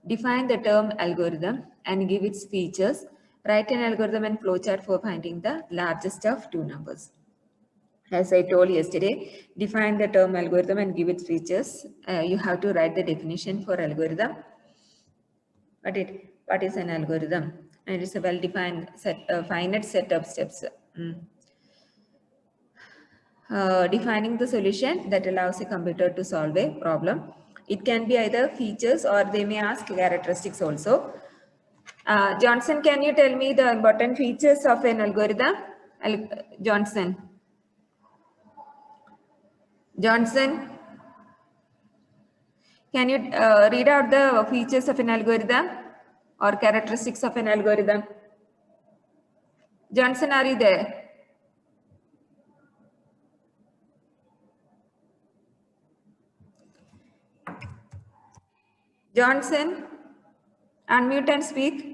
Define the term algorithm and give its features. Write an algorithm and flowchart for finding the largest of two numbers. As I told yesterday, define the term algorithm and give its features. You have to write the definition for algorithm. What is an algorithm? And it's a well-defined finite set of steps. Defining the solution that allows a computer to solve a problem. It can be either features or they may ask characteristics also. Johnson, can you tell me the important features of an algorithm? Johnson, can you read out the features of an algorithm or characteristics of an algorithm? Johnson, are you there? Johnson, unmute and speak.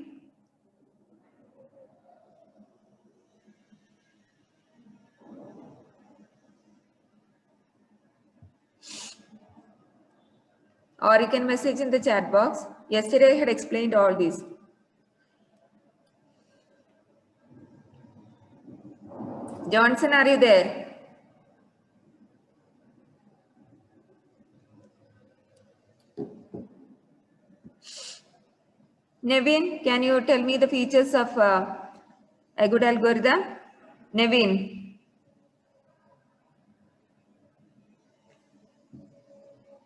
Or you can message in the chat box. Yesterday I had explained all these. Johnson, are you there? Nevin, can you tell me the features of a good algorithm? Nevin.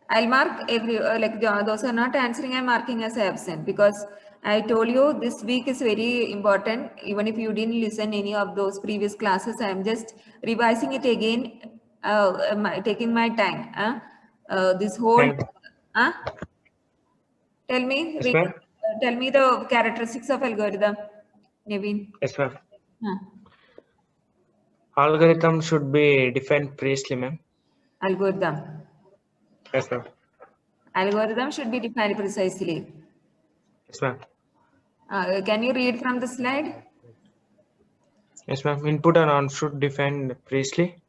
I'll mark every, those who are not answering, I'm marking as absent because I told you this week is very important. Even if you didn't listen any of those previous classes, I'm just revising it again, taking my time. This whole, tell me, Yes, tell me the characteristics of algorithm, Nevin. yes, ma'am. Algorithm should be defined precisely, ma'am. Algorithm. Yes, ma'am. Algorithm should be defined precisely. Yes, ma'am. Can you read from the slide? Yes, ma'am. Input and output should define precisely.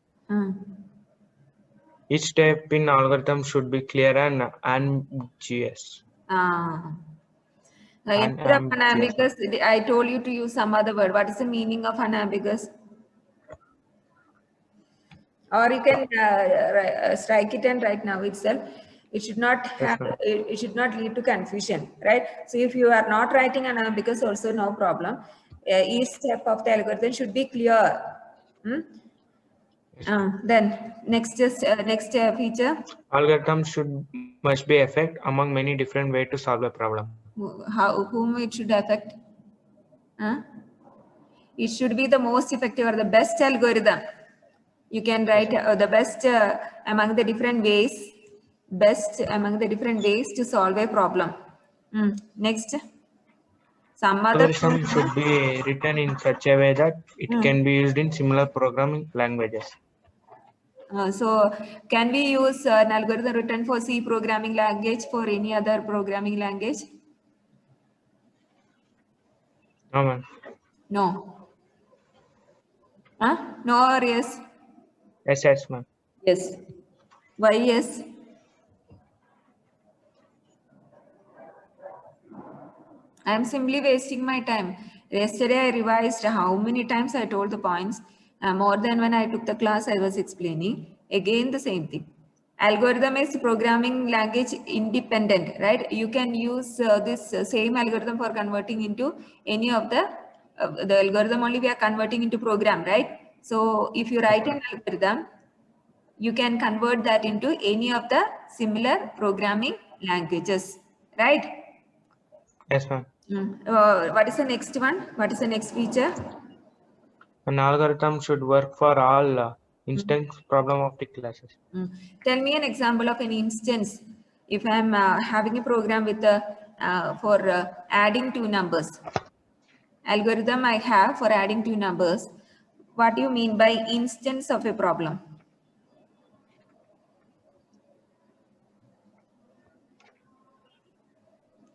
Each step in algorithm should be clear and ambiguous. Instead of unambiguous, I told you to use some other word. What is the meaning of unambiguous? Or you can strike it and write now itself. It should not have. It should not lead to confusion, right? So if you are not writing unambiguous, also no problem. Each step of the algorithm should be clear. Then next feature. Algorithm must be effect among many different ways to solve a problem. Whom it should affect? It should be the most effective or the best algorithm. You can write the best among the different ways. Best among the different ways to solve a problem. Next. Some other Algorithm should be written in such a way that it can be used in similar programming languages. So can we use an algorithm written for C programming language for any other programming language? No, ma'am. No. No or yes? Yes, ma'am. Yes. Why yes? I am simply wasting my time. Yesterday I revised how many times I told the points. More than when I took the class I was explaining. Again the same thing. Algorithm is programming language independent, right? You can use this same algorithm for converting into any of the algorithm only we are converting into program, right? So if you write an algorithm, you can convert that into any of the similar programming languages, right? Yes, ma'am. What is the next one? What is the next feature? An algorithm should work for all instance problem of the classes. Tell me an example of an instance. If I'm having a program with for adding two numbers, algorithm I have for adding two numbers. What do you mean by instance of a problem?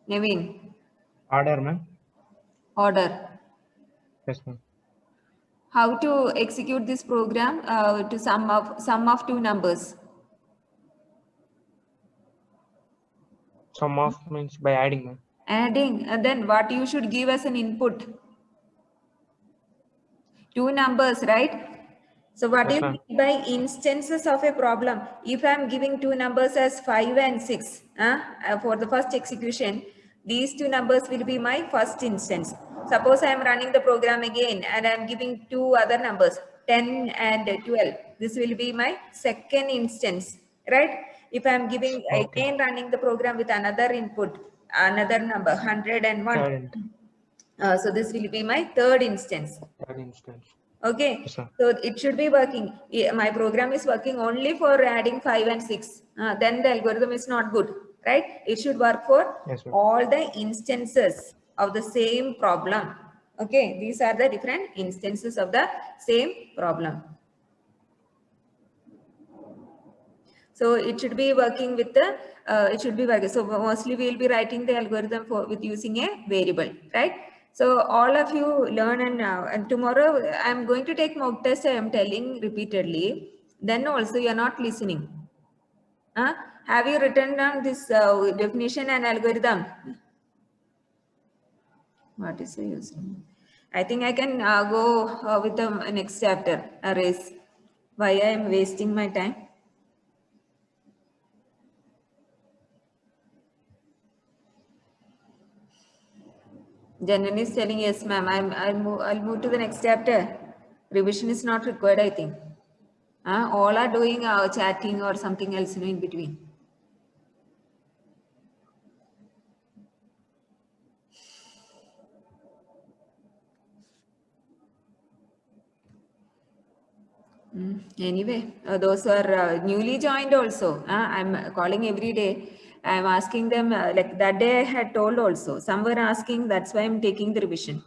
Nevin. Order, ma'am. Order. Yes, ma'am. How to execute this program to sum of two numbers? Sum of means by adding, ma'am. Adding, and then what you should give as an input? Two numbers, right? So what do Yes, you ma'am. mean by instances of a problem? If I'm giving two numbers as 5 and 6, for the first execution, these two numbers will be my first instance. Suppose I'm running the program again and I'm giving two other numbers, 10 and 12. This will be my second instance, right? If I'm giving Okay. again running the program with another input, another number, 101. Third So this will be my third instance. instance. Okay, Yes, ma'am. so it should be working. My program is working only for adding 5 and 6. Then the algorithm is not good, right? It should work for Yes, ma'am. all the instances of the same problem. Okay, these are the different instances of the same problem. So it should be working with the, it should be working. So mostly we will be writing the algorithm for with using a variable, right? So all of you learn, and tomorrow I'm going to take mock test. I am telling repeatedly. Then also you are not listening. Have you written down this definition and algorithm? What is the use? I think I can go with the next chapter, arrays. Why I am wasting my time? Janani is telling, yes, ma'am. I'll move to the next chapter. Revision is not required, I think. All are doing chatting or something else in between. Anyway, those who are newly joined also, I'm calling every day. I'm asking them, like that day I had told also. Some were asking, that's why I'm taking the revision.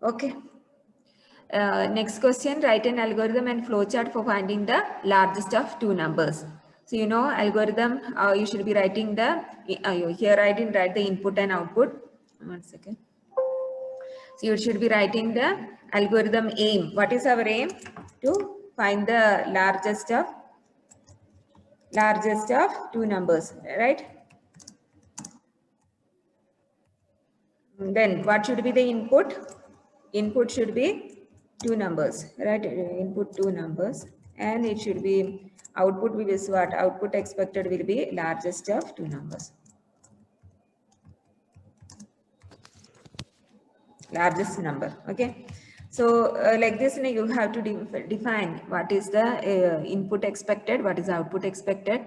Okay. Next question, write an algorithm and flowchart for finding the largest of two numbers. So, you know, algorithm, you should be writing the, here I didn't write the input and output. 1 second. So you should be writing the algorithm aim. What is our aim? To find the largest of two numbers, right? Then what should be the input? Input should be two numbers, right? Input two numbers, and it should be output will be what? Output expected will be largest of two numbers. Largest number. Okay. So like this, you have to define what is the input expected, what is the output expected,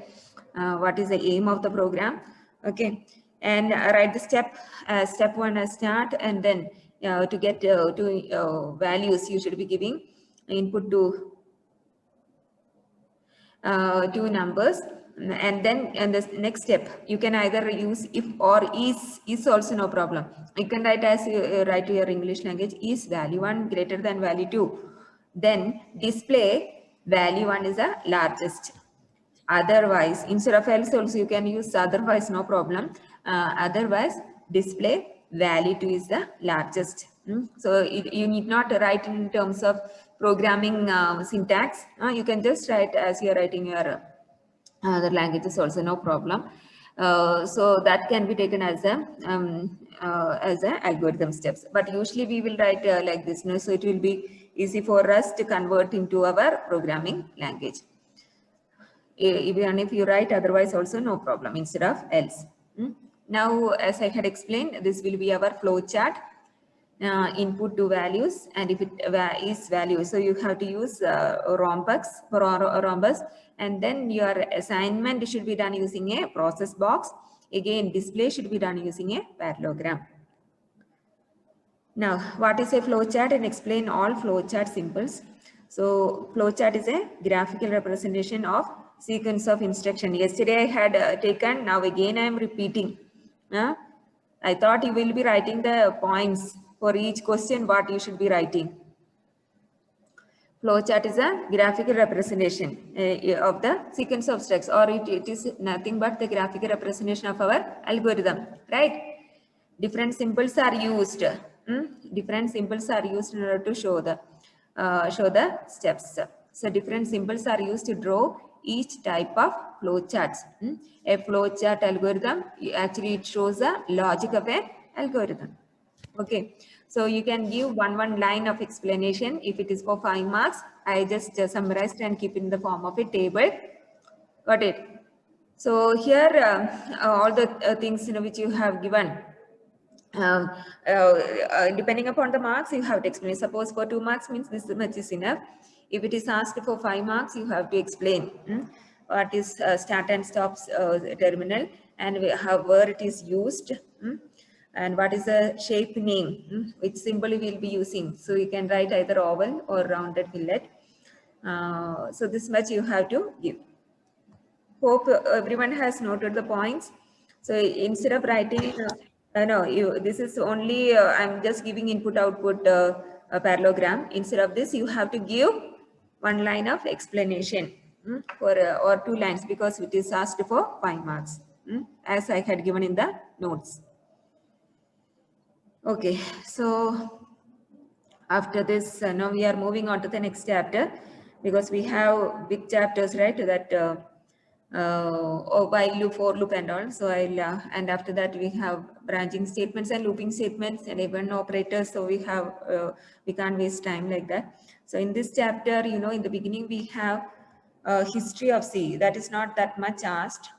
what is the aim of the program. Okay. And write the step one as start, and then to get to values, you should be giving input to two numbers, and then the next step you can either use if or is also no problem. You can write as you write to your English language, is value 1 greater than value 2, then display value 1 is the largest. Otherwise, instead of else also you can use otherwise, no problem. Otherwise, display value 2 is the largest. So you need not write in terms of programming syntax. You can just write as you are writing your other languages also, no problem. So that can be taken as a algorithm steps. But usually we will write like this, so it will be easy for us to convert into our programming language. Even if you write otherwise also, no problem, instead of else. Now, as I had explained, this will be our flow chart. Input to values, and if it is value, so you have to use rhombus, and then your assignment should be done using a process box. Again, display should be done using a parallelogram. Now, what is a flowchart? And explain all flowchart symbols. So, flowchart is a graphical representation of sequence of instruction. Yesterday I had taken, now again I am repeating. I thought you will be writing the points for each question, what you should be writing. Flowchart is a graphical representation of the sequence of steps, or it is nothing but the graphical representation of our algorithm, right? Different symbols are used. Different symbols are used in order to show the steps. So different symbols are used to draw each type of flow charts. A flow chart algorithm, actually it shows the logic of a algorithm. Okay, so you can give one line of explanation. If it is for 5 marks, I just summarized and keep in the form of a table. Got it? So here all the things which you have given, um, depending upon the marks, you have to explain. Suppose for 2 marks means this much is enough. If it is asked for 5 marks, you have to explain what is start and stops terminal, and where it is used, and what is the shape name, which symbol you will be using. So you can write either oval or rounded fillet. So this much you have to give. Hope everyone has noted the points. So instead of writing, this is only, I'm just giving input output a parallelogram. Instead of this, you have to give one line of explanation for or 2 lines, because it is asked for 5 marks, as I had given in the notes. Okay, so after this, now we are moving on to the next chapter, because we have big chapters, right? That while loop, for loop and all. So I'll, and after that we have branching statements and looping statements and even operators. So we have, we can't waste time like that. So in this chapter, in the beginning we have history of C. That is not that much asked,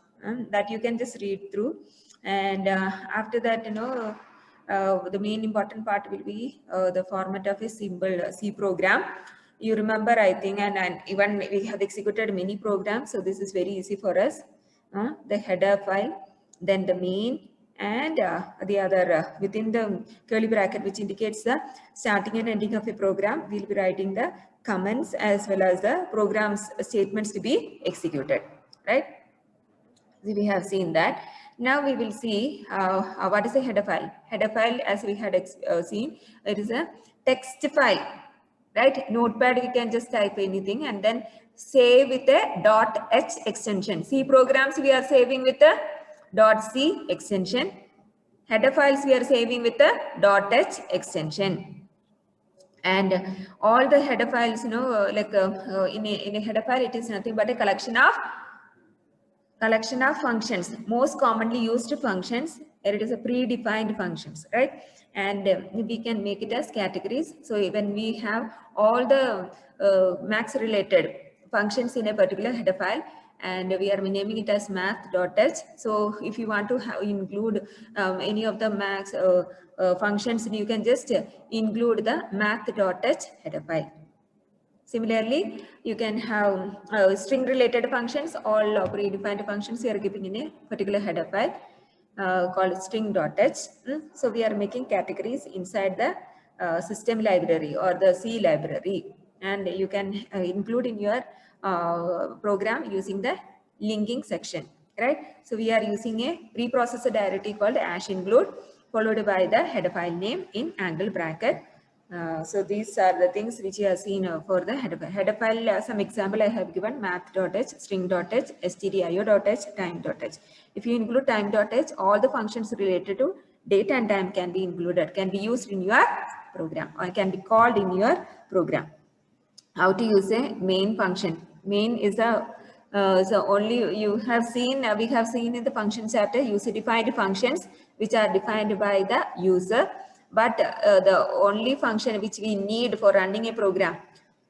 that you can just read through. And after that, the main important part will be the format of a simple C program. You remember, I think, and even we have executed many programs, so this is very easy for us. The header file, then the main, and the other within the curly bracket, which indicates the starting and ending of a program. We'll be writing the comments as well as the program's statements to be executed, right? We have seen that. Now we will see what is a header file. Header file, as we had seen, it is a text file, right? Notepad, we can just type anything and then save with a .h extension. C programs we are saving with a .c extension. Header files we are saving with a .h extension. And all the header files, in a header file, it is nothing but a collection of functions, most commonly used functions. It is a predefined functions, right? And we can make it as categories. So when we have all the max related functions in a particular header file, and we are naming it as math.h. So if you want to include any of the max functions, you can just include the math.h header file. Similarly, you can have string related functions, all predefined functions we are keeping in a particular header file called string.h. So we are making categories inside the system library or the C library, and you can include in your program using the linking section, right? So we are using a preprocessor directory called #include followed by the header file name in angle bracket. So these are the things which you have seen for the header file. Header file, some example I have given: math.h, string.h, stdio.h, time.h. If you include time.h, all the functions related to date and time can be included, can be used in your program, or can be called in your program. How to use a main function? Main is a so only you have seen, we have seen in the function chapter, user defined functions which are defined by the user. But the only function which we need for running a program,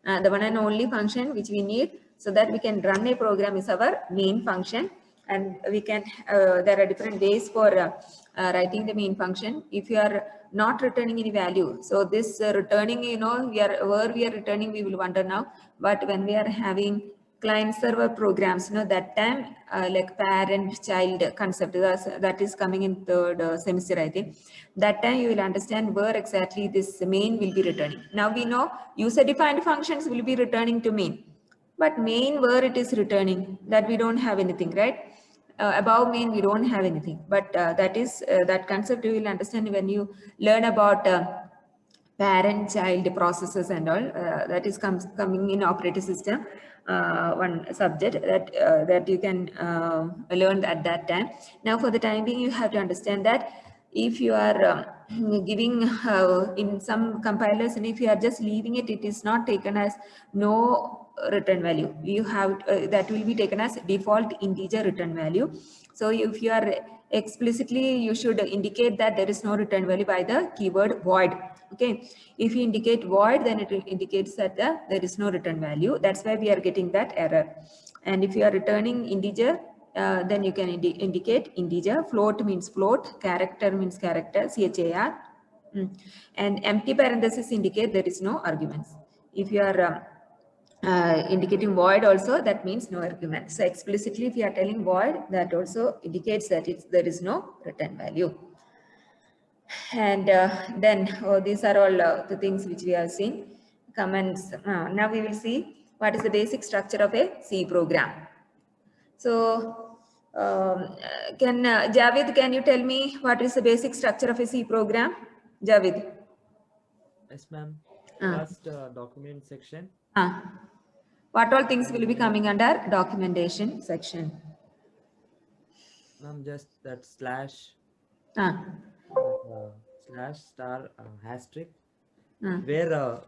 the one and only function which we need so that we can run a program, is our main function. And we can, there are different ways for writing the main function. If you are not returning any value, so this returning, where we are returning, we will wonder now. But when we are having client server programs, that time like parent child concept, that is coming in third semester, I think. That time you will understand where exactly this main will be returning. Now we know user defined functions will be returning to main, but main, where it is returning, that we don't have anything, right? Above main we don't have anything, but that is that concept you will understand when you learn about parent child processes and all. That is coming in operating system, one subject that you can learn at that time. Now for the time being, you have to understand that if you are giving in some compilers, and if you are just leaving it, it is not taken as no return value. You have that will be taken as default integer return value. So if you are explicitly, you should indicate that there is no return value by the keyword void. Okay, if you indicate void, then it indicates that there is no return value. That's why we are getting that error. And if you are returning integer, then you can indicate integer. Float means float, character means character, char. And empty parenthesis indicate there is no arguments. If you are indicating void also, that means no argument. So explicitly, if you are telling void, that also indicates that there is no return value. And then these are all the things which we have seen. Comments. Now we will see what is the basic structure of a C program. So Javed, can you tell me what is the basic structure of a C program? Javed. Yes, ma'am. Ah. First, document section. What all things will be coming under documentation section? Ma'am, just that slash, Ah. slash star asterisk, Ah. where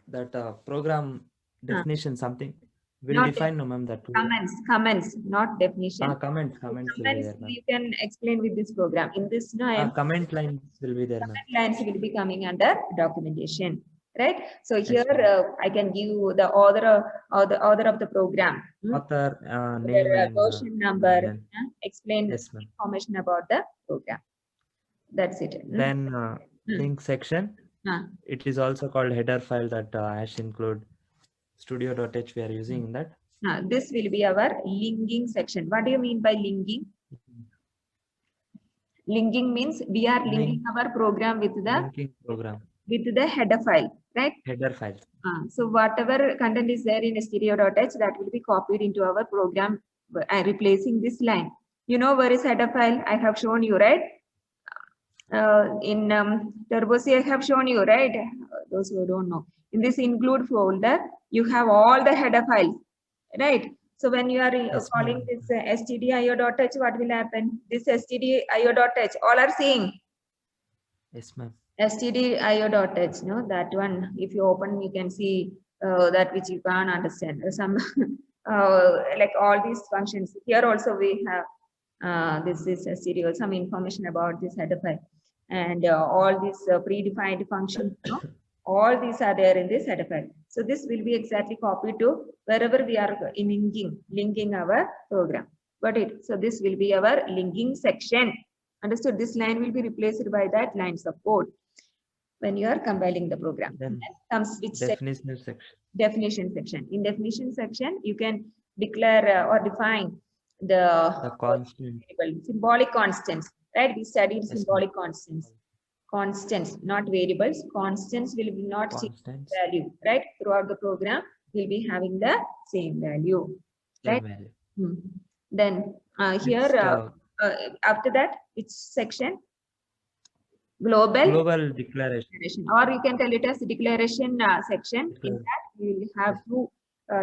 that program definition something will Not define, no, ma'am, that comments, not definition. comments will be Comments there, ma'am. you can explain with this program. In this, no, Comment lines will be there, ma'am. comment lines will be coming under documentation, right? So Yes, here I can give you the author of the program, author name and version number, then, explain yes, ma'am. information about the program. That's it. Then link section. It is also called header file that hash include studio.h we are using in that. This will be our linking section. What do you mean by linking? Linking means we are linking our program with the header file, right? Header file. So whatever content is there in stereo.h, that will be copied into our program, replacing this line. You know where is header file? I have shown you, right? In Turbo C, I have shown you, right? Those who don't know. In this include folder, you have all the header files, right? So when you are calling this stdio.h, what will happen? This stdio.h, all are seeing. Yes, ma'am. stdio.h, no, that one, if you open, you can see that which you can't understand. Some like all these functions. Here also we have this is stdio, some information about this header file. And all these predefined functions, no? All these are there in this header file. So this will be exactly copied to wherever we are linking our program. Got it? So this will be our linking section. Understood? This line will be replaced by that line support when you are compiling the program. Then comes which definition section. Definition section. In definition section, you can declare or define the constant. Symbolic constants. Right? We studied symbolic constants. Constants, not variables. Constants will be not change value, right? Throughout the program, we'll be having the same value, right? Then here, after that, which section? Global declaration. Or you can tell it as declaration section. In that, we will have two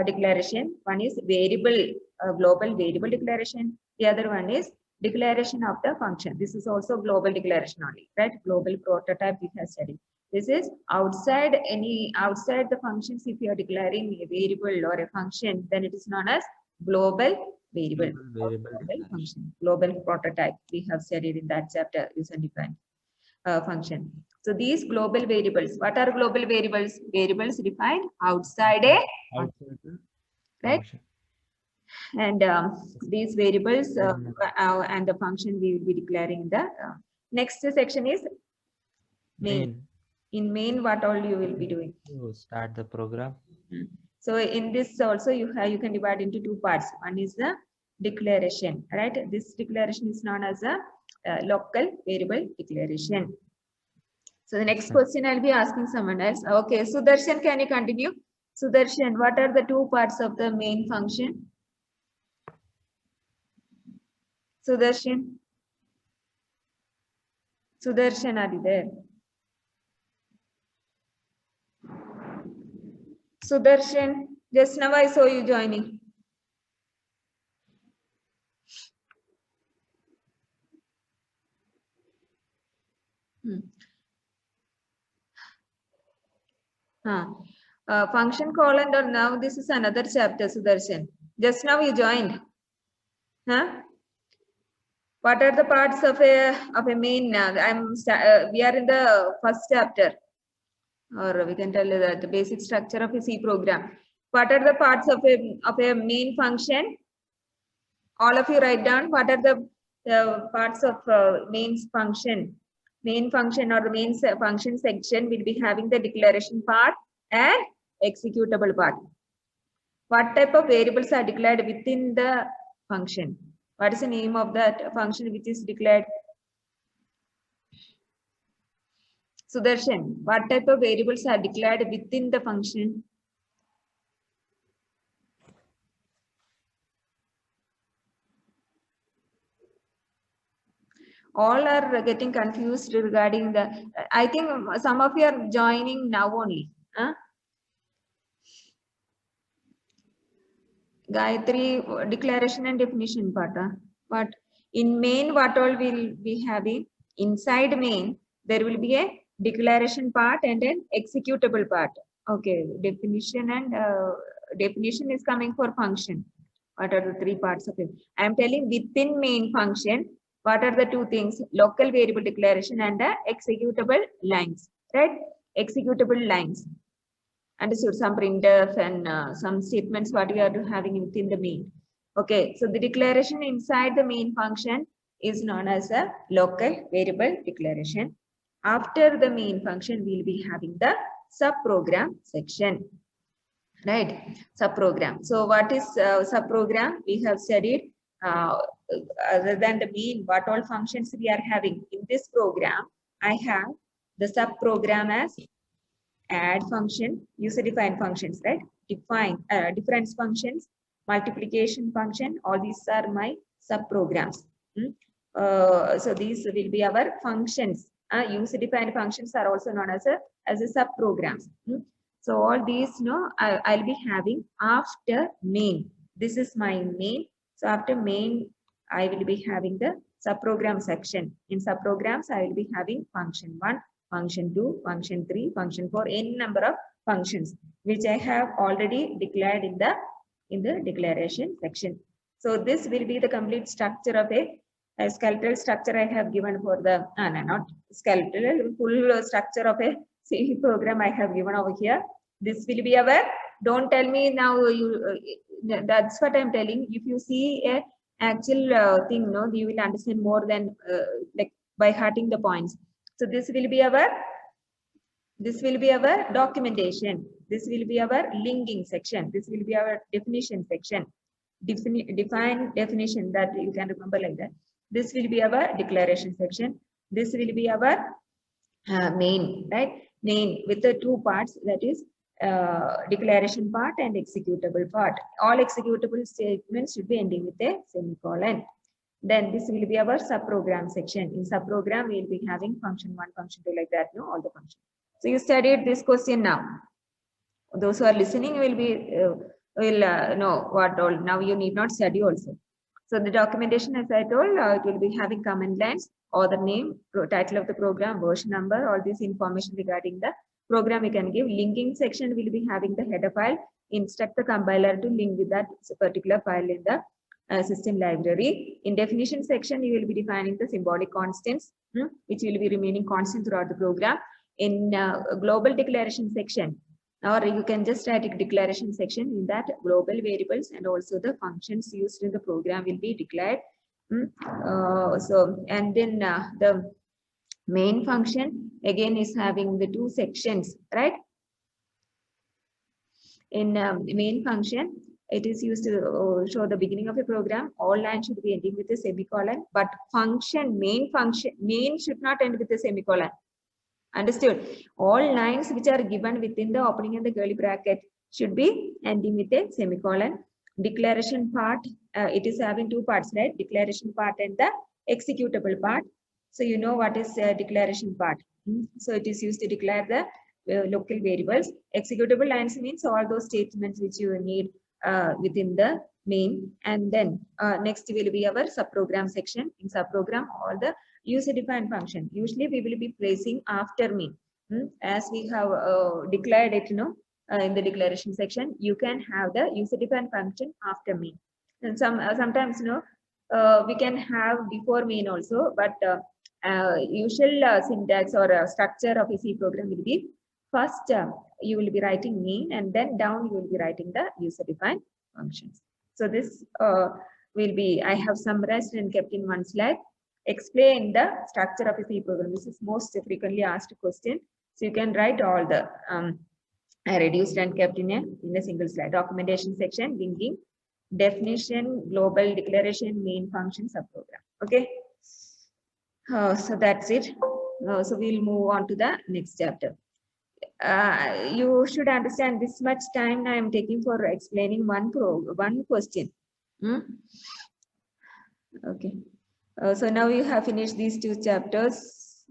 declaration. One is variable, global variable declaration. The other one is declaration of the function. This is also global declaration only, right? Global prototype we have studied. This is outside the functions. If you are declaring a variable or a function, then it is known as global variable. Global function. Global prototype we have studied in that chapter, user defined function. So these global variables, what are global variables? Variables defined outside a function, right? And these variables and the function we will be declaring in the next section is main. In main, what all you will be doing? You start the program. So in this also you can divide into two parts. One is the declaration, right? This declaration is known as a local variable declaration. So the next question I'll be asking someone else. Okay, Sudarshan, can you continue? Sudarshan, what are the two parts of the main function? Sudarshan, are you there? Sudarshan, just now I saw you joining. Function colon, or now this is another chapter, Sudarshan. Just now you joined. Huh? What are the parts of a main? We are in the first chapter, or we can tell that the basic structure of a C program. What are the parts of a main function? All of you write down what are the parts of main function. Main function or the main function section will be having the declaration part and executable part. What type of variables are declared within the function? What is the name of that function which is declared? Sudarshan, what type of variables are declared within the function? All are getting confused regarding the, I think some of you are joining now only. Huh? Gayatri, declaration and definition part. But in main, what all will be having? Inside main, there will be a declaration part and an executable part. Okay, definition and definition is coming for function. What are the three parts of it? I am telling within main function, what are the two things? Local variable declaration and executable lines, right? Executable lines. Understood? Some printf and some statements what we are having within the main. Okay, so the declaration inside the main function is known as a local variable declaration. After the main function, we'll be having the subprogram section. Right, subprogram. So what is subprogram? We have studied other than the main, what all functions we are having in this program. I have the subprogram as add function, user-defined functions, right? Define difference functions, multiplication function. All these are my subprograms. So these will be our functions. User-defined functions are also known as a subprograms. So all these, I'll be having after main. This is my main. So after main, I will be having the subprogram section. In subprograms, I will be having function 1, function 2, function 3, function 4, n number of functions, which I have already declared in the declaration section. So this will be the complete structure of a skeletal structure I have given for the, not skeletal, full structure of a C program I have given over here. This will be our, don't tell me now, that's what I'm telling. If you see a actual thing, you will understand more than like by hearting the points. So this will be our documentation. This will be our linking section. This will be our definition section. Define definition, that you can remember like that. This will be our declaration section. This will be our main, right? Main with the two parts, that is declaration part and executable part. All executable statements should be ending with a semicolon. Then this will be our subprogram section. In subprogram, we will be having function 1, function 2, like that, all the functions. So you studied this question now. Those who are listening will be know what all. Now you need not study also. So the documentation, as I told, it will be having command lines, author name, title of the program, version number, all this information regarding the program we can give. Linking section will be having the header file. Instruct the compiler to link with that particular file in the system library. In definition section, you will be defining the symbolic constants, which will be remaining constant throughout the program. In global declaration section, or you can just write a declaration section, in that global variables and also the functions used in the program will be declared. So, and then the main function again is having the two sections, right? In main function, it is used to show the beginning of a program. All lines should be ending with a semicolon, but main should not end with a semicolon. Understood? All lines which are given within the opening and the curly bracket should be ending with a semicolon. Declaration part, it is having two parts, right? Declaration part and the executable part. So you know what is declaration part. So it is used to declare the local variables. Executable lines means all those statements which you need within the main. And then next will be our subprogram section. In subprogram, all the user-defined function. Usually we will be placing after main. As we have declared it, in the declaration section, you can have the user-defined function after main. And sometimes, we can have before main also, but usual syntax or structure of a C program will be first you will be writing main, and then down you will be writing the user-defined functions. So this will be, I have summarized and kept in one slide. Explain the structure of a C program. This is most frequently asked question. So you can write all the I reduced and kept in a single slide. Documentation section, linking, definition, global declaration, main function, subprogram. Okay. So that's it. So we'll move on to the next chapter. You should understand this much time I am taking for explaining one question. Okay. So now you have finished these two chapters.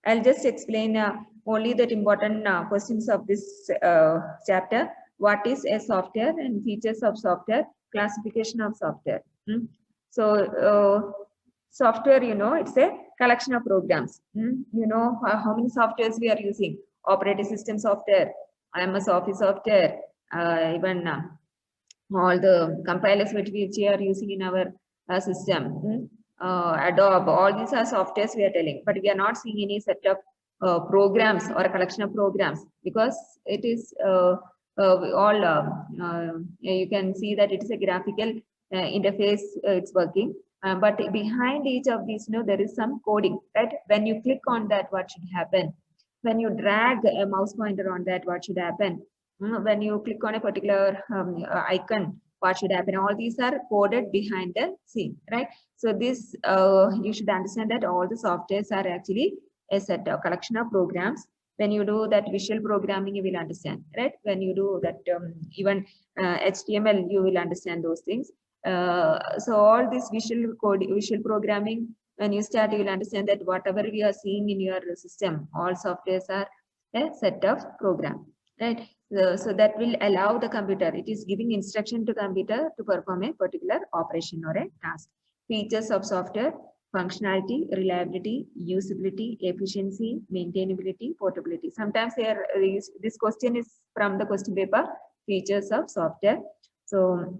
I'll just explain only the important questions of this chapter. What is a software and features of software, classification of software. So software, it's a collection of programs. You know how many softwares we are using: operating system software, MS Office software, even all the compilers which we are using in our system, Adobe, all these are softwares we are telling, but we are not seeing any set of programs or a collection of programs, because it is you can see that it is a graphical interface, it's working. But behind each of these, there is some coding, right? When you click on that, what should happen? When you drag a mouse pointer on that, what should happen? When you click on a particular icon, what should happen? All these are coded behind the scene, right? So this, you should understand that all the softwares are actually a set of collection of programs. When you do that visual programming, you will understand, right? When you do that even HTML, you will understand those things. So all this visual programming, when you start, you will understand that whatever we are seeing in your system, all softwares are a set of program, right? So that will allow the computer, it is giving instruction to computer to perform a particular operation or a task. Features of software: functionality, reliability, usability, efficiency, maintainability, portability. Sometimes this question is from the question paper, features of software. So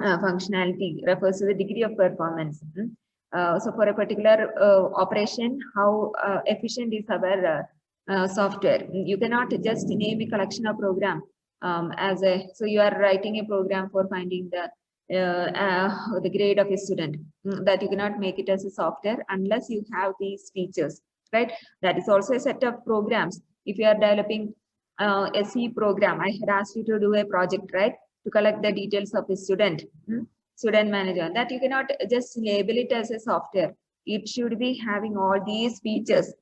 functionality refers to the degree of performance. So for a particular operation, how efficient is our software. You cannot just name a collection of program so you are writing a program for finding the grade of a student, that you cannot make it as a software unless you have these features, right? That is also a set of programs. If you are developing a C program, I had asked you to do a project, right, to collect the details of the student, student manager, that you cannot just label it as a software. It should be having all these features,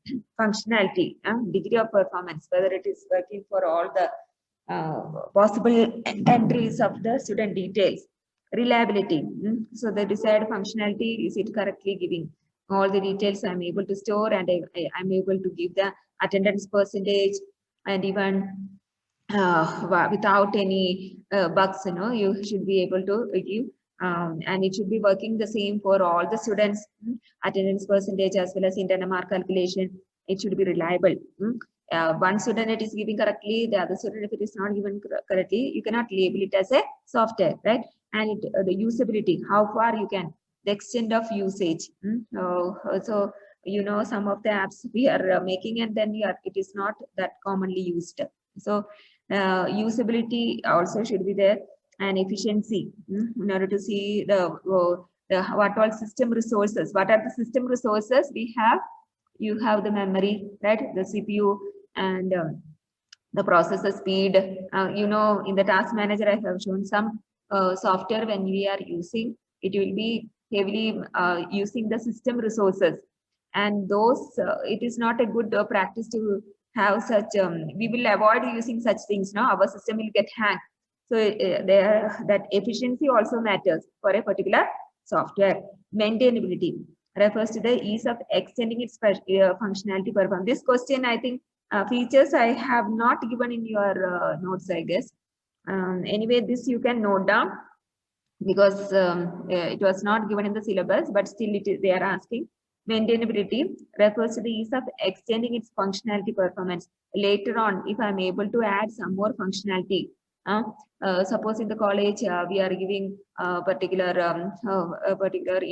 functionality, degree of performance, whether it is working for all the possible entries of the student details. Reliability, so the desired functionality, is it correctly giving all the details I'm able to store, and I'm able to give the attendance percentage, and even without any bugs, you should be able to give, and it should be working the same for all the students. Attendance percentage as well as internal mark calculation, it should be reliable. One student it is giving correctly, the other student if it is not given correctly, you cannot label it as a software, right? And the usability, how far you can, the extent of usage. So some of the apps we are making, and then it is not that commonly used. So usability also should be there, and efficiency, in order to see what all system resources, what are the system resources we have. You have the memory, right, the CPU, and the processor speed. In the task manager, I have shown some software when we are using, it will be heavily using the system resources, and those it is not a good practice to have such. We will avoid using such things. Now our system will get hacked. So that efficiency also matters for a particular software. Maintainability refers to the ease of extending its functionality performance. This question, I think, features I have not given in your notes, I guess. Anyway, this you can note down, because it was not given in the syllabus, but still they are asking. Maintainability refers to the ease of extending its functionality performance. Later on, if I'm able to add some more functionality, suppose in the college we are giving a particular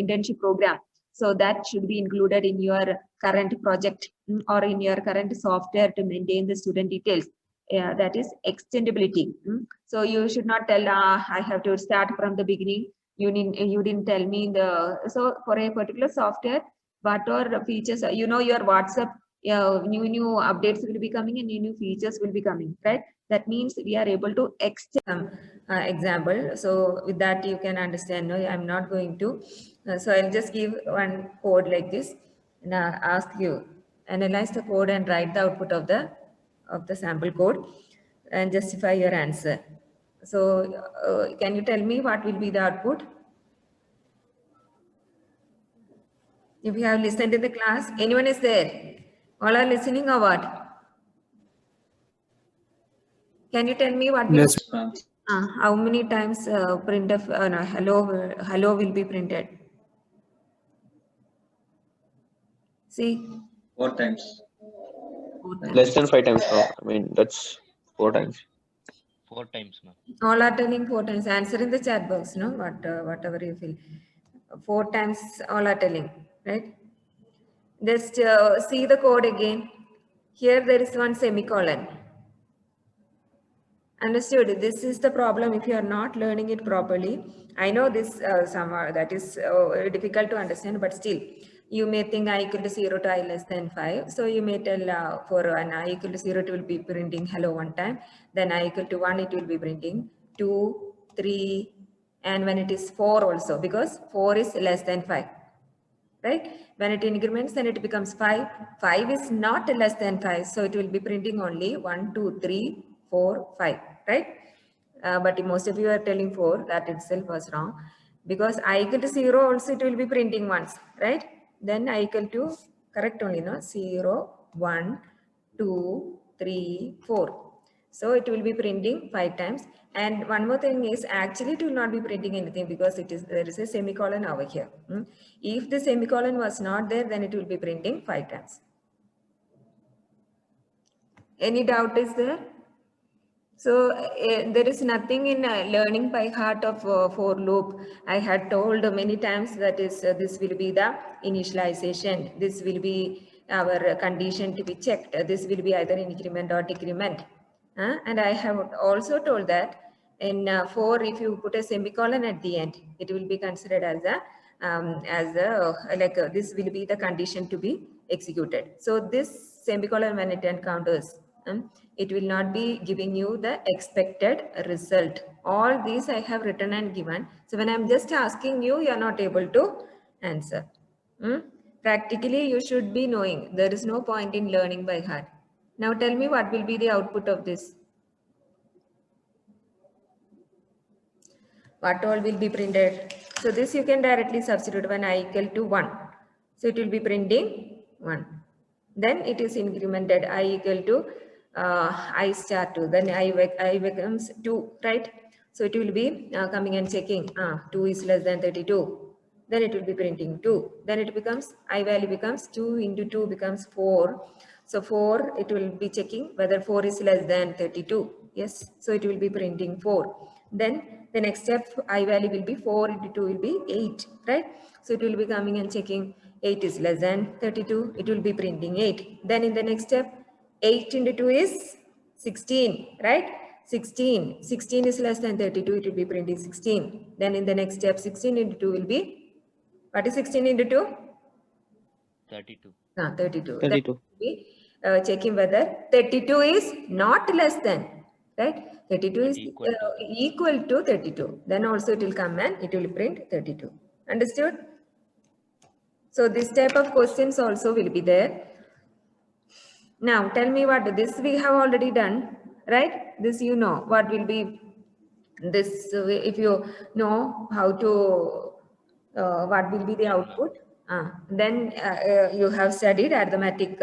internship program, so that should be included in your current project or in your current software to maintain the student details. That is extendability. So you should not tell I have to start from the beginning. You didn't tell me so for a particular software, what are features, your WhatsApp, new updates will be coming and new features will be coming, right? That means we are able to extend example. So with that you can understand. No, I'm not going to. So I'll just give one code like this and ask you analyze the code and write the output of the sample code and justify your answer. So can you tell me what will be the output? If you have listened to the class, anyone is there? All are listening or what? Can you tell me what? Yes, ma'am. How many times printf no, hello will be printed? See? 4 times. 4 times. Less than 5 times. No, I mean that's 4 times. 4 times, ma'am. All are telling 4 times. Answer in the chat box, no? Whatever you feel. 4 times all are telling, right? Just see the code again. Here there is one semicolon. Understood. This is the problem if you are not learning it properly. I know this somehow that is difficult to understand, but still you may think I equal to 0 to I less than 5. So you may tell for an I equal to 0 it will be printing hello one time. Then I equal to 1 it will be printing 2, 3, and when it is 4 also, because 4 is less than 5. Right? When it increments, then it becomes 5. 5 is not less than 5. So it will be printing only 1, 2, 3, 4, 5. Right? But most of you are telling 4. That itself was wrong. Because I equal to 0 also it will be printing once. Right? Then I equal to, correct only, no? 0, 1, 2, 3, 4. So it will be printing 5 times. And one more thing is actually it will not be printing anything because there is a semicolon over here. If the semicolon was not there, then it will be printing 5 times. Any doubt is there? So there is nothing in learning by heart of for loop. I had told many times that is this will be the initialization. This will be our condition to be checked. This will be either increment or decrement. And I have also told that in 4, if you put a semicolon at the end, it will be considered as this will be the condition to be executed. So this semicolon, when it encounters, it will not be giving you the expected result. All these I have written and given. So when I'm just asking you, you are not able to answer. Practically, you should be knowing. There is no point in learning by heart. Now tell me what will be the output of this. What all will be printed? So this you can directly substitute when I equal to 1. So it will be printing 1. Then it is incremented. I equal to I star 2. Then I becomes 2, right? So it will be coming and checking. 2 is less than 32. Then it will be printing 2. Then it becomes, I value becomes 2 into 2 becomes 4. So 4, it will be checking whether 4 is less than 32. Yes. So it will be printing 4. Then the next step, I value will be 4 into 2 will be 8, right? So it will be coming and checking 8 is less than 32. It will be printing 8. Then in the next step, 8 into 2 is 16, right? 16. 16 is less than 32. It will be printing 16. Then in the next step, 16 into 2 will be, what is 16 into 2? 32. 32. Then it will be checking whether 32 is not less than, right? 32 is equal to 32. Then also it will come and it will print 32. Understood? So this type of questions also will be there. Now tell me what this we have already done, right? This you know what will be this if you know how to what will be the output. Then you have studied arithmetic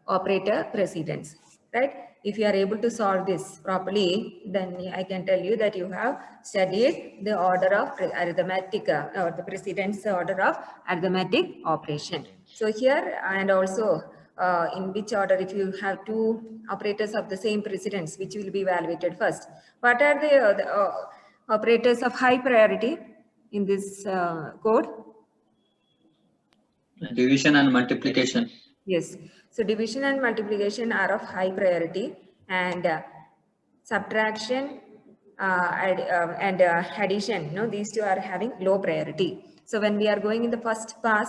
operator precedence, right? If you are able to solve this properly, then I can tell you that you have studied the order of arithmetic or the precedence order of arithmetic operation. So here, and also in which order, if you have two operators of the same precedence, which will be evaluated first. What are the operators of high priority in this code? Division and multiplication. Yes. So division and multiplication are of high priority, and subtraction and addition, these two are having low priority. So when we are going in the first pass,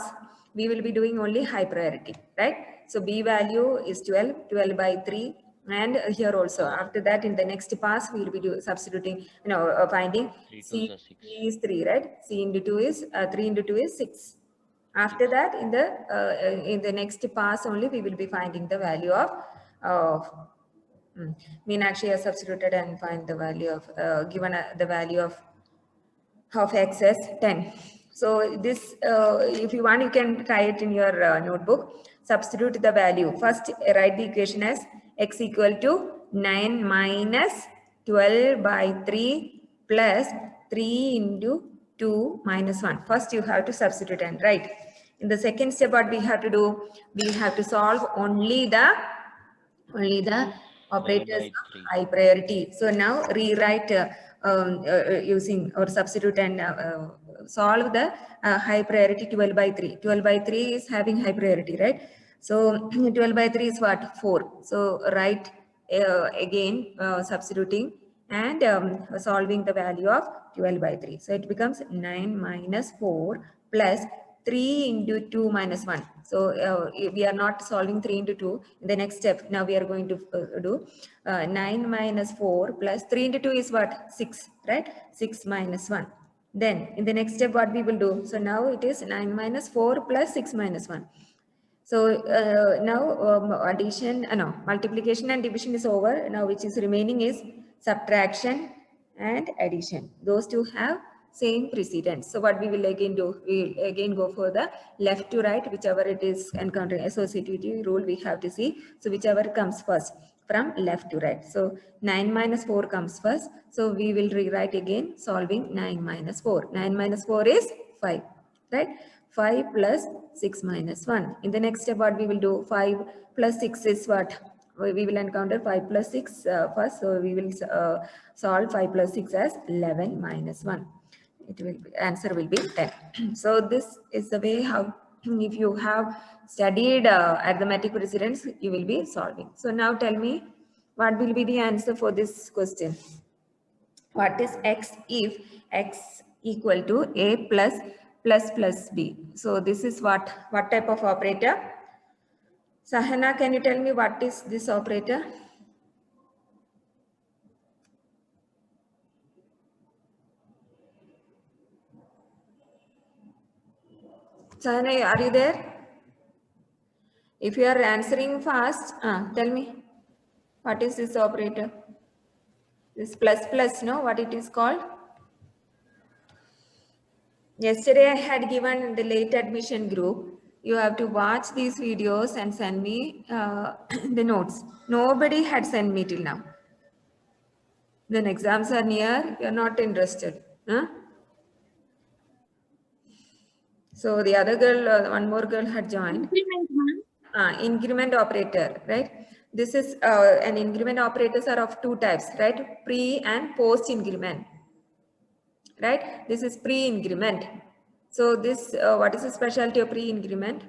we will be doing only high priority, right? So B value is 12 by 3, and here also after that in the next pass we will be substituting, finding 3 C 2s are 6. is 3, right? C into 2 is 3 into 2 is 6. After that, in the next pass only, we will be finding the value of Meenakshi has substituted and find the value of given the value of x as 10. So this, if you want, you can try it in your notebook. Substitute the value. First, write the equation as x equal to 9 minus 12 by 3 plus 3 into 2 minus 1. First, you have to substitute and write. In the second step, what we have to do, we have to solve only the operators of high priority. So now rewrite using or substitute and solve the high priority 12 by 3. 12 by 3 is having high priority, right? So 12 by 3 is what? 4. So write again substituting and solving the value of 12 by 3. So it becomes 9 minus 4 plus 3 into 2 minus 1. So we are not solving 3 into 2. In the next step, now we are going to do 9 minus 4 plus 3 into 2 is what? 6, right? 6 minus 1. Then in the next step, what we will do? So now it is 9 minus 4 plus 6 minus 1. So now addition, no, multiplication and division is over. Now which is remaining is subtraction and addition. Those two have same precedence. So what we will again do, we will again go for the left to right, whichever it is encountering associativity rule we have to see. So whichever comes first from left to right. So 9 minus 4 comes first. So we will rewrite again solving 9 minus 4. 9 minus 4 is 5, right? 5 plus 6 minus 1. In the next step, what we will do? 5 plus 6 is what? We will encounter 5 plus 6 first. So we will solve 5 plus 6 as 11 minus 1. It will be, answer will be 10. So this is the way how, if you have studied arithmetic precedence, you will be solving. So now tell me, what will be the answer for this question? What is x if x equal to a plus b? So this is what type of operator? Sahana, can you tell me what is this operator? Sahana, are you there? If you are answering fast, tell me, what is this operator? This plus, no? What it is called? Yesterday I had given the late admission group. You have to watch these videos and send me the notes. Nobody had sent me till now. Then exams are near, you're not interested. Huh? So the other girl, one more girl had joined. Increment operator, right? This is an increment operators are of two types, right? Pre and post increment, right? This is pre-increment. So this, what is the specialty of pre-increment?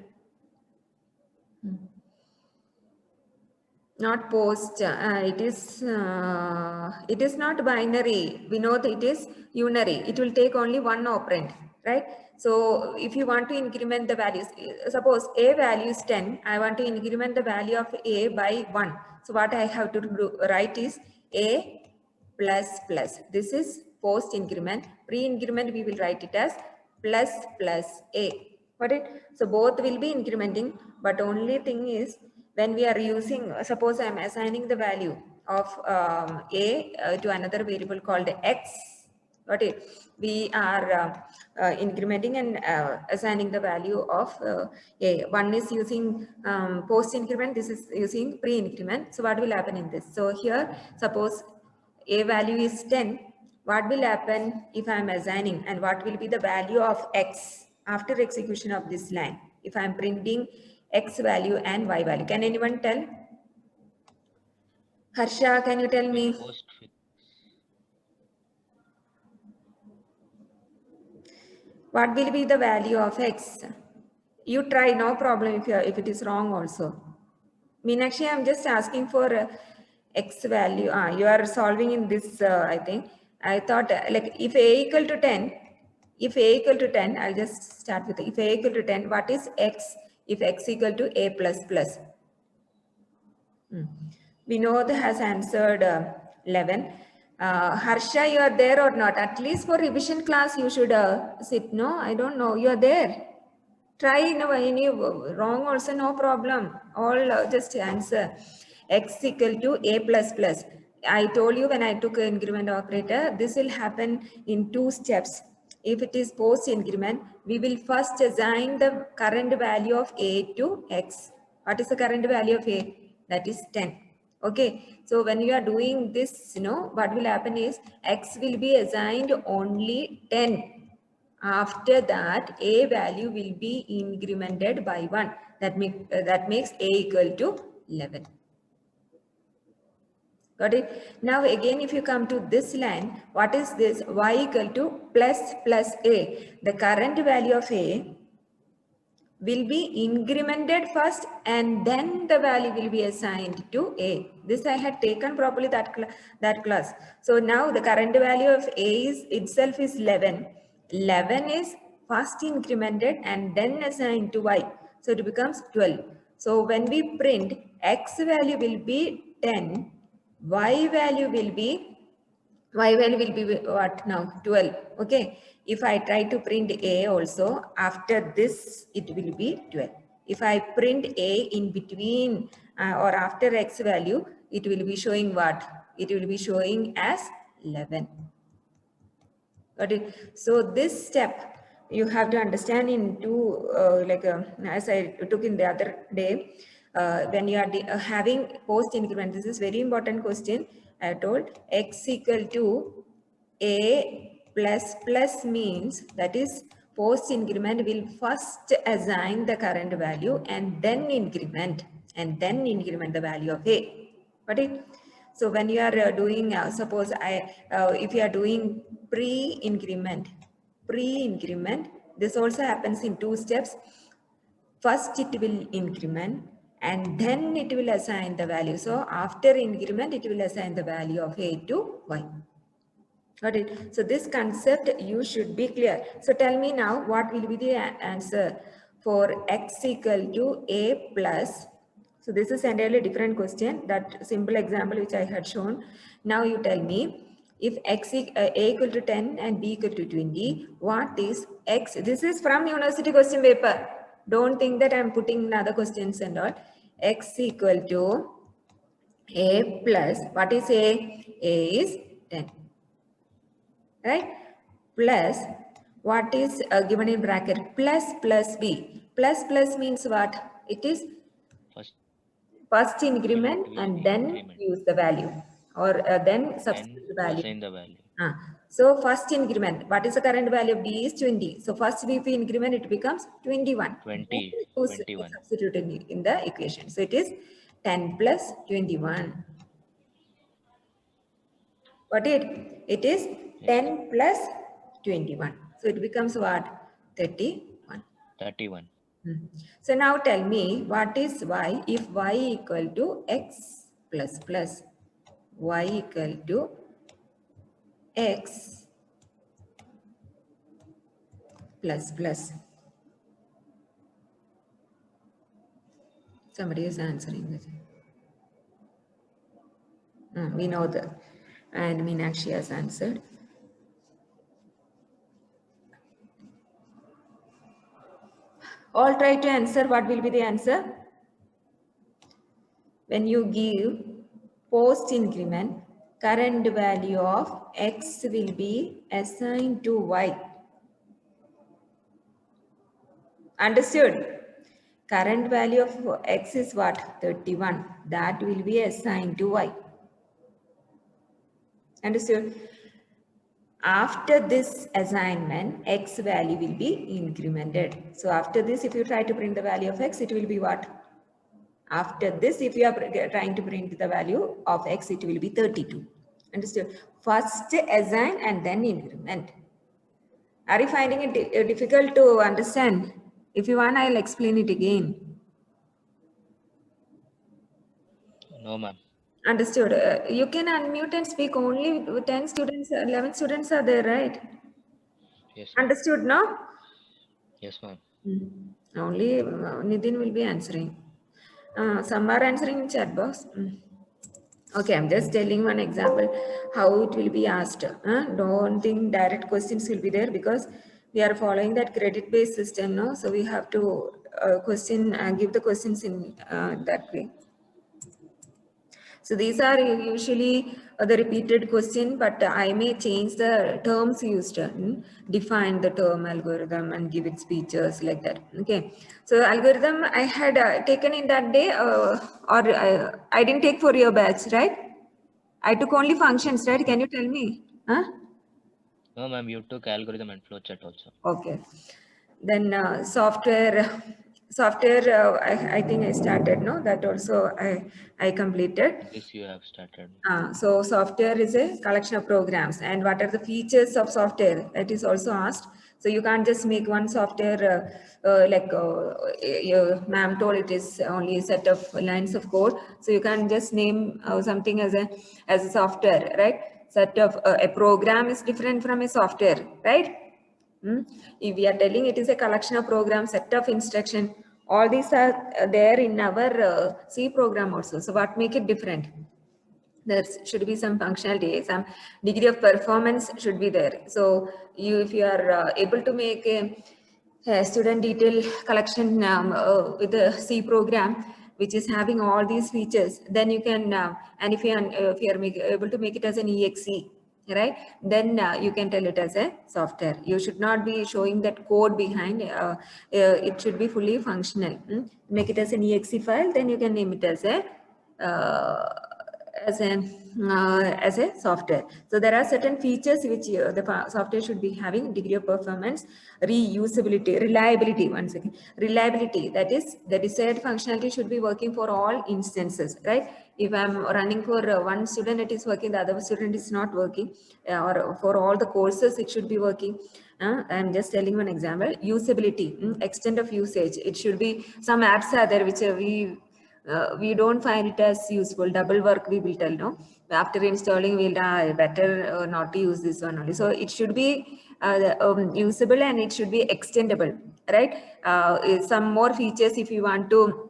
Not post. It is not binary. We know that it is unary. It will take only one operand, right? So if you want to increment the values, suppose a value is 10, I want to increment the value of a by 1. So what I have to do, write is a plus. This is post increment. Pre-increment we will write it as plus a. Got it? So both will be incrementing, but only thing is when we are using, suppose I am assigning the value of a to another variable called x. Got it? We are incrementing and assigning the value of a. One is using post increment, this is using pre increment. So what will happen in this? So here, suppose a value is 10. What will happen if I am assigning, and what will be the value of x after execution of this line? if I'm printing X value and Y value? Can anyone tell? Harsha, can you tell me? Postfix. What will be the value of X? You try, no problem if it is wrong also. Meenakshi, I'm just asking for X value. You are solving in this, I think. I thought like if A equal to 10, I'll just start with if A equal to 10, what is X if X equal to A plus plus? Vinod has answered 11. Harsha, you are there or not? At least for revision class, you should sit. No, I don't know. You are there. Try any wrong also, no problem. All just answer. X equal to A plus plus. I told you when I took an increment operator, this will happen in 2 steps. If it is post increment, we will first assign the current value of A to X. What is the current value of A? That is 10. Okay, so when you are doing this, what will happen is X will be assigned only 10. After that, A value will be incremented by 1. That makes A equal to 11. Got it? Now again, if you come to this line, what is this? Y equal to plus A. The current value of A will be incremented first and then the value will be assigned to A. This I had taken properly that class. So now the current value of A itself is 11. 11 is first incremented and then assigned to Y. So it becomes 12. So when we print, X value will be 10, Y value will be what now? 12. Okay. If I try to print A also, after this, it will be 12. If I print A in between or after X value, it will be showing what? It will be showing as 11. Got it? So this step, you have to understand in two, as I took in the other day, when you are having post increment, this is very important question. I told X equal to A plus plus means that is post increment will first assign the current value and then increment the value of A. Got it? So when you are doing, suppose if you are doing pre-increment, this also happens in 2 steps. First it will increment and then it will assign the value. So after increment, it will assign the value of A to Y. Got it? So this concept you should be clear. So tell me now what will be the answer for X equal to A plus. So this is entirely different question, that simple example which I had shown. Now you tell me if A equal to 10 and B equal to 20, what is X? This is from university question paper. Don't think that I'm putting in other questions and all. X equal to A plus, what is A? A is 10. Right? Plus, what is given in bracket? Plus B. Plus means what? It is first increment and then use the value, or then substitute the value. Assign the value. So first increment, what is the current value of D is 20. So first if we increment, it becomes 21. 21. Substitute in the equation. So it is 10 plus 21. What it is 10 plus 21. So it becomes what? 31. 31. So now tell me what is Y if Y equal to X plus plus. Y equal to X plus plus. Somebody is answering this. We know that. And Meenakshi has answered. All try to answer. What will be the answer? When you give post increment, current value of X will be assigned to Y. Understood? Current value of X is what? 31. That will be assigned to Y. Understood? After this assignment, x value will be incremented. So after this, if you try to print the value of x, it will be what? After this, if you are trying to print the value of x, it will be 32. Understood? First assign and then increment. Are you finding it difficult to understand? If you want, I'll explain it again. No, ma'am. Understood. You can unmute and speak. Only 10 students, 11 students are there, right? Yes, ma'am. Understood, no? Yes, ma'am. Only Nitin will be answering. Some are answering in chat box. Okay, I'm just telling one example how it will be asked. Don't think direct questions will be there because we are following that credit-based system, no? So we have to give the questions in that way. So these are usually the repeated question, but I may change the terms used, define the term algorithm and give it features like that. Okay. So algorithm I had taken in that day or I didn't take for your batch, right? I took only functions, right? Can you tell me? Huh? No, ma'am, you took algorithm and flowchart also. Okay. Then software, I think I started, no? That also I completed. This you have started. So software is a collection of programs, and what are the features of software? That is also asked. So you can't just make one software your ma'am told it is only a set of lines of code. So you can just name something as a software, right? Set of a program is different from a software, right? If we are telling it is a collection of programs, set of instruction, all these are there in our C program also. So what make it different? There should be some functionality, some degree of performance should be there. So if you are able to make a student detail collection with the C program, which is having all these features, then you can, and if you are able to make it as an EXE, right, then you can tell it as a software. You should not be showing that code behind. It should be fully functional. Make it as an EXE file, then you can name it as a as a software. So there are certain features which the software should be having: degree of performance, reusability, reliability. One second, reliability. That is, the desired functionality should be working for all instances, right? If I'm running for one student, it is working, the other student is not working, or for all the courses, it should be working. I'm just telling one example. Usability, extent of usage. It should be, some apps are there which we don't find it as useful. Double work, we will tell, no? After installing, we'll better not to use this one only. So it should be usable and it should be extendable, right? Some more features if you want to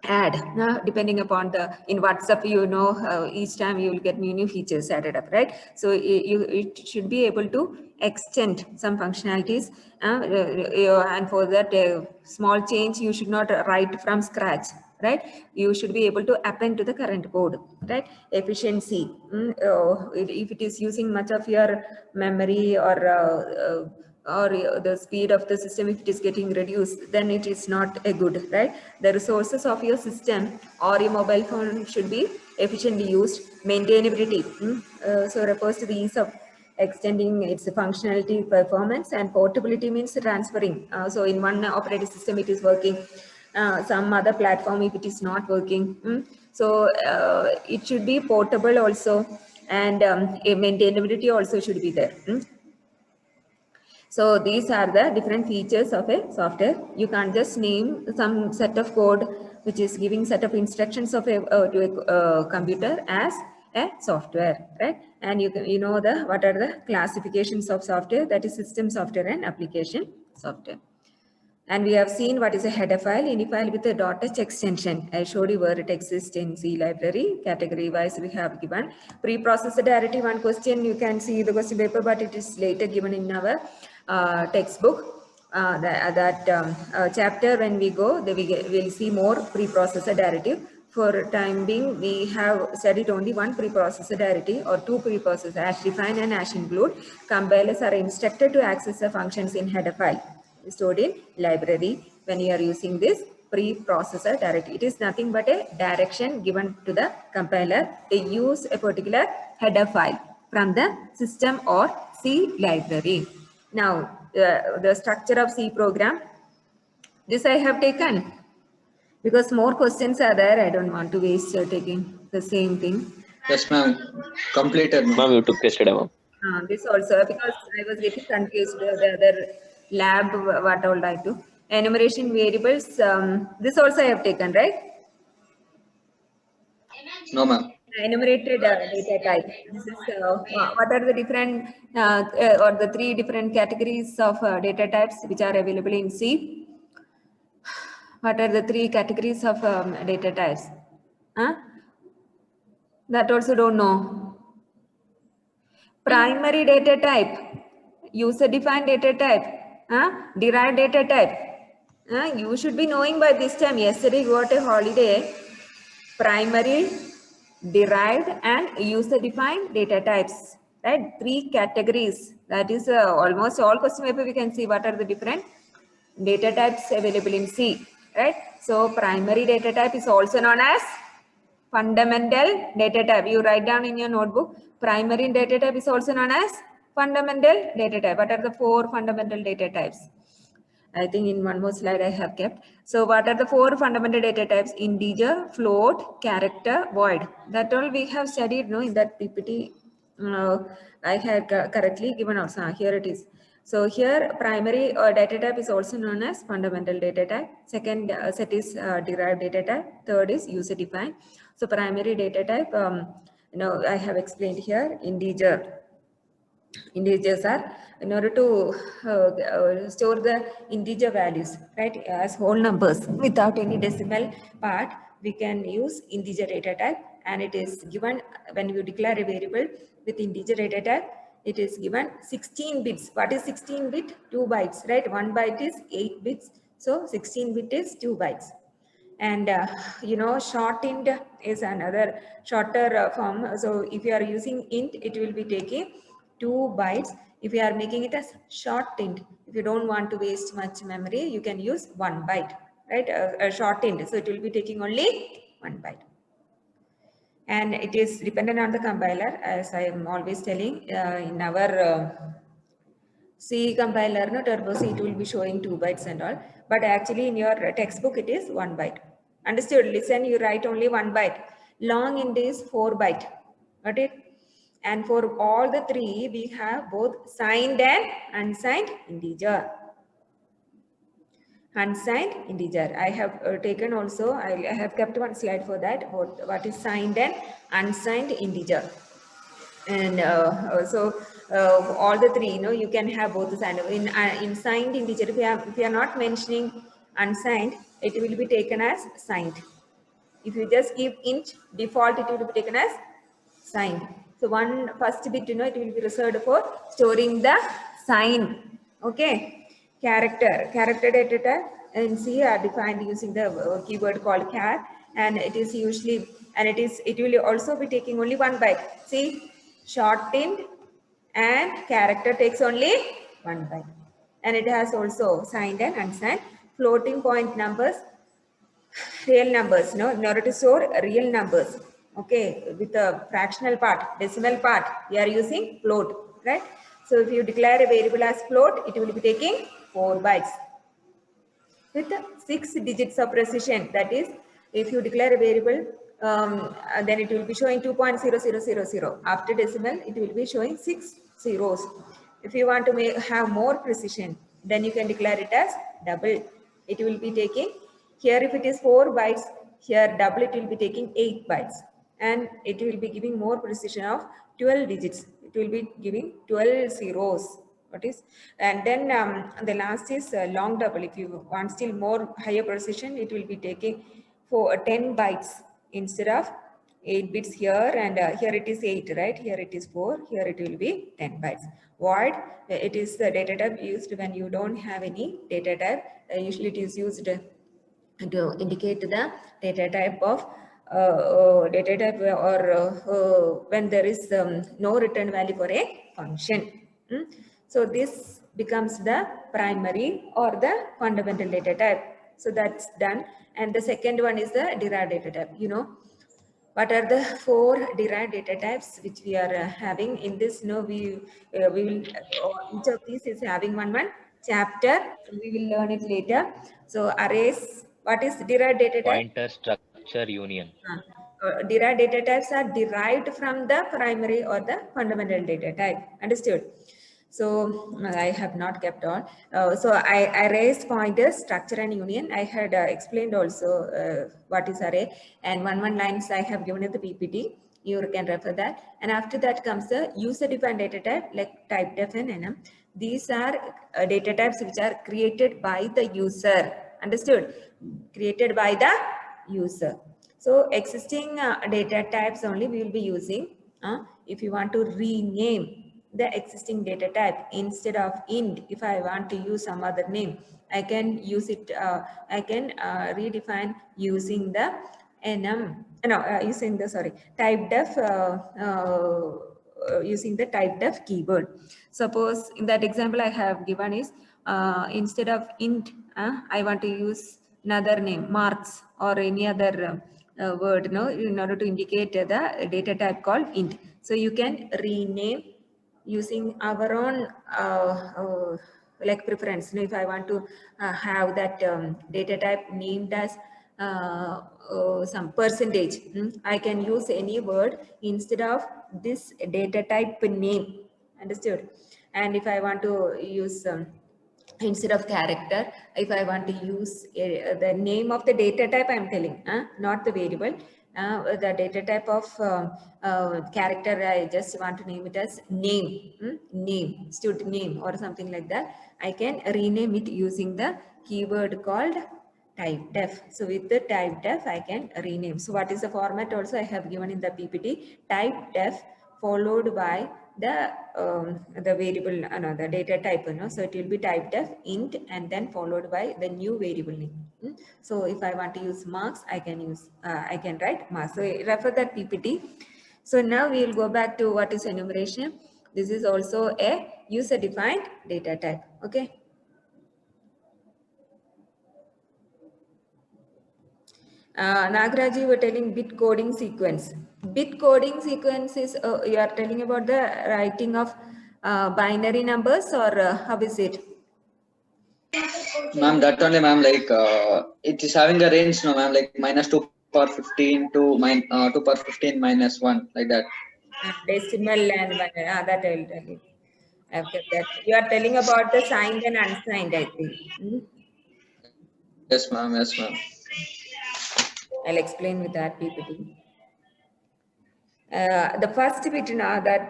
add, depending upon the, in WhatsApp, each time you will get new features added up, right? So it should be able to extend some functionalities, and for that small change you should not write from scratch, right? You should be able to append to the current code, right? Efficiency, if it is using much of your memory or the speed of the system, if it is getting reduced, then it is not a good, right? The resources of your system or your mobile phone should be efficiently used. Maintainability, so refers to the ease of extending its functionality, performance, and portability means transferring. So in one operating system it is working, some other platform if it is not working. So it should be portable also, and a maintainability also should be there. So these are the different features of a software. You can't just name some set of code which is giving set of instructions of to a computer as a software, right? And you know what are the classifications of software, that is system software and application software. And we have seen what is a header file, ini file with a .h extension. I showed you where it exists in C library. Category wise we have given. Preprocessor directive, one question, you can see the question paper, but it is later given in our textbook. Chapter when we go, we'll see more preprocessor directive. For time being, we have studied only one preprocessor directive or two preprocessor, as define and as include. Compilers are instructed to access the functions in header file stored in library when you are using this preprocessor directive. It is nothing but a direction given to the compiler to use a particular header file from the system or C library. Now, the structure of C program, this I have taken because more questions are there. I don't want to waste taking the same thing. Yes, ma'am. Completed, ma'am. Ma'am, you took yesterday, ma'am. This also because I was getting confused the other lab what all I do. Enumeration variables, this also I have taken, right? No, ma'am. Enumerated data type. This is what are the different or the three different categories of data types which are available in C? What are the three categories of data types? Huh? That also don't know. Primary data type, user defined data type, derived data type. You should be knowing by this time. Yesterday you got a holiday. Primary, derived and user defined data types, right? Three categories. That is almost all question paper we can see what are the different data types available in C, right? So primary data type is also known as fundamental data type. You write down in your notebook. Primary data type is also known as fundamental data type. What are the four fundamental data types? I think in one more slide I have kept. So what are the four fundamental data types? Integer, float, character, void. That all we have studied, no, in that PPT. I had correctly given also. Here it is. So here primary data type is also known as fundamental data type. Second set is derived data type. Third is user defined. So primary data type, I have explained here. Integers are in order to store the integer values, right, as whole numbers without any decimal part. We can use integer data type, and it is given when you declare a variable with integer data type. It is given 16 bits. What is 16 bit? 2 bytes, right? 1 byte is 8 bits. So 16 bit is 2 bytes. And shortened is another shorter form. So if you are using int, it will be taking 2 bytes. If you are making it as shortened, if you don't want to waste much memory, you can use 1 byte, right? Shortened, so it will be taking only 1 byte. And it is dependent on the compiler, as I am always telling. In our C compiler, no, Turbo C, it will be showing 2 bytes and all. But actually in your textbook, it is 1 byte. Understood? Listen, you write only 1 byte. Long int is 4 byte. Got it? And for all the three, we have both signed and unsigned integer. Unsigned integer. I have taken also, I have kept one slide for that, what is signed and unsigned integer. And all the three, you can have both the sign. In signed integer, if you are not mentioning unsigned, it will be taken as signed. If you just give int, default, it will be taken as signed. So one first bit, it will be reserved for storing the sign. Okay. Character data type in C are defined using the keyword called char, and it is usually, and it will also be taking only 1 byte. See, shortened and character takes only 1 byte, and it has also signed and unsigned. Floating point numbers, real numbers, no, in order to store real numbers, okay, with a fractional part, decimal part, we are using float, right? So if you declare a variable as float, it will be taking 4 bytes with 6 digits of precision. That is, if you declare a variable, then it will be showing 2.0000. After decimal, it will be showing 6 zeros. If you want to have more precision, then you can declare it as double. It will be taking, here if it is 4 bytes, here double it will be taking 8 bytes. And it will be giving more precision of 12 digits. It will be giving 12 zeros. What is, and then the last is long double. If you want still more higher precision, it will be taking for 10 bytes instead of 8 bits here, and here it is 8, right? Here it is 4, here it will be 10 bytes. Void, it is the data type used when you don't have any data type. Usually it is used to indicate the data type of or when there is no return value for a function. So this becomes the primary or the fundamental data type. So that's done. And the second one is the derived data type. What are the 4 derived data types which we are having in this? No, we will each of these is having one chapter. We will learn it later. So arrays. What is derived data type? Pointer structure union. Derived data types are derived from the primary or the fundamental data type. Understood? So I have not kept on. So I raised pointers, structure and union. I had explained also what is array, and one lines I have given in the PPT. You can refer that. And after that comes the user-defined data type like type def and enum. These are data types which are created by the user. Understood? Created by the user. So existing data types only we will be using. If you want to rename the existing data type instead of int, if I want to use some other name, I can use it. I can redefine using the enum. No, using the type def. Using the type def keyword. Suppose in that example I have given is instead of int, I want to use another name, marks or any other word, in order to indicate the data type called int. So you can rename using our own like preference. If I want to have that data type named as some percentage, I can use any word instead of this data type name. Understood? And if I want to use instead of character, if I want to use the name of the data type, I'm telling, not the variable, the data type of character, I just want to name it as name, name, student name or something like that. I can rename it using the keyword called type def. So with the type def, I can rename. So what is the format also I have given in the PPT, type def followed by the variable, the data type, so it will be type def int and then followed by the new variable name. So if I want to use marks, I can use, I can write marks. So refer that PPT. So now we will go back to what is enumeration. This is also a user defined data type. Okay. Nagaraj, you were telling bit coding sequence. Bit coding sequence is, you are telling about the writing of binary numbers, or how is it? Ma'am, that only, ma'am, like it is having a range, no, ma'am, like -2 power 15 to 2 power 15 minus 1, like that. Decimal and that I will tell you. After that, you are telling about the signed and unsigned, I think. Yes, ma'am. Yes, ma'am. I'll explain with that PPT. The first bit, that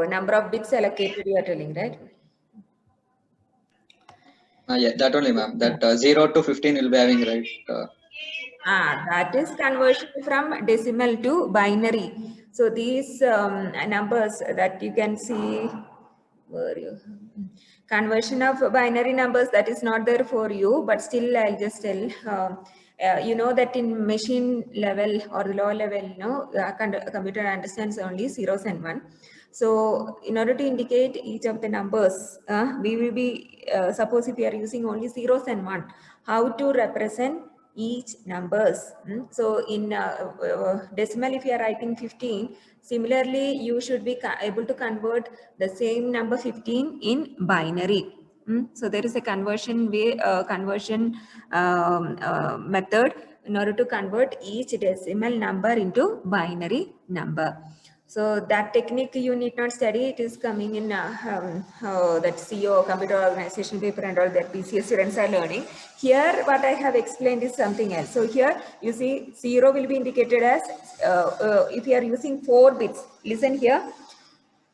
number of bits allocated, you are telling, right? Yeah, that only, ma'am. That 0 to 15 will be having, right? That is conversion from decimal to binary. So these numbers that you can see, conversion of binary numbers, that is not there for you, but still I'll just tell. You know that in machine level or low level, computer understands only zeros and one. So in order to indicate each of the numbers, we will be, suppose if we are using only zeros and one, how to represent each numbers. So in decimal, if you are writing 15, similarly, you should be able to convert the same number 15 in binary. So there is a conversion way, method in order to convert each decimal number into binary number. So that technique you need not study. It is coming in that CO, computer organization paper, and all that BCA students are learning. Here what I have explained is something else. So here you see 0 will be indicated as, if you are using 4 bits, listen here.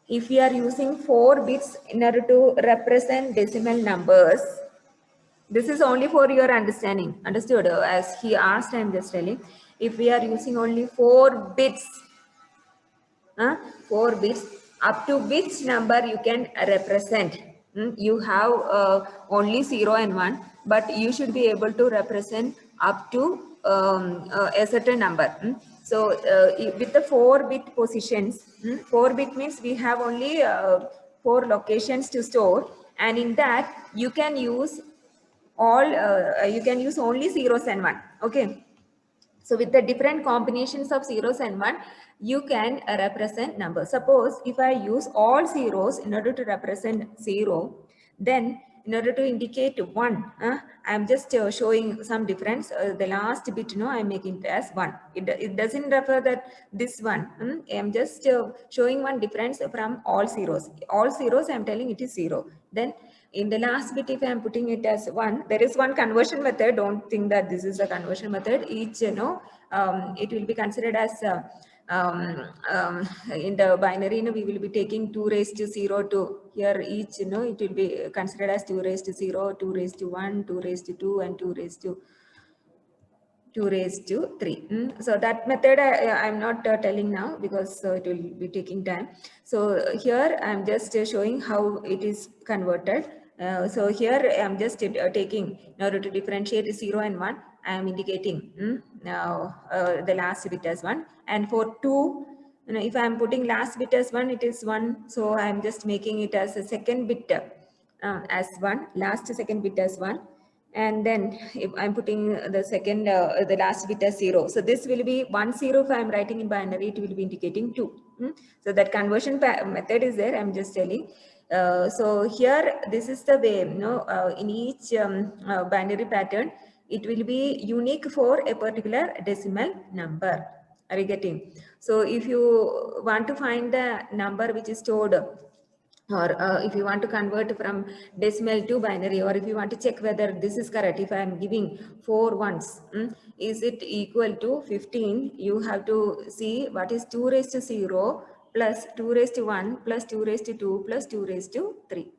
If you are using 4 bits in order to represent decimal numbers, this is only for your understanding. Understood? As he asked, I am just telling. If we are using only 4 bits, 4 bits, up to which number you can represent. You have only 0 and 1, but you should be able to represent up to a certain number. So with the 4-bit positions, 4-bit means we have only 4 locations to store, and in that you can use all, you can use only zeros and one. Okay. So with the different combinations of zeros and one, you can represent numbers. Suppose if I use all zeros in order to represent 0, then in order to indicate 1, I'm just showing some difference. The last bit, I'm making it as 1. It doesn't refer that this one. I'm just showing one difference from all zeros. All zeros, I'm telling it is 0. Then in the last bit, if I'm putting it as 1, there is one conversion method. Don't think that this is a conversion method. Each, it will be considered as in the binary, we will be taking 2 raised to 0 to here each, it will be considered as 2 raised to 0, 2 raised to 1, 2 raised to 2, and 2 raised to 3. So that method I'm not telling now because it will be taking time. So here I'm just showing how it is converted. So here I'm just taking, in order to differentiate 0 and 1, I am indicating now the last bit as 1. And for 2, if I am putting last bit as 1, it is 1. So I am just making it as a second bit as 1, last second bit as 1. And then if I'm putting the second, the last bit as 0. So this will be 1, 0. If I'm writing in binary, it will be indicating 2. So that conversion method is there. I'm just telling. So here, this is the way, in each binary pattern, it will be unique for a particular decimal number. Are you getting? So if you want to find the number which is stored, or if you want to convert from decimal to binary, or if you want to check whether this is correct, if I am giving 4 ones, is it equal to 15? You have to see what is 2 raised to 0 plus 2 raised to 1 plus 2 raised to 2 plus 2 raised to 3.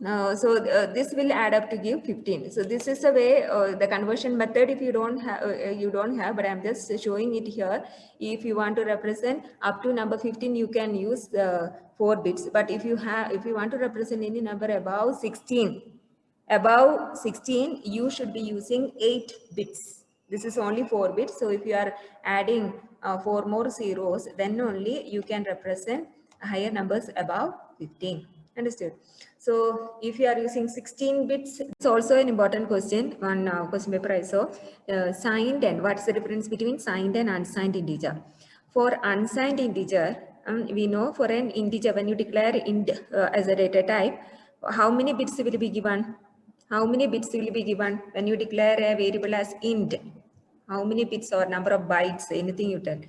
So this will add up to give 15. So this is the way, the conversion method. If you don't have, but I'm just showing it here. If you want to represent up to number 15, you can use the 4 bits. But if you want to represent any number above 16, you should be using 8 bits. This is only 4 bits. So if you are adding 4 more zeros, then only you can represent higher numbers above 15. Understood? So if you are using 16 bits, it's also an important question. One question paper I saw. Signed and what's the difference between signed and unsigned integer? For unsigned integer, we know for an integer, when you declare int as a data type, how many bits will be given? How many bits will be given when you declare a variable as int? How many bits or number of bytes? Anything you tell.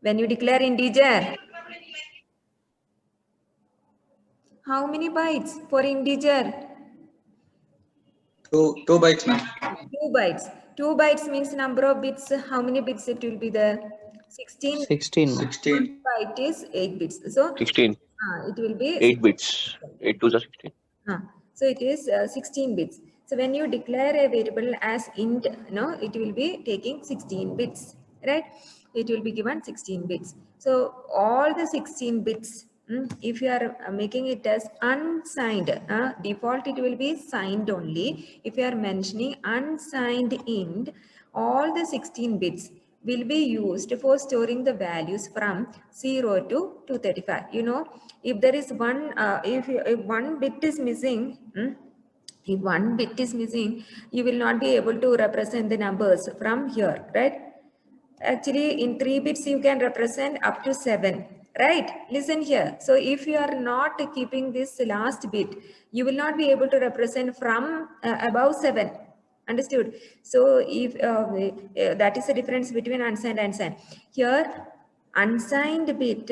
When you declare integer, how many bytes for integer? 2 bytes, ma'am. 2 bytes. 2 bytes means number of bits. How many bits it will be there? 16. 16. 16. 1 byte is 8 bits. So 16. it will be 8 bits. 8 to the 16. So it is 16 bits. So when you declare a variable as int, it will be taking 16 bits, right? It will be given 16 bits. So all the 16 bits, if you are making it as unsigned, default it will be signed only. If you are mentioning unsigned int, all the 16 bits will be used for storing the values from 0 to 235. If there is one, if one bit is missing, if one bit is missing, you will not be able to represent the numbers from here, right? Actually, in 3 bits, you can represent up to 7, right? Listen here. So if you are not keeping this last bit, you will not be able to represent from above 7. Understood? So if that is the difference between unsigned and signed. Here, unsigned bit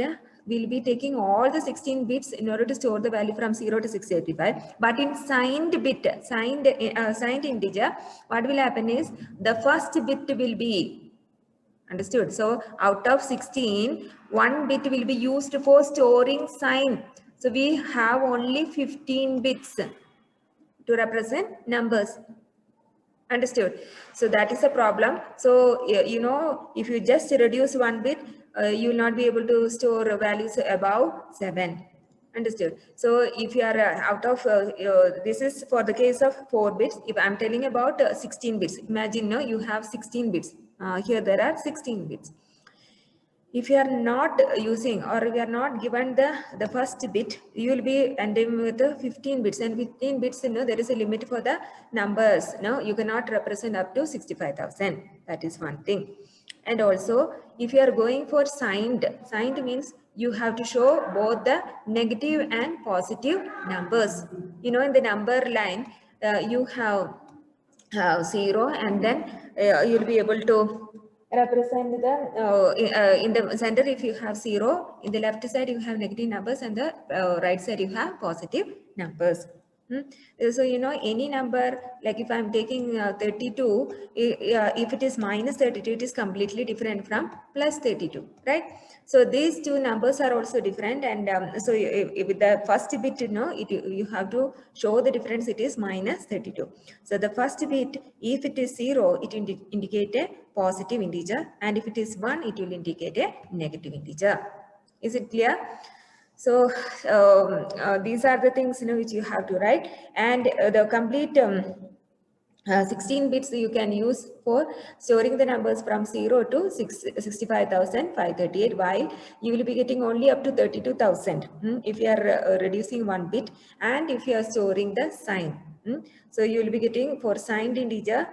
will be taking all the 16 bits in order to store the value from 0 to 685. But in signed bit, signed integer, what will happen is the first bit will be, understood? So out of 16, 1 bit will be used for storing sign. So we have only 15 bits to represent numbers. Understood? So that is a problem. So, if you just reduce 1 bit, you will not be able to store values above 7. Understood? So if you are out of, this is for the case of 4 bits. If I'm telling about 16 bits, imagine you have 16 bits. Here there are 16 bits. if you are not using or you are not given the first bit, you will be ending with the 15 bits, and 15 bits, there is a limit for the numbers. You cannot represent up to 65,000. That is one thing. And also, if you are going for signed means you have to show both the negative and positive numbers. In the number line, you have 0, and then you'll be able to represent the in the center. If you have 0, in the left side you have negative numbers, and the right side you have positive numbers. So any number, like if I'm taking 32, if it is minus 32, it is completely different from plus 32, right? So these two numbers are also different, and so with the first bit, you have to show the difference. It is minus 32. So the first bit, if it is 0, it will indicate a positive integer, and if it is 1, it will indicate a negative integer. Is it clear? So these are the things which you have to write, and the complete 16 bits you can use for storing the numbers from 0 to 65,538, while you will be getting only up to 32,000 if you are reducing one bit, and if you are storing the sign. So you will be getting for signed integer.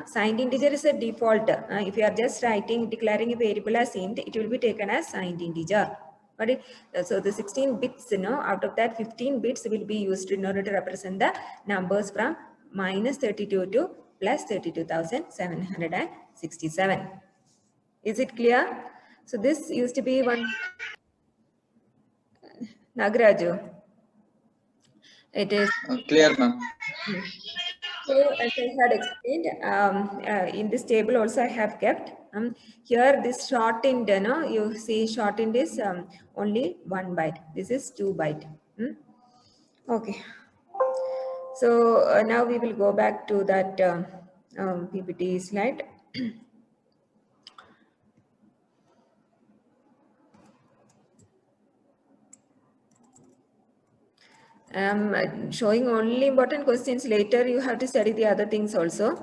Signed integer is a default. If you are just declaring a variable as int, it will be taken as signed integer. But so the 16 bits, out of that 15 bits will be used in order to represent the numbers from minus 32 to plus 32,767. Is it clear? So this used to be one. Nagraju. It is Clear, ma'am. So as I had explained, in this table also I have kept here this shortened, you see shortened is only 1 byte. This is 2 byte. Okay. So now we will go back to that PPT slide. Showing only important questions. Later you have to study the other things also.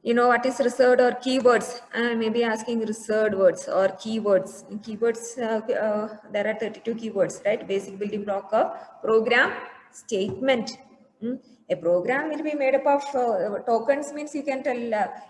What is reserved or keywords? I may be asking reserved words or keywords. Keywords, there are 32 keywords, right? Basic building block of program statement. A program will be made up of tokens, means you can tell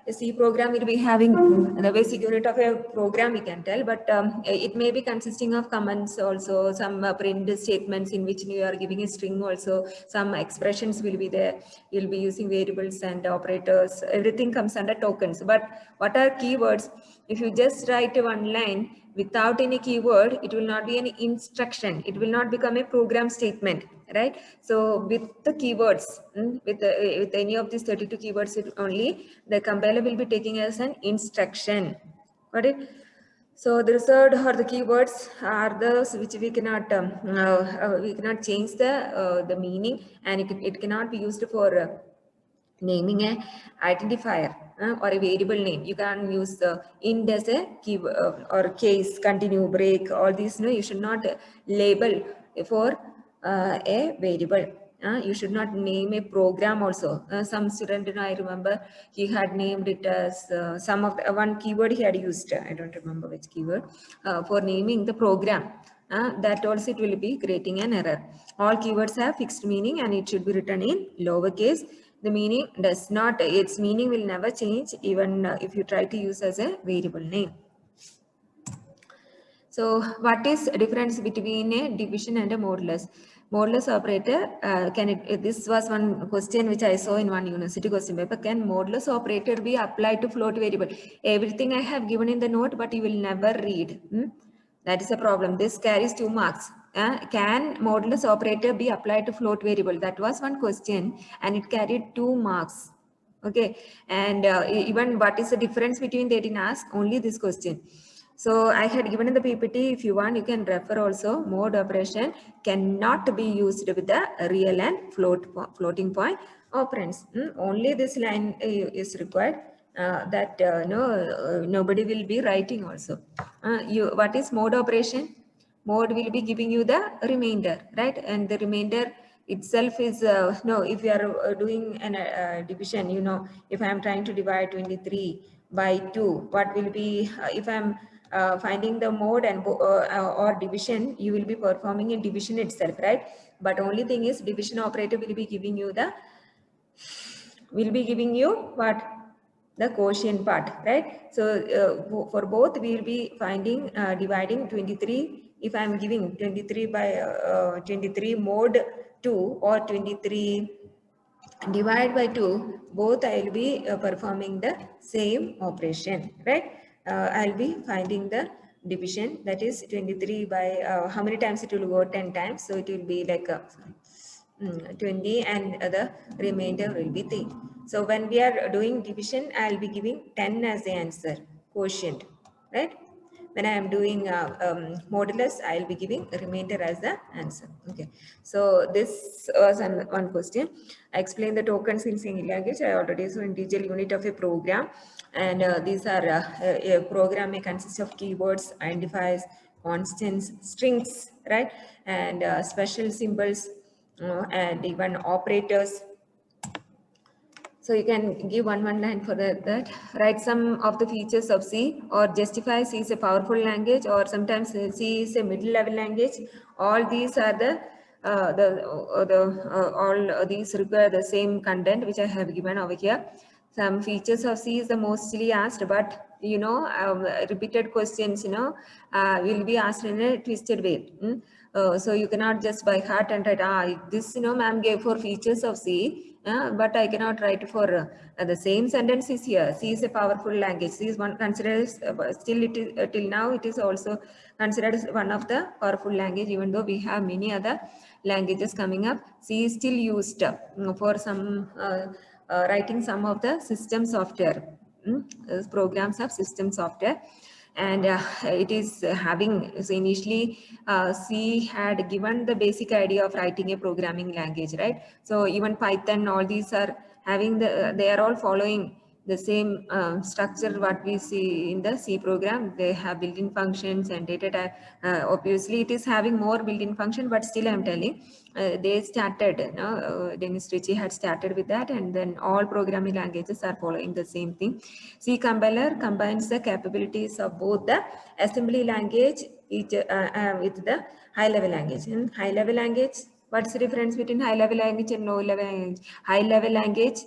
a C program will be having the basic unit of a program, you can tell, but it may be consisting of comments also, some print statements in which you are giving a string also, some expressions will be there, you'll be using variables and operators, everything comes under tokens. But what are keywords? If you just write one line without any keyword, it will not be any instruction, it will not become a program statement, right? So with the keywords, with any of these 32 keywords only, the compiler will be taking as an instruction. Got it? So the reserved or the keywords are those which we cannot change the meaning, and it cannot be used for naming a identifier or a variable name. You can use the int as a key or case, continue, break, all these. You should not label for a variable. You should not name a program also. Some student, I remember he had named it as some of the one keyword he had used. I don't remember which keyword for naming the program. That also it will be creating an error. All keywords have fixed meaning, and it should be written in lowercase. The meaning does not, its meaning will never change even if you try to use as a variable name. So what is the difference between a division and a modulus? Modulus operator, this was one question which I saw in one university question paper. Can modulus operator be applied to float variable? Everything I have given in the note, but you will never read. That is a problem. This carries 2 marks. Can modulus operator be applied to float variable? That was one question, and it carried 2 marks. Okay, and even what is the difference between, they didn't ask, only this question. So I had given in the PPT. If you want, you can refer also. Mode operation cannot be used with the real and floating point operands. Only this line is required. That nobody will be writing also. What is mode operation? Mode will be giving you the remainder, right? And the remainder itself is if you are doing an division, if I am trying to divide 23 by 2, what will be if I am finding the mode and or division, you will be performing in division itself, right? But only thing is division operator will be giving you what? The quotient part, right? So for both we will be finding dividing 23. If I am giving 23 by 23 mode 2 or 23 divide by 2, both I will be performing the same operation, right? I'll be finding the division, that is 23 by how many times it will go? 10 times. So it will be like 20 and the remainder will be 3. So when we are doing division, I'll be giving 10 as the answer, quotient, right? When I am doing modulus, I'll be giving remainder as the answer. Okay. So this was one question. I explained the tokens in single language. I already saw integer unit of a program. And these are a program may consist of keywords, identifiers, constants, strings, right? And special symbols and even operators. So you can give one line for that. Write some of the features of C, or justify C is a powerful language, or sometimes C is a middle level language. All these are all these require the same content which I have given over here. Some features of C is the mostly asked, but repeated questions will be asked in a twisted way. So you cannot just by heart and write this ma'am gave 4 features of C, but I cannot write for the same sentence is here. C is a powerful language. C is one considered still it is till now it is also considered as one of the powerful language, even though we have many other languages coming up. C is still used for some writing some of the system software, programs of system software. And it is having, so initially C had given the basic idea of writing a programming language, right? So even Python, all these are having they are all following the same structure what we see in the C program. They have built-in functions and data type. Obviously it is having more built-in function, but still I'm telling they started, Dennis Ritchie had started with that, and then all programming languages are following the same thing. C compiler combines the capabilities of both the assembly language with the high-level language. And high-level language, what's the difference between high-level language and low-level language? High-level language,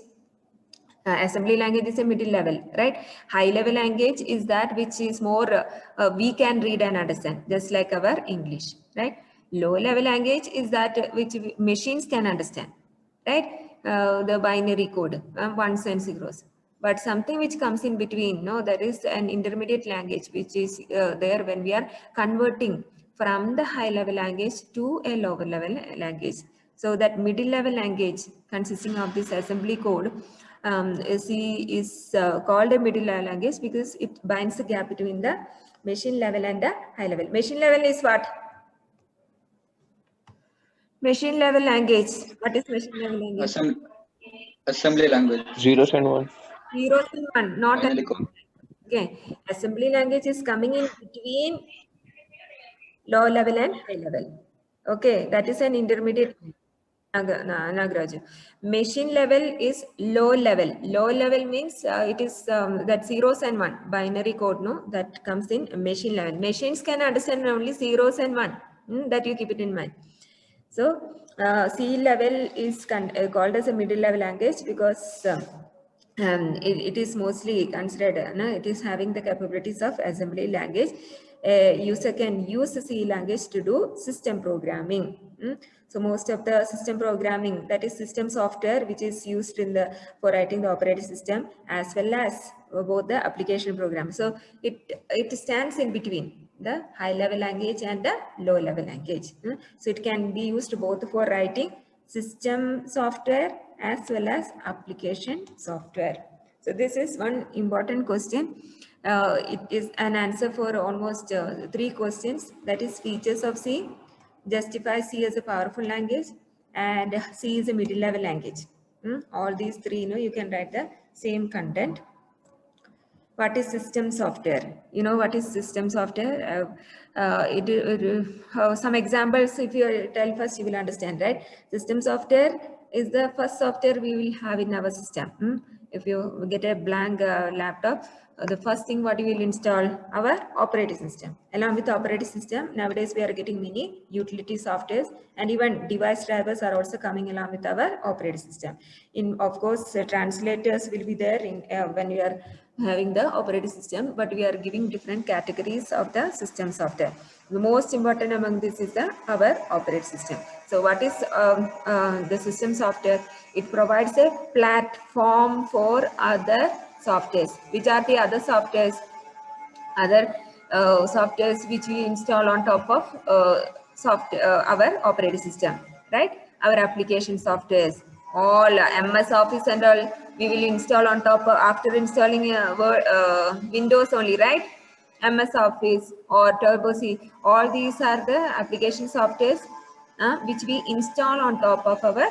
assembly language is a middle level, right? High level language is that which is more we can read and understand, just like our English, right? Low level language is that which machines can understand, right? The binary code, ones and zeros. But something which comes in between, no, there is an intermediate language which is there when we are converting from the high level language to a lower level language. So that middle level language consisting of this assembly code, C is called a middle level language because it binds the gap between the machine level and the high level. Machine level is what? Machine level language. What is machine level language? Assembly language. Zeros and one. Zeros and one, not Binary code. okay. Assembly language is coming in between low level and high level. Okay, that is an intermediate. Nagraj. Machine level is low level. Low level means it is that zeros and one binary code, no, that comes in machine level. Machines can understand only zeros and one. That you keep it in mind. So C level is called as a middle level language because it is mostly considered, it is having the capabilities of assembly language. A user can use the C language to do system programming. So most of the system programming, that is system software, which is used in for writing the operating system as well as both the application program. So it stands in between the high level language and the low level language. So it can be used both for writing system software as well as application software. So this is one important question. It is an answer for almost 3 questions, that is features of C, justify C as a powerful language, and C is a middle level language. All these 3, you can write the same content. What is system software? You know what is system software? Some examples, if you tell first, you will understand, right? System software is the first software we will have in our system. if you get a blank laptop, the first thing what you will install, our operating system. Along with the operating system, nowadays we are getting many utility softwares, and even device drivers are also coming along with our operating system. Of course, translators will be there in when we are having the operating system, but we are giving different categories of the system software. The most important among this is our operating system. So what is the system software? It provides a platform for other softwares. Which are the other softwares? Other softwares which we install on top of our operating system, right? Our application softwares, all MS Office and all, we will install on top after installing Windows only, right? MS Office or Turbo C, all these are the application softwares which we install on top of our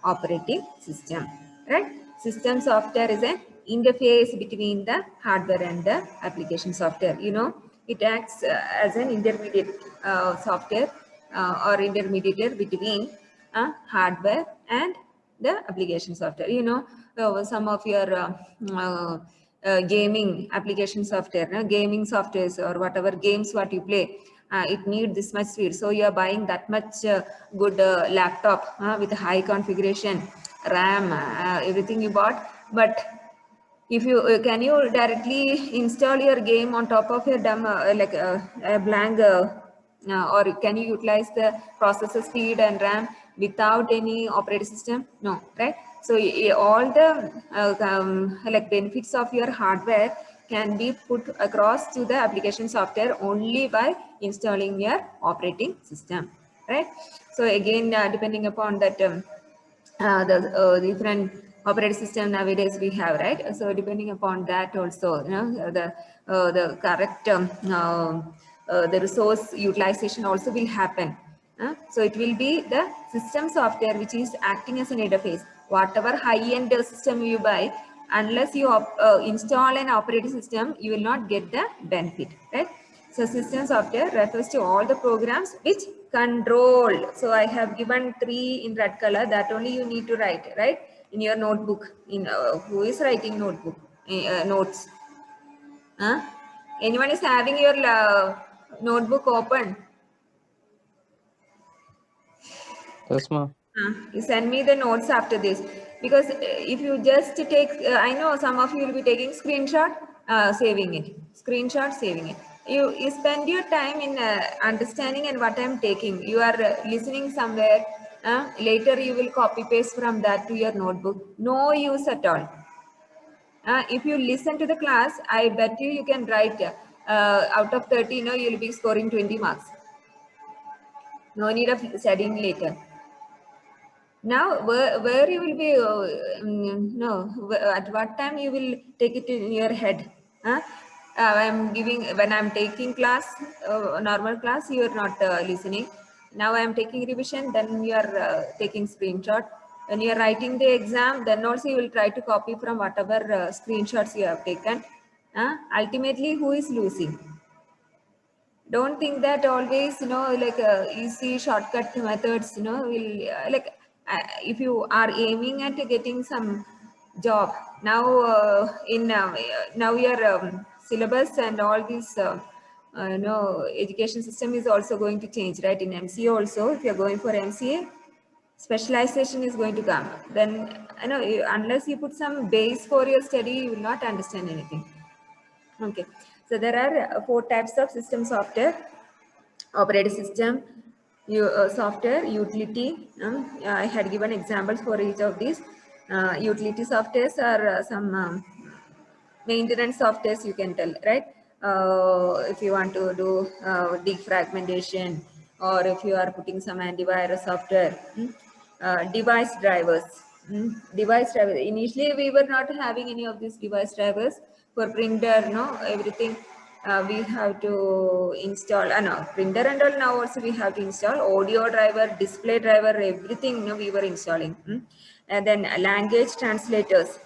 operating system, right? System software is an interface between the hardware and the application software. You know, it acts as an intermediate software or intermediator between hardware and the application software. You know, some of your gaming application software, gaming softwares or whatever games what you play, it needs this much speed. So you are buying that much good laptop with high configuration, RAM, everything you bought. But if you can you directly install your game on top of your dumb a blank or can you utilize the processor speed and RAM without any operating system? No, right? So all the like benefits of your hardware can be put across to the application software only by installing your operating system, right? So again, depending upon that the different operating system nowadays we have, right? So depending upon that also, you know, the correct the resource utilization also will happen. So it will be the system software which is acting as an interface. Whatever high-end system you buy, unless you install an operating system, you will not get the benefit, right? So system software refers to all the programs which control. So I have given 3 in red color, that only you need to write, right? In your notebook. In who is writing notebook notes? Anyone is having your notebook open? Yes, ma'am. You send me the notes after this, because if you just take, I know some of you will be taking screenshot, saving it, screenshot, saving it. You spend your time in understanding and what I'm taking. You are listening somewhere. Later you will copy paste from that to your notebook. No use at all. If you listen to the class, I bet you can write out of 30, you know, you'll be scoring 20 marks. No need of studying later. Now, where you will be, at what time you will take it in your head? I'm giving, when I'm taking class, normal class, you are not listening. Now I'm taking revision, then you are taking screenshot. When you are writing the exam, then also you will try to copy from whatever screenshots you have taken. Ultimately, who is losing? Don't think that always, you know, like easy shortcut methods, you know, will like if you are aiming at getting some job now now your syllabus and all these you know, education system is also going to change, right? In MCA also, if you're going for MCA, specialization is going to come. Then, you know, unless you put some base for your study, you will not understand anything. Okay, so there are 4 types of system software: operating system, software, utility. I had given examples for each of these. Utility softwares are some maintenance softwares, you can tell, right? If you want to do defragmentation, or if you are putting some antivirus software, device drivers. Device drivers. Initially, we were not having any of these device drivers for printer. No, everything we have to install. No, printer and all. Now also we have to install audio driver, display driver, everything. No, we were installing. And then language translators.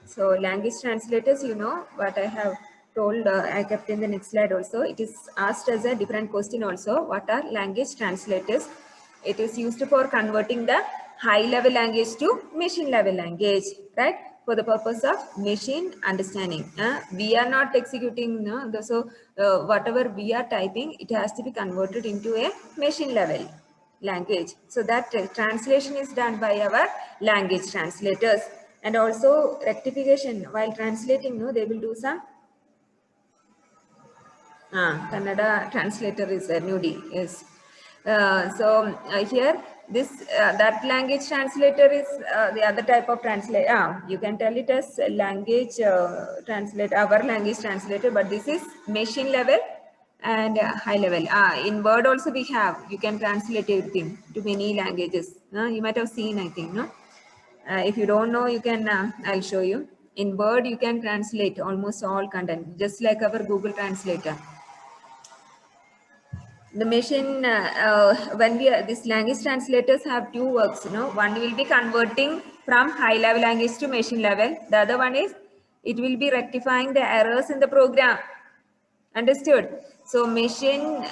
So language translators, you know what I have told, I kept in the next slide also. It is asked as a different question also. What are language translators? It is used for converting the high level language to machine level language, right? for the purpose of machine understanding. We are not executing, so whatever we are typing, it has to be converted into a machine level language. So that translation is done by our language translators, and also rectification while translating. They will do some Kannada translator is a nudie, yes. Here this that language translator is the other type of translator. You can tell it as language translator, our language translator, but this is machine level and high level. In Word also we have, you can translate everything to many languages. You might have seen, I think, no? If you don't know, you can, I'll show you. In Word, you can translate almost all content, just like our Google Translator. The machine, when these language translators have two works, one will be converting from high level language to machine level. The other one is, it will be rectifying the errors in the program. Understood? So machine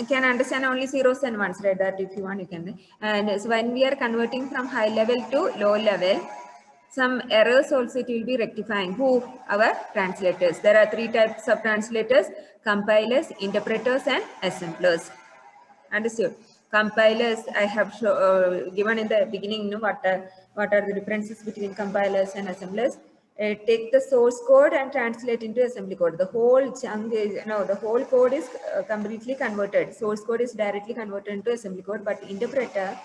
can understand only zeros and ones, right? That if you want, you can. And so when we are converting from high level to low level, some errors also it will be rectifying. Who? Our translators. There are three types of translators: compilers, interpreters, and assemblers. Understood? Compilers I have given in the beginning. What are the differences between compilers and assemblers? Take the source code and translate into assembly code. The whole chunk is, the whole code is completely converted. Source code is directly converted into assembly code, but interpreter,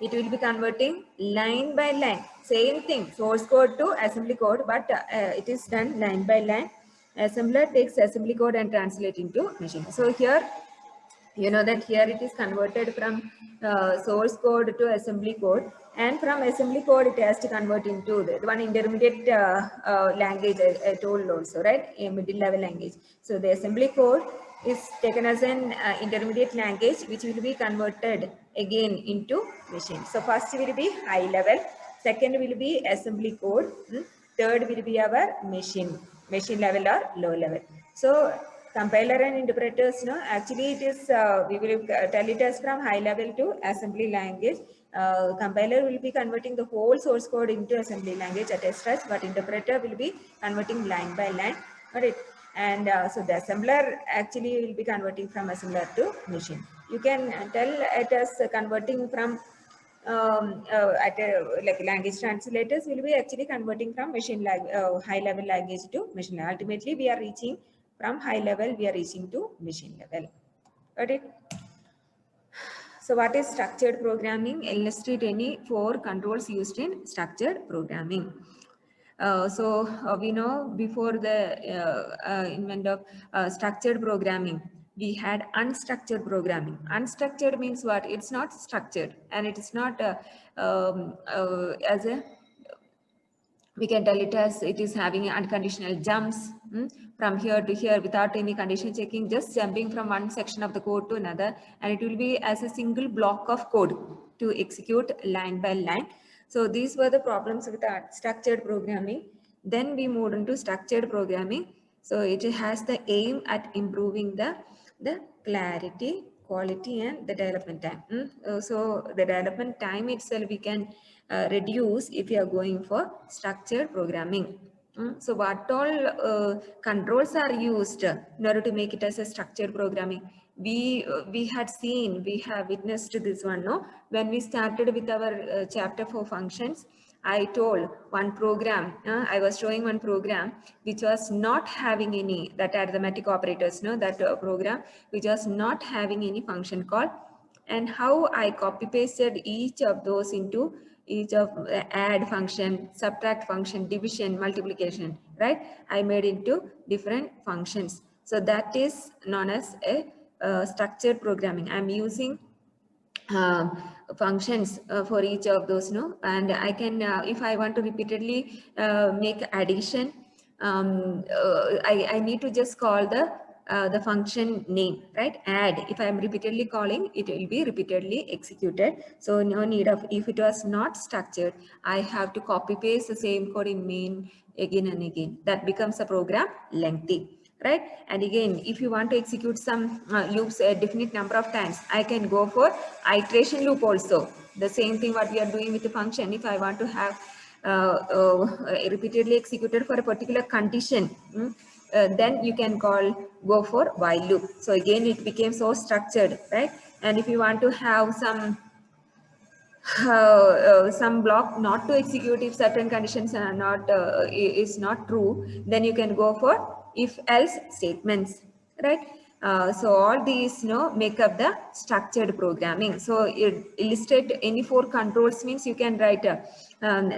it will be converting line by line. Same thing, source code to assembly code, but it is done line by line. Assembler takes assembly code and translate into machine. So here, you know that here it is converted from source code to assembly code, and from assembly code it has to convert into the one intermediate language I told also, right? A middle level language. So the assembly code is taken as an intermediate language, which will be converted again into machine. So first will be high level, second will be assembly code, third will be our machine level or low level. So compiler and interpreters, actually it is, we will tell it as from high level to assembly language. Compiler will be converting the whole source code into assembly language at a stretch, but interpreter will be converting line by line. Got it? And so the assembler actually will be converting from assembler to machine. You can tell it as converting from like language translators will be actually converting from machine high level language to machine. Ultimately, we are reaching from high level, we are reaching to machine level. Got it? So what is structured programming? Illustrate any 4 controls used in structured programming. We know before the invent of structured programming, we had unstructured programming. Unstructured means what? It's not structured, and it is not as a, we can tell it as it is having unconditional jumps from here to here without any condition checking, just jumping from one section of the code to another, and it will be as a single block of code to execute line by line. So these were the problems with structured programming. Then we moved into structured programming. So it has the aim at improving the clarity, quality, and the development time. So the development time itself we can reduce if you are going for structured programming. So what all controls are used in order to make it as a structured programming? We have witnessed this one, no? When we started with our chapter 4 functions, I told one program, I was showing one program which was not having any, that arithmetic operators, that program which was not having any function call, and how I copy pasted each of those into each of add function, subtract function, division, multiplication, right? I made into different functions. So that is known as a structured programming. I'm using functions for each of those, and I can, if I want to repeatedly make addition, I need to just call the function name, right? Add. If I am repeatedly calling, it will be repeatedly executed. So no need of, if it was not structured, I have to copy paste the same code in main again and again. That becomes a program lengthy, right? And again, if you want to execute some loops a definite number of times, I can go for iteration loop also. The same thing what we are doing with the function. If I want to have repeatedly executed for a particular condition, then you can go for while loop. So again, it became so structured, right? And if you want to have some block not to execute if certain conditions are not is not true, then you can go for if else statements, right? So all these make up the structured programming. So it illustrate any 4 controls means you can write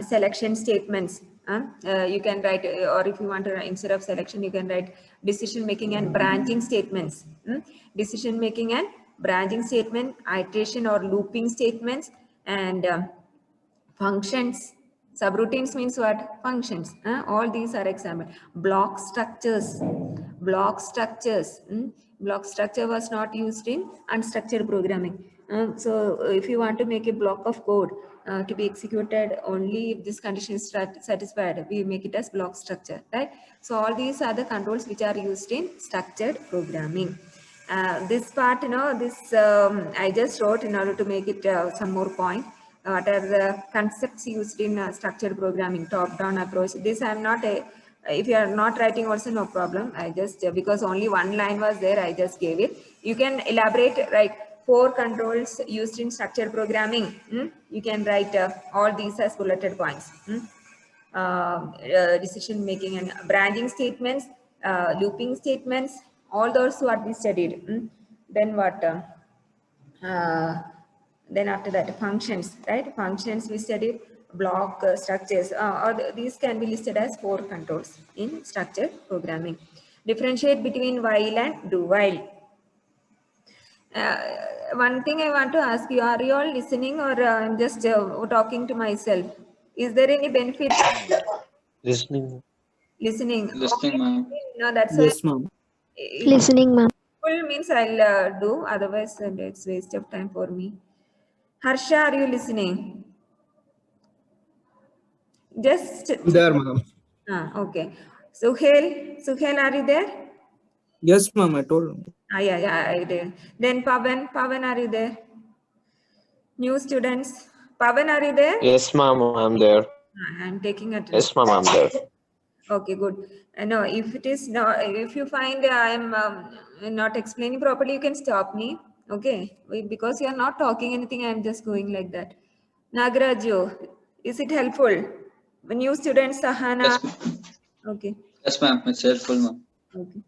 selection statements. You can write, or if you want to, instead of selection, you can write decision making and branching statements. Decision making and branching statement, iteration or looping statements, and functions. Subroutines means what? Functions. All these are example. Block structures. Block structures. Block structure was not used in unstructured programming. So if you want to make a block of code to be executed only if this condition is satisfied, we make it as block structure, right? So all these are the controls which are used in structured programming. This part, this I just wrote in order to make it some more point. What are the concepts used in structured programming, top-down approach? This I'm not if you are not writing also no problem. I just, because only one line was there, I just gave it. You can elaborate, right? 4 controls used in structured programming. You can write all these as bulleted points. Decision making and branching statements, looping statements, all those what we studied. Then what? Then after that, functions, right? Functions we studied, block structures, these can be listed as 4 controls in structured programming. Differentiate between while and do while. One thing I want to ask you, are you all listening, or I'm just talking to myself? Is there any benefit? Listening. Listening. Listening, ma'am. No, that's Yes, why. ma'am. Listening, ma'am. Full means I'll do, otherwise it's waste of time for me. Harsha, are you listening? Just There, ma'am. okay. Suhail, are you there? Yes, ma'am. I told him. Yeah, I did. Then Pavan, are you there? New students, Pavan, are you there? Yes, ma'am, I'm there. I'm taking it. Yes, ma'am, I'm there. Okay, good. No, if it is not, if you find I'm not explaining properly, you can stop me. Okay, because you are not talking anything, I'm just going like that. Nagaraju, is it helpful? New students, Sahana. Yes, Okay. yes, ma'am. It's helpful, ma'am. Okay.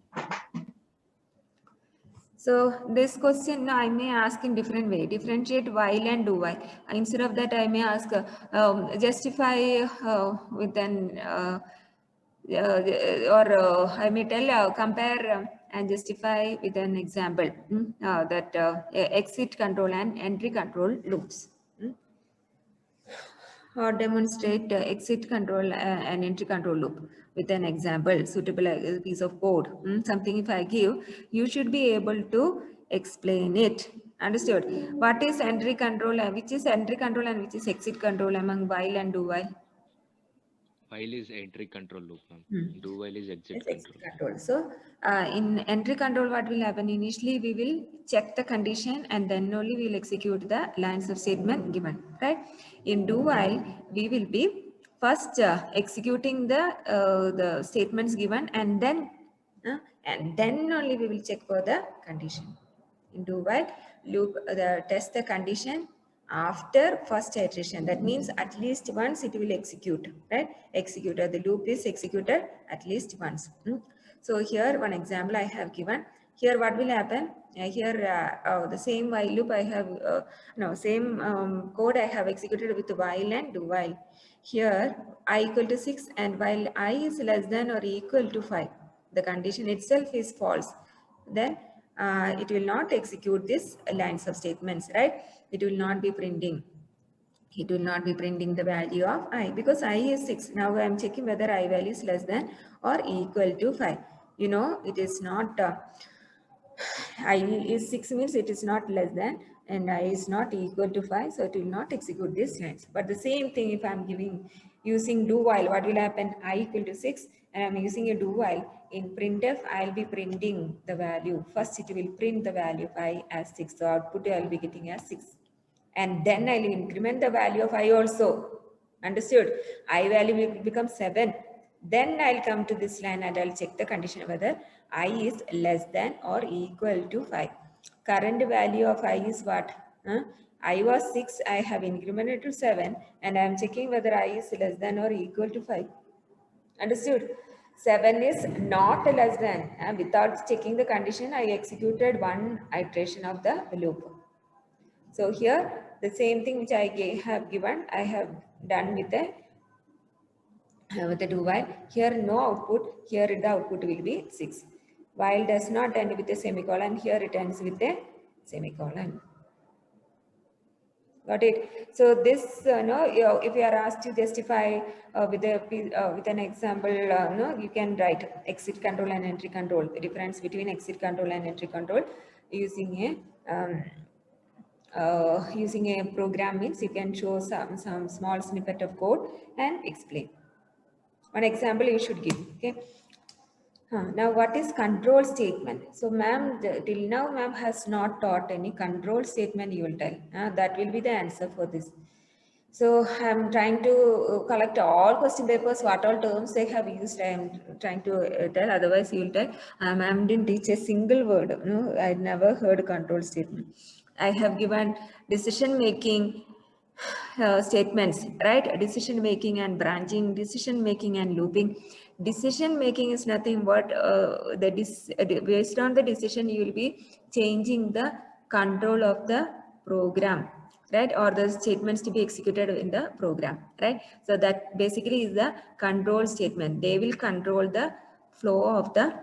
So this question I may ask in different way. Differentiate while and do while. Instead of that, I may ask justify with an or I may tell compare and justify with an example that exit control and entry control loops. Or demonstrate exit control and entry control loop with an example, suitable piece of code. Something if I give, you should be able to explain it. Understood? What is entry control and which is entry control and which is exit control among while and do while? While is entry control loop, ma'am. Do while is exit control. So in entry control, what will happen? Initially, we will check the condition and then only we will execute the lines of statement given, right? In do while, we will be first executing the statements given and then only we will check for the condition. In do while loop, test the condition after first iteration. That means at least once it will execute, right? Executed, the loop is executed at least once. So here one example I have given. Here what will happen? Here the same while loop I have, same code I have executed with while and do while. Here I equal to 6 and while I is less than or equal to 5, the condition itself is false. Then it will not execute this lines of statements, right? It will not be printing. It will not be printing the value of I because I is 6. Now I am checking whether I value is less than or equal to 5. It is not, I is 6 means it is not less than and I is not equal to 5. So it will not execute these lines. But the same thing if I am using do while, what will happen? I equal to 6 and I am using a do while. In printf, I will be printing the value. First, it will print the value of I as 6. So output I will be getting as 6. And then I will increment the value of I also. Understood? I value will become 7. Then I'll come to this line and I'll check the condition whether I is less than or equal to 5. Current value of I is what? I was 6, I have incremented to 7, and I am checking whether I is less than or equal to 5. Understood? 7 is not less than. Without checking the condition, I executed one iteration of the loop. So here, the same thing which I have given, I have done with the do while. Here no output, here the output will be 6. While does not end with a semicolon, here it ends with a semicolon. Got it? So this, if you are asked to justify with an example, you can write exit control and entry control. The difference between exit control and entry control using a program means you can show some small snippet of code and explain. One example you should give. Okay. Now, what is control statement? So, ma'am, till now, ma'am has not taught any control statement. You will tell. That will be the answer for this. So, I am trying to collect all question papers, what all terms they have used. I am trying to tell. Otherwise, you will tell. Ma'am didn't teach a single word. No, I never heard control statement. I have given decision making statements, right? Decision making and branching, decision making and looping. Decision making is nothing but based on the decision you will be changing the control of the program, right? Or the statements to be executed in the program, right? So that basically is the control statement. They will control the flow of the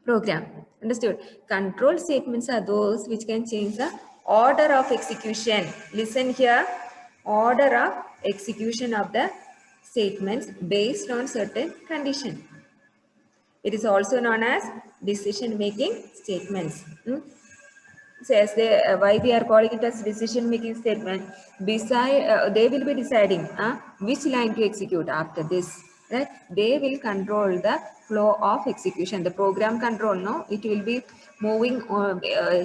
program. Understood? Control statements are those which can change the order of execution. Listen here. Order of execution of the statements based on certain condition. It is also known as decision making statements. So as why we are calling it as decision making statement, beside they will be deciding which line to execute after this, right? They will control the flow of execution. The program control, no, it will be moving or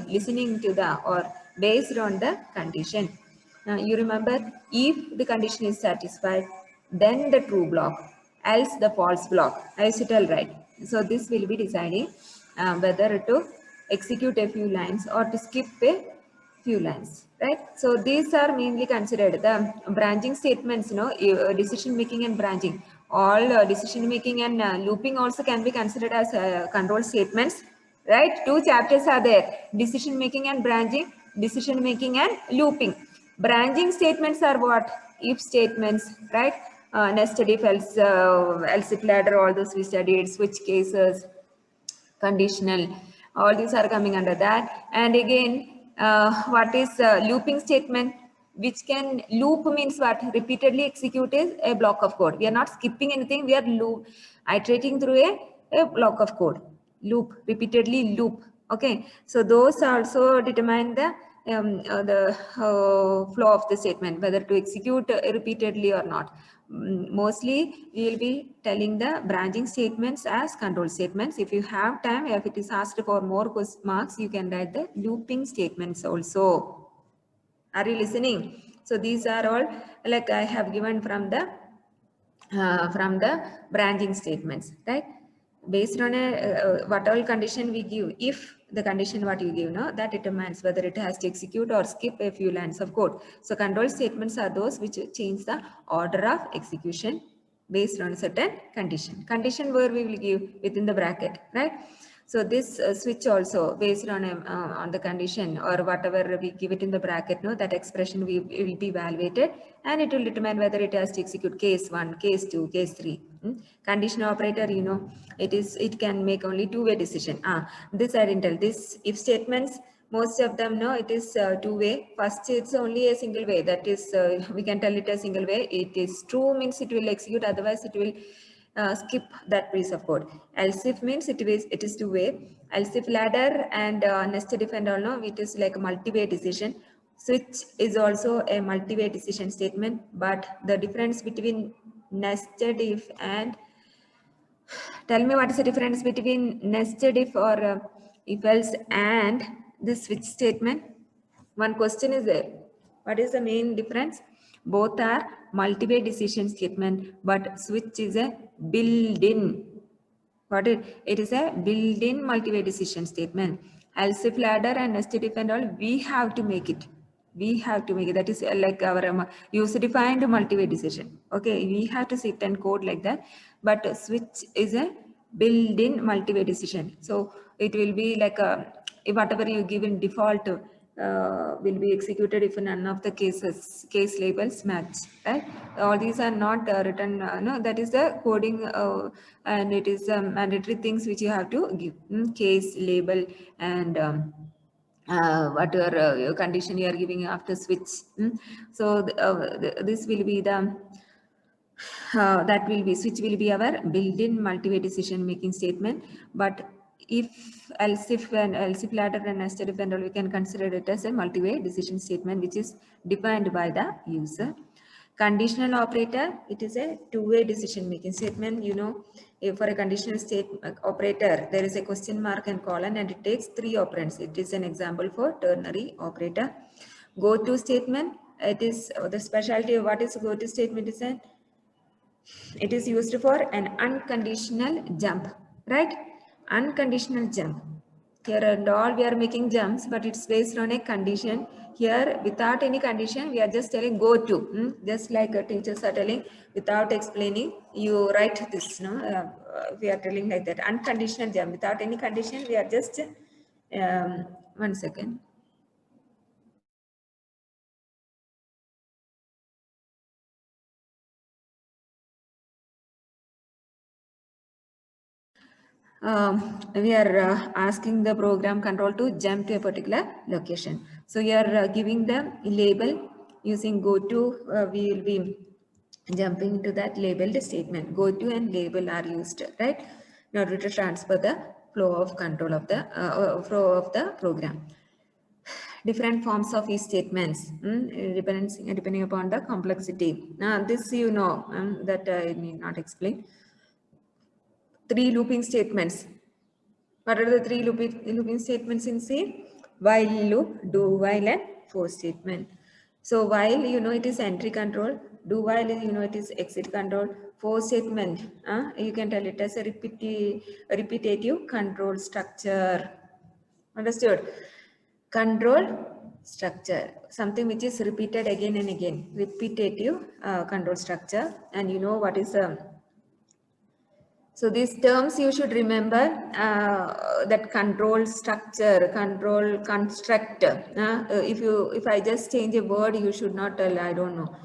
listening to the or based on the condition. You remember, if the condition is satisfied, then the true block, else the false block. I used to tell, right? So this will be deciding whether to execute a few lines or to skip a few lines, right? So these are mainly considered the branching statements, decision making and branching. All decision making and looping also can be considered as control statements, right? Two chapters are there: decision making and branching, decision making and looping. Branching statements are what? If statements, right? Nested if, else if ladder, all those we studied, switch cases, conditional, all these are coming under that. And again, what is looping statement? Which can loop means what? Repeatedly execute is a block of code. We are not skipping anything. We are iterating through a block of code. Loop, repeatedly loop. Okay. So those also determine the flow of the statement, whether to execute repeatedly or not. Mostly we will be telling the branching statements as control statements. If you have time, if it is asked for more marks, you can write the looping statements also. Are you listening? So these are all like I have given from the branching statements, right? Based on what all condition we give, if the condition what you give, that determines whether it has to execute or skip a few lines of code. So control statements are those which change the order of execution based on a certain condition where we will give within the bracket, right? So this switch also based on the condition or whatever we give it in the bracket, that expression will be evaluated and it will determine whether it has to execute case 1, case 2, case 3. Condition operator, it can make only two-way decision. This I didn't tell. This if statements, most of them it is two-way. First, it's only a single way. That is, we can tell it a single way. It is true means it will execute. Otherwise, it will skip that piece of code. Else if means it is two-way. Else if ladder and nested if and all, it is like a multi-way decision. Switch is also a multi-way decision statement, but the difference between nested if and tell me what is the difference between nested if or if else and this switch statement? One question is there. What is the main difference? Both are multi-way decision statement, but switch is a built-in. What it is a built-in multi-way decision statement. Else if ladder and nested if and all, we have to make it. We have to make it. That is like our user-defined multi-way decision. Okay, we have to sit and code like that. But switch is a built-in multi-way decision. So it will be like whatever you give in default will be executed if none of the case labels match, right? All these are not written, no, that is the coding and it is mandatory things which you have to give, case label and whatever condition you are giving after switch. So this will be the that will be switch will be our built-in multi-way decision making statement. But if else if and else if ladder and nested if and all, we can consider it as a multi-way decision statement which is defined by the user. Conditional operator, it is a two-way decision making statement. You know, if for a conditional state operator there is a question mark and colon and it takes 3 operands. It is an example for ternary operator. Go to statement, it is the specialty of what is go to statement is that it is used for an unconditional jump, right? Unconditional jump. Here and all we are making jumps, but it's based on a condition. Here, without any condition, we are just telling go to. Just like teachers are telling, without explaining, you write this. No, we are telling like that. Unconditional jump. Without any condition, we are just 1 second. We are asking the program control to jump to a particular location. So you are giving the label using go to, we will be jumping to that labeled statement. Go to and label are used, right, in order to transfer the flow of control of the flow of the program. Different forms of if statements, depending upon the complexity. Now this you know that I need not explain. 3 looping statements. What are the 3 looping statements in C? While loop, do while and for statement. So while you know it is entry control, do while you know it is exit control, for statement you can tell it as a repetitive control structure. Understood? Control structure, something which is repeated again and again, repetitive control structure. And you know what is so these terms you should remember, that control structure, control construct. If I just change a word, you should not tell, I don't know.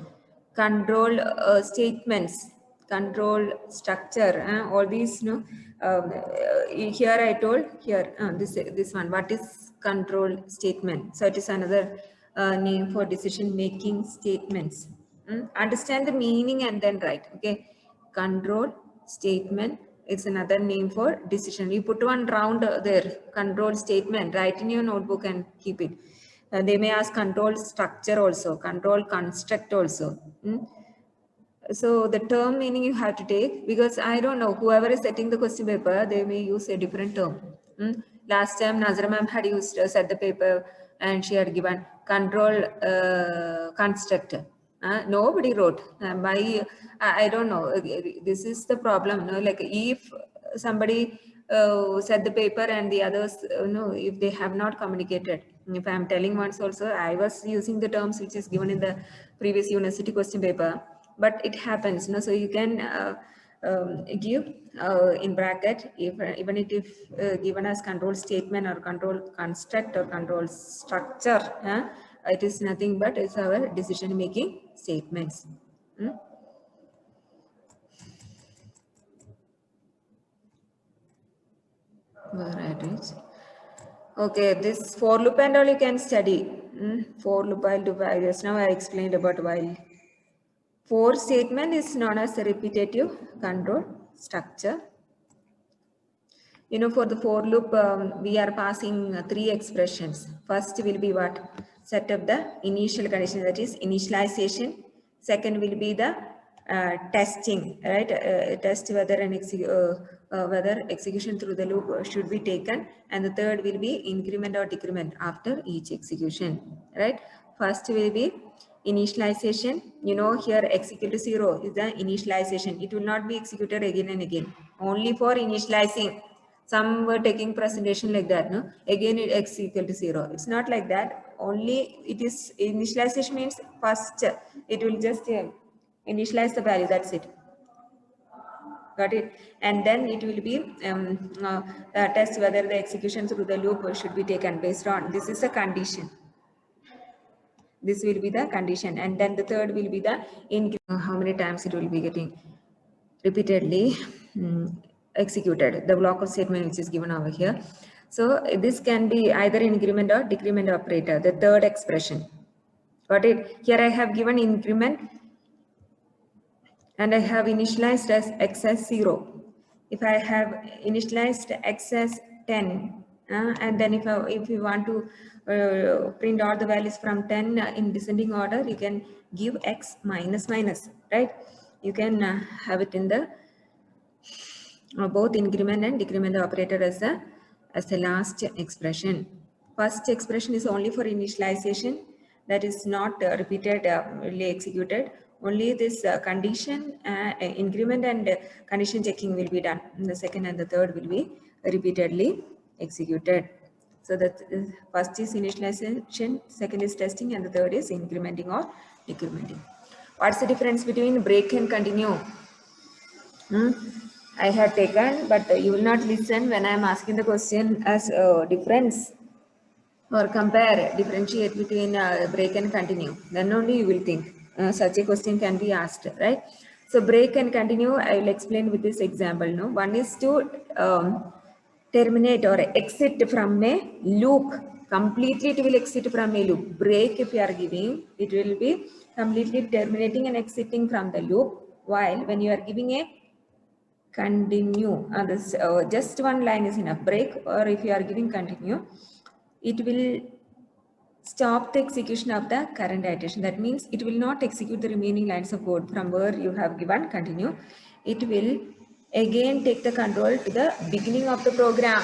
Control statements, control structure, all these, no. Here I told, here this one, what is control statement? So it is another name for decision making statements. Understand the meaning and then write. Okay, control statement, it's another name for decision. You put one round there, control statement, write in your notebook and keep it. They may ask control structure also, control construct also. So the term meaning you have to take, because I don't know, whoever is setting the question paper, they may use a different term. Last time Nazra ma'am had used set the paper and she had given control construct. Nobody wrote. I don't know. This is the problem. No? Like if somebody set the paper and the others, no, if they have not communicated. If I am telling once also, I was using the terms which is given in the previous university question paper, but it happens. No? So you can give in bracket, even if given as control statement or control construct or control structure, it is nothing but it's our decision making statements. Where I reach. Okay, this for loop and all you can study. For loop, I'll do just now I explained about while. For statement is known as a repetitive control structure. You know, for the for loop, we are passing 3 expressions. First will be what? Set up the initial condition, that is initialization. Second will be the testing, right? Test whether whether execution through the loop should be taken. And the third will be increment or decrement after each execution, right? First will be Initialization, you know, here x equal to 0 is the initialization. It will not be executed again and again. Only for initializing. Some were taking presentation like that, no? Again, x equal to 0. It's not like that. Only it is initialization means first it will just initialize the value. That's it. Got it? And then it will be test whether the execution through the loop should be taken based on this is a condition. This will be the condition, and then the third will be the how many times it will be getting repeatedly executed, the block of statement which is given over here. So this can be either increment or decrement operator, the third expression. Got it? Here I have given increment and I have initialized as x as 0. If I have initialized x as 10, and then if you want to print all the values from 10 in descending order, you can give x minus minus, right? You can have it in the both increment and decrement operator as the last expression. First expression is only for initialization, that is not repeatedly executed. Only this condition, increment and condition checking will be done. And the second and the third will be repeatedly executed. So that first is initialization, second is testing, and the third is incrementing or decrementing. What's the difference between break and continue? I had taken, but you will not listen when I am asking the question as difference or compare, differentiate between break and continue. Then only you will think such a question can be asked, right? So break and continue, I will explain with this example. No, one is to terminate or exit from a loop. Completely it will exit from a loop. Break, if you are giving, it will be completely terminating and exiting from the loop. While when you are giving a continue, this just one line is enough. Break, or if you are giving continue, it will stop the execution of the current iteration. That means it will not execute the remaining lines of code from where you have given continue. It will again take the control to the beginning of the program.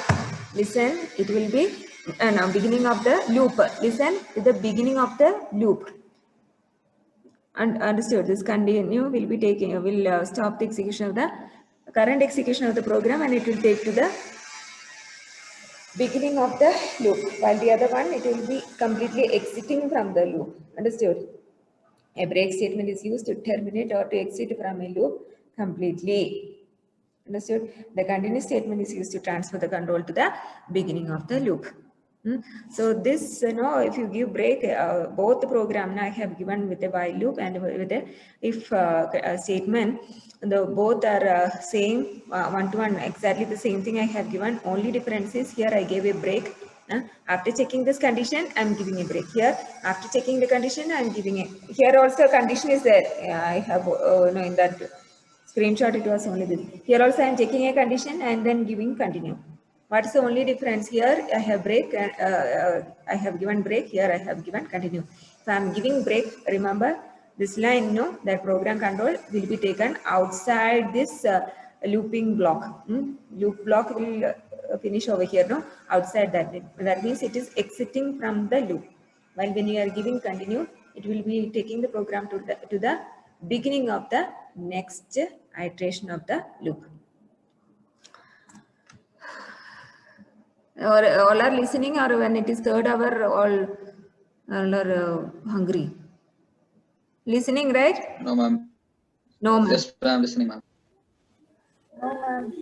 Listen, it will be now beginning of the loop. Listen to the beginning of the loop. And understood, this continue will be taking, will stop the execution of the current execution of the program, and it will take to the beginning of the loop, while the other one, it will be completely exiting from the loop. Understood? A break statement is used to terminate or to exit from a loop completely. Understood? The continue statement is used to transfer the control to the beginning of the loop. So this, if you give break, both the program I have given with a while loop and with a if statement, both are same, one-to-one, exactly the same thing I have given. Only difference is here I gave a break. After checking this condition, I am giving a break. Here, after checking the condition, I am giving a. Here also condition is there. I have in that screenshot it was only this. Here also I am checking a condition and then giving continue. What is the only difference? Here I have break, I have given break, here I have given continue. If I am giving break, remember this line, that program control will be taken outside this looping block. Loop block will finish over here, outside that. That means it is exiting from the loop. While when you are giving continue, it will be taking the program to the beginning of the next iteration of the loop. Or all are listening, or when it is third hour, all are hungry? Listening, right? No, ma'am. No, ma'am. Yes, I'm listening, ma'am. No, ma'am.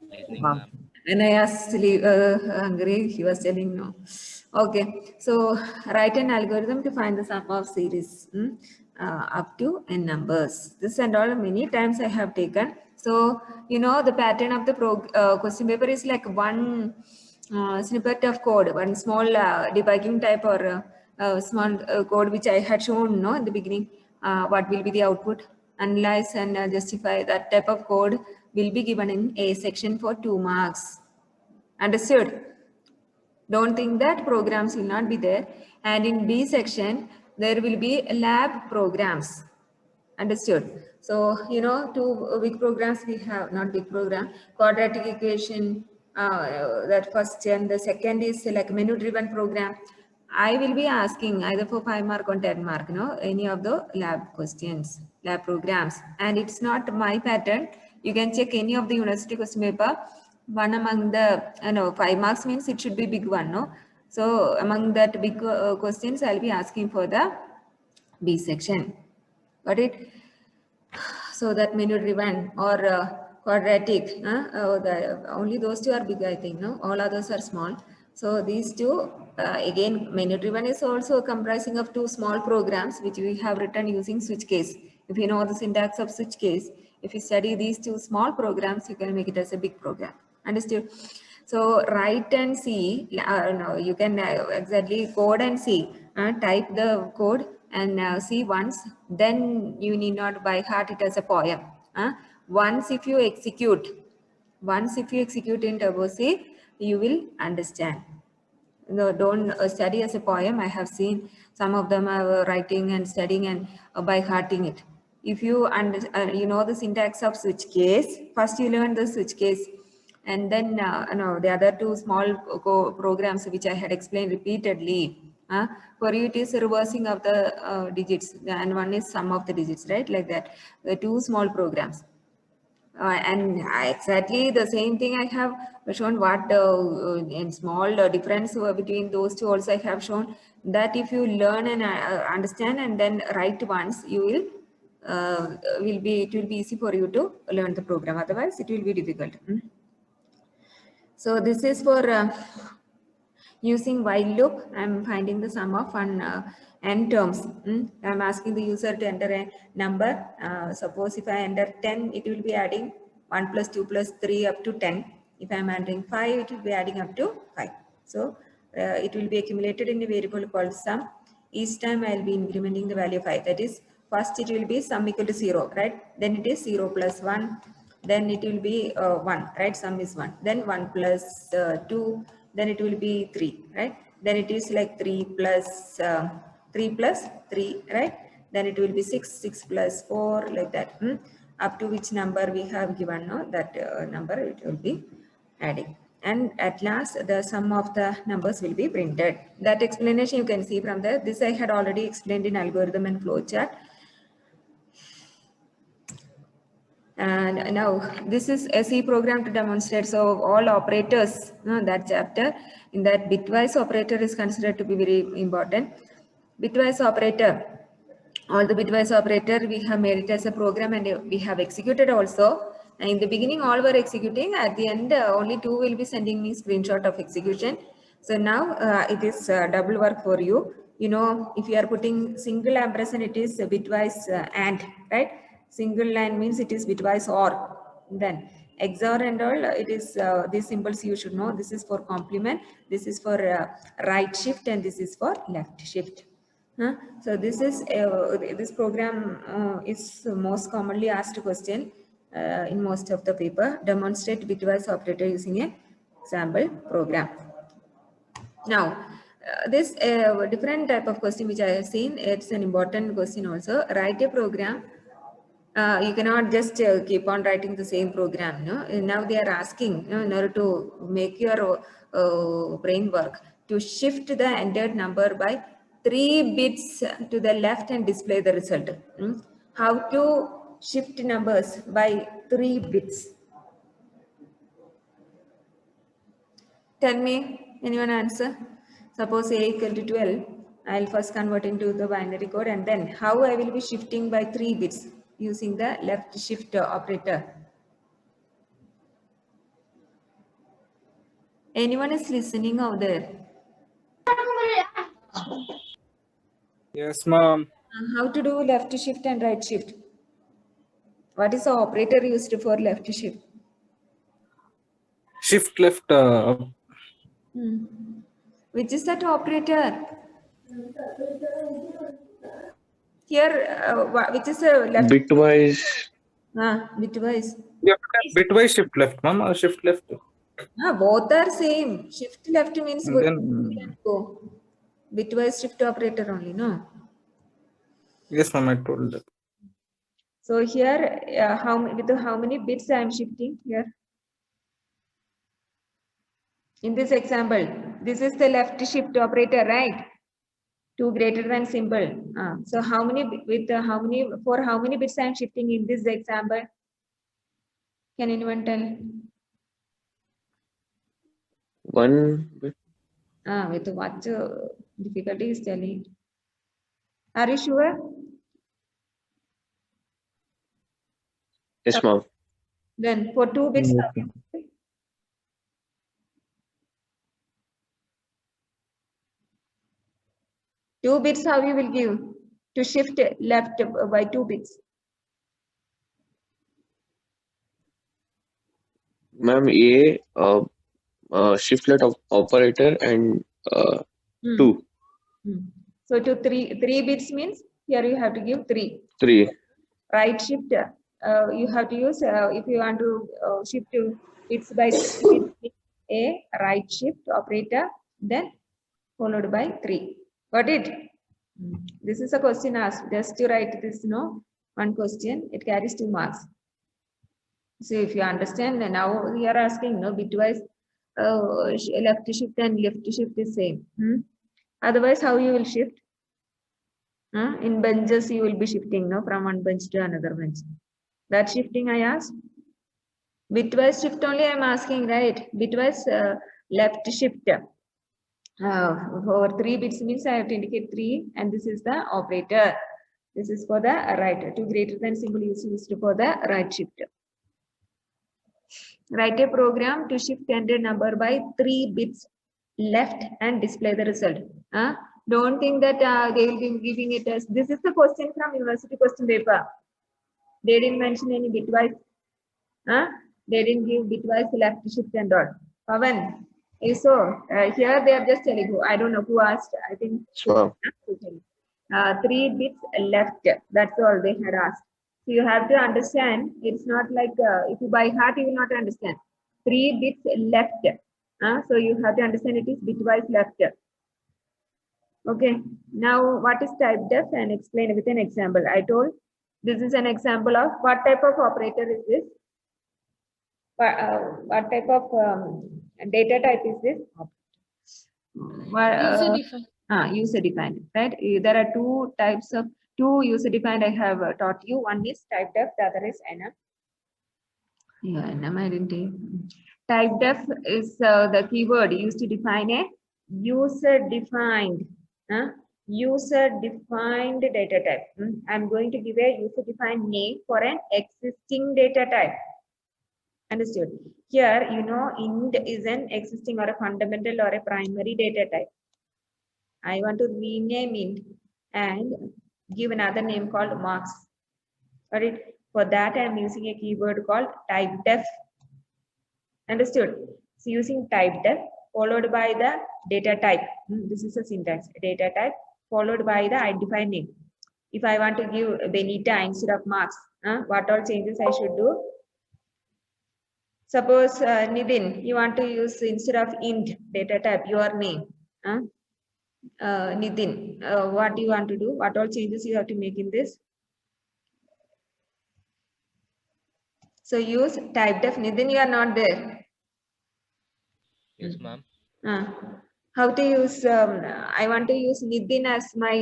Listening, ma'am. When I asked hungry, he was telling no. Okay, so write an algorithm to find the sum of series up to n numbers. This and all many times I have taken. So, the pattern of the question paper is like one snippet of code, one small debugging type or small code which I had shown in the beginning. What will be the output? Analyze and justify. That type of code will be given in A section for 2 marks. Understood? Don't think that programs will not be there. And in B section, there will be lab programs. Understood? So, 2 big programs we have, not big program, quadratic equation, that first, and the second is like menu driven program. I will be asking either for 5 mark or 10 mark, any of the lab questions, lab programs. And it's not my pattern. You can check any of the university question paper. One among the, 5 marks means it should be big one, no? So among that big questions, I'll be asking for the B section. Got it? So that menu driven or quadratic, only those two are big, I think, no? All others are small. So these two, again, menu driven is also comprising of two small programs which we have written using switch case. If you know the syntax of switch case, if you study these two small programs, you can make it as a big program. Understood? So write and see, no, you can exactly code and see, type the code and see once, then you need not by heart it as a poem. Once if you execute in Turbo C, you will understand. No, don't study as a poem. I have seen some of them are writing and studying and by hearting it. If you you know the syntax of switch case, first you learn the switch case, and then the other two small programs which I had explained repeatedly. For you it is reversing of the digits, and one is sum of the digits, right? Like that. The two small programs. And exactly the same thing I have shown what in small difference between those two also I have shown that if you learn and understand and then write once, you will be easy for you to learn the program. Otherwise, it will be difficult. So this is for using while loop. I'm finding the sum of n terms. I'm asking the user to enter a number. Suppose if I enter 10, it will be adding 1 plus 2 plus 3 up to 10. If I'm entering 5, it will be adding up to 5. So it will be accumulated in a variable called sum. Each time I'll be incrementing the value of 5. That is, first it will be sum equal to 0, right? Then it is 0 plus 1. Then it will be 1, right? Sum is 1. Then 1 plus 2. Then it will be 3, right? Then it is like 3 plus 3, right? Then it will be 6 plus 4, like that. Up to which number we have given, no? That number it will be adding. And at last, the sum of the numbers will be printed. That explanation you can see from there. This I had already explained in algorithm and flowchart. And now this is a C program to demonstrate. So all operators, that chapter, in that bitwise operator is considered to be very important. Bitwise operator, all the bitwise operator, we have made it as a program and we have executed also. And in the beginning, all were executing. At the end, only two will be sending me screenshot of execution. So now it is double work for you. You know, if you are putting single ampersand, it is bitwise and, right? Single line means it is bitwise or. Then XOR and all, it is these symbols you should know. This is for complement, this is for right shift, and this is for left shift. So this is this program is most commonly asked question in most of the paper. Demonstrate bitwise operator using a sample program. Now, this different type of question which I have seen, it's an important question also. Write a program. You cannot just keep on writing the same program. No? Now they are asking, in order to make your brain work, to shift the entered number by 3 bits to the left and display the result. How to shift numbers by 3 bits? Tell me, anyone answer? Suppose A equal to 12. I'll first convert into the binary code, and then how I will be shifting by 3 bits using the left shift operator. Anyone is listening out there? Yes, ma'am. How to do left shift and right shift? What is the operator used for left shift? Shift left. Which is that operator? Here, which is the left? Bitwise. Bitwise. Yeah, bitwise shift left, ma'am, or shift left. Both are same. Shift left means And then, go. Bitwise shift operator only, no? yes, ma'am, I told that. So here, how many bits I am shifting here? In this example, this is the left shift operator, right? 2 greater than symbol. So how many for how many bits I am shifting in this example? Can anyone tell? One bit. With what difficulty is telling? Are you sure? Yes, ma'am. Then for 2 bits, Yes, 2 bits, how you will give to shift left by 2 bits? Ma'am, shift left operator and Hmm. 2. So to 3 bits means here you have to give 3. 3. Right shift, you have to use if you want to shift to bits by 3 bits, a right shift operator, then followed by 3. Got it? This is a question asked. Just to write this, one question, it carries 2 marks. So if you understand, then now we are asking, bitwise left shift and left shift is same. Otherwise, how you will shift? In benches, you will be shifting from one bench to another bench. That shifting I asked. Bitwise shift only I am asking, right? Bitwise left shift. For 3 bits means I have to indicate 3, and this is the operator. This is for the right. 2 greater than symbol is used for the right shift. Write a program to shift entered number by 3 bits left and display the result. Don't think that they will be giving it as this is the question from university question paper. They didn't mention any bitwise. They didn't give bitwise left shift and all. Pavan, so here they are just telling you. I don't know who asked. I think Ma'am. 3 bits left. That's all they had asked. So you have to understand. It's not like if you by heart you will not understand. 3 bits left. So you have to understand it is bitwise left. Okay. Now what is type def and explain with an example. I told this is an example of what type of operator is this. What type of data type is this? User defined, right? There are 2 types of 2 user defined I have taught you. One is type def, the other is enum. Enum identity. Type def is the keyword used to define a user defined data type. I'm going to give a user defined name for an existing data type. Understood? Here, int is an existing or a fundamental or a primary data type. I want to rename int and give another name called marks. Got it? For that, I am using a keyword called type def. Understood? So using type def followed by the data type. This is a syntax. Data type followed by the identified name. If I want to give Benita instead of marks, what all changes I should do? Suppose Nidin, you want to use instead of int data type your name. Nidin, what do you want to do? What all changes you have to make in this? So use type def. Nidin, you are not there. Yes, ma'am. How to use? I want to use Nidin as my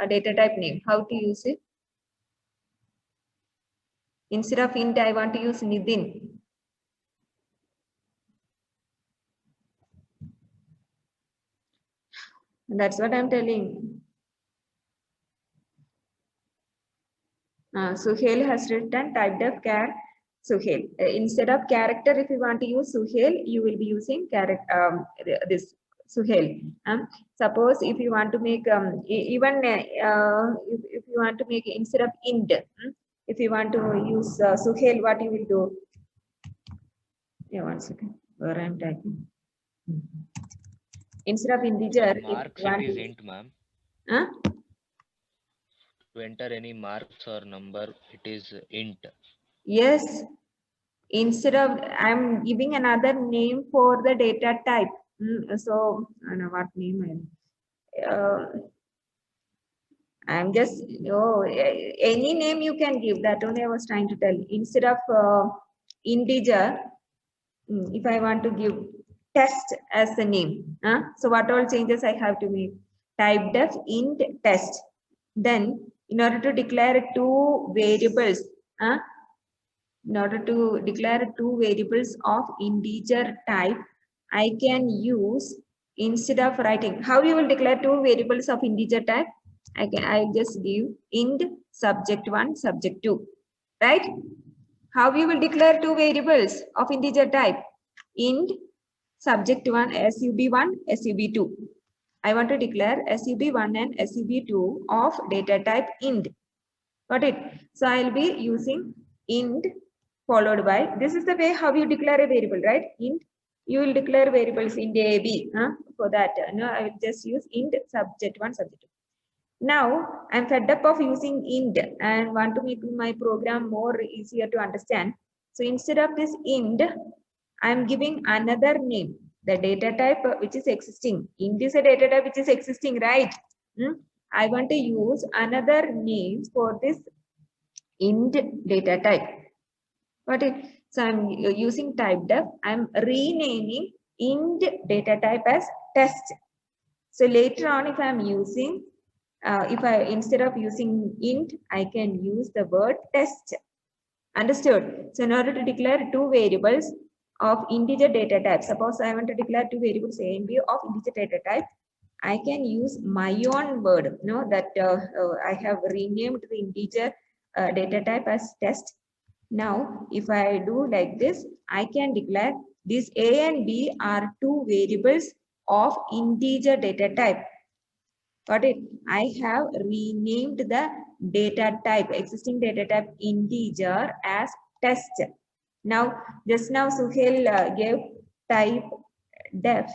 data type name. How to use it? Instead of int, I want to use Nidin. That's what I'm telling. Suhail has written type def char Suhail. Instead of character, if you want to use Suhail, you will be using this Suhail. Suppose if you want to make even if you want to make instead of int, if you want to use Suhail, what you will do? Yeah, 1 second. Where I'm typing. Instead of integer, Marks it is int, ma'am. To enter any marks or number, it is int. Yes. Instead of, I'm giving another name for the data type. So, I don't know what name I'm just, any name you can give. That only I was trying to tell. Instead of integer, if I want to give test as the name, so what all changes I have to make? typedef int test. Then in order to declare two variables, in order to declare two variables of integer type, I can use, instead of writing, how you will declare two variables of integer type? I just give int subject1, subject2, right? How you will declare two variables of integer type? Int subject1 sub1, sub2. I want to declare sub1 and sub2 of data type int. Got it? So I'll be using int followed by, this is the way how you declare a variable, right? Int, you will declare variables int a, b. For that, no, I will just use int subject1, subject2. Now I'm fed up of using int and want to make my program more easier to understand. So instead of this int, I'm giving another name, the data type which is existing. Int is a data type which is existing, right? I want to use another name for this int data type. Got it? So I'm using typedef. I'm renaming int data type as test. So later on, if I'm using, instead of using int, I can use the word test. Understood? So in order to declare two variables of integer data type, suppose I want to declare two variables a and b of integer data type, I can use my own word, that I have renamed the integer data type as test. Now, if I do like this, I can declare these a and b are two variables of integer data type. Got it? I have renamed the data type, existing data type integer as test. Now, just now Suhail gave type def,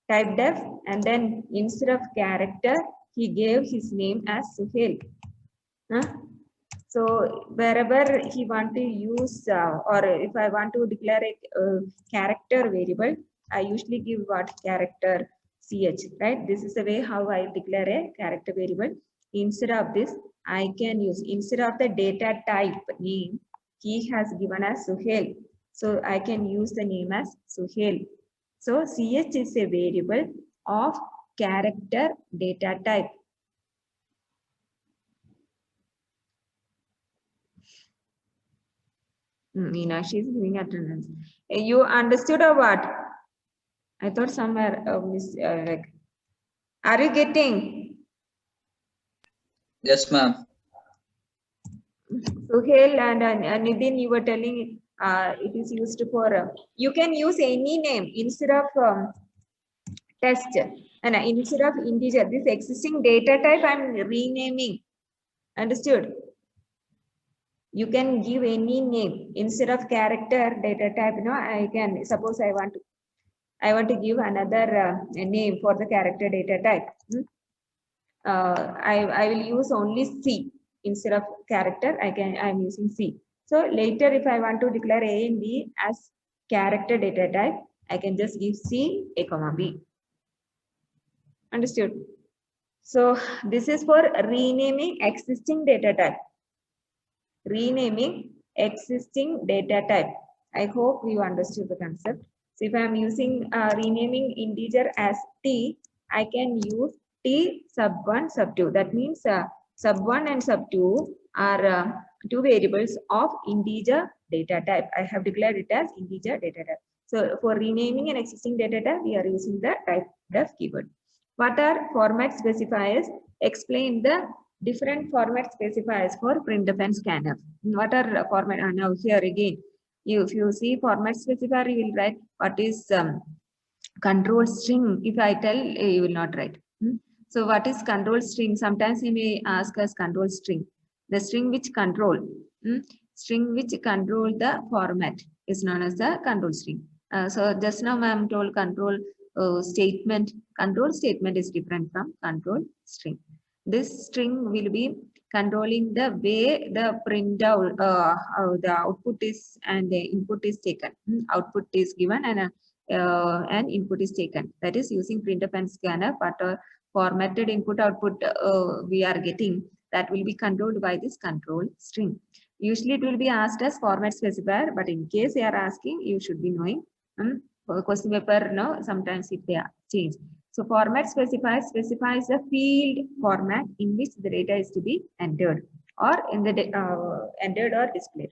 and then instead of character, he gave his name as Suhail. So wherever he want to use, or if I want to declare a character variable, I usually give what? Character ch, right? This is the way how I declare a character variable. Instead of this, I can use, instead of the data type name, he has given as Suhail. So I can use the name as Suhail. So ch is a variable of character data type. Meenakshi is giving attendance. You understood or what? I thought somewhere like, are you getting? Yes, ma'am. Suhail and Nidin, you were telling it is used for, you can use any name instead of test, and instead of integer, this existing data type I'm renaming. Understood? You can give any name instead of character data type. I can, suppose I want to give another name for the character data type. I will use only C instead of character. I'm using C. So later, if I want to declare A and B as character data type, I can just give C, A, B. Understood? So this is for renaming existing data type. Renaming existing data type. I hope you understood the concept. So if I am using renaming integer as T, I can use T sub1, sub2. That means sub1 and sub2 are two variables of integer data type. I have declared it as integer data type. So for renaming an existing data type, we are using the typedef keyword. What are format specifiers? Explain the different format specifiers for printf and scanf. What are format? Now here again, if you see format specifier, you will write what is control string. If I tell, you will not write. So what is control string? Sometimes he may ask us control string. The string which control, string which control the format is known as the control string. So just now ma'am told control statement. Control statement is different from control string. This string will be controlling the way the printout, the output is and the input is taken. Output is given and input is taken. That is using printf and scanf, but formatted input output we are getting, that will be controlled by this control string. Usually it will be asked as format specifier, but in case they are asking, you should be knowing question paper, no, sometimes if they are changed. So format specifies the field format in which the data is to be entered or in the entered or displayed.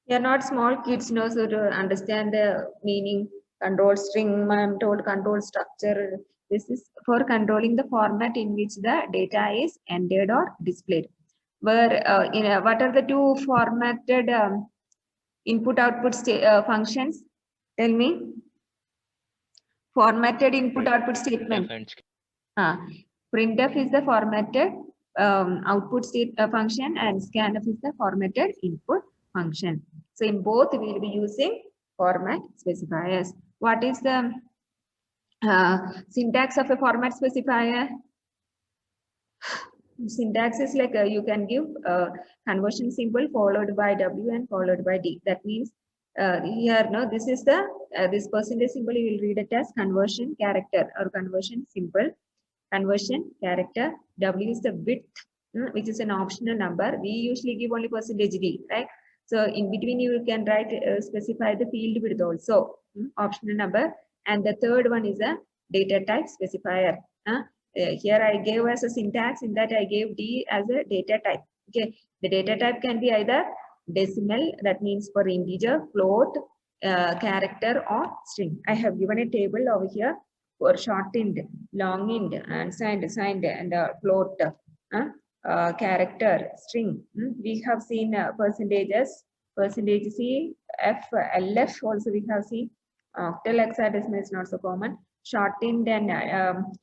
We are not small kids, no, so to understand the meaning, control string, I'm told control structure. This is for controlling the format in which the data is entered or displayed. Where what are the two formatted input-output functions? Tell me. Formatted input-output statement. Printf is the formatted output state function, and scanf is the formatted input function. So in both we will be using format specifiers. What is the syntax of a format specifier? Syntax is like you can give conversion symbol followed by W and followed by D. That means here, no, this is the this percentage symbol you will read it as conversion character or conversion symbol. Conversion character. W is the width, which is an optional number. We usually give only percentage D, right? So in between you can write specify the field width also, optional number. And the third one is a data type specifier. Here I gave as a syntax, in that I gave D as a data type. Okay, the data type can be either decimal, that means for integer, float, character, or string. I have given a table over here for shortened, long int, and signed, and float, character, string. We have seen percentages, percentage C, F, LF also we have seen. Octal hexadecimal is not so common. Shortened and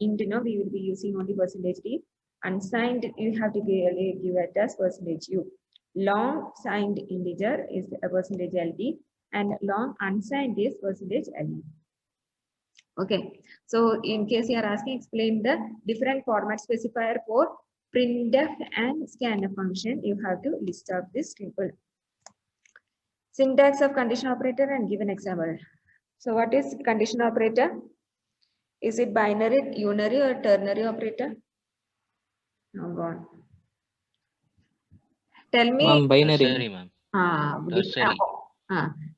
int, we will be using only percentage D. Unsigned, you have to give it as percentage U. Long signed integer is a percentage LD, and long unsigned is percentage LD. Okay, so in case you are asking, explain the different format specifier for printf and scanf function, you have to list out this table. Syntax of condition operator and give an example. So what is condition operator? Is it binary, unary, or ternary operator? Oh God. Tell me. Binary.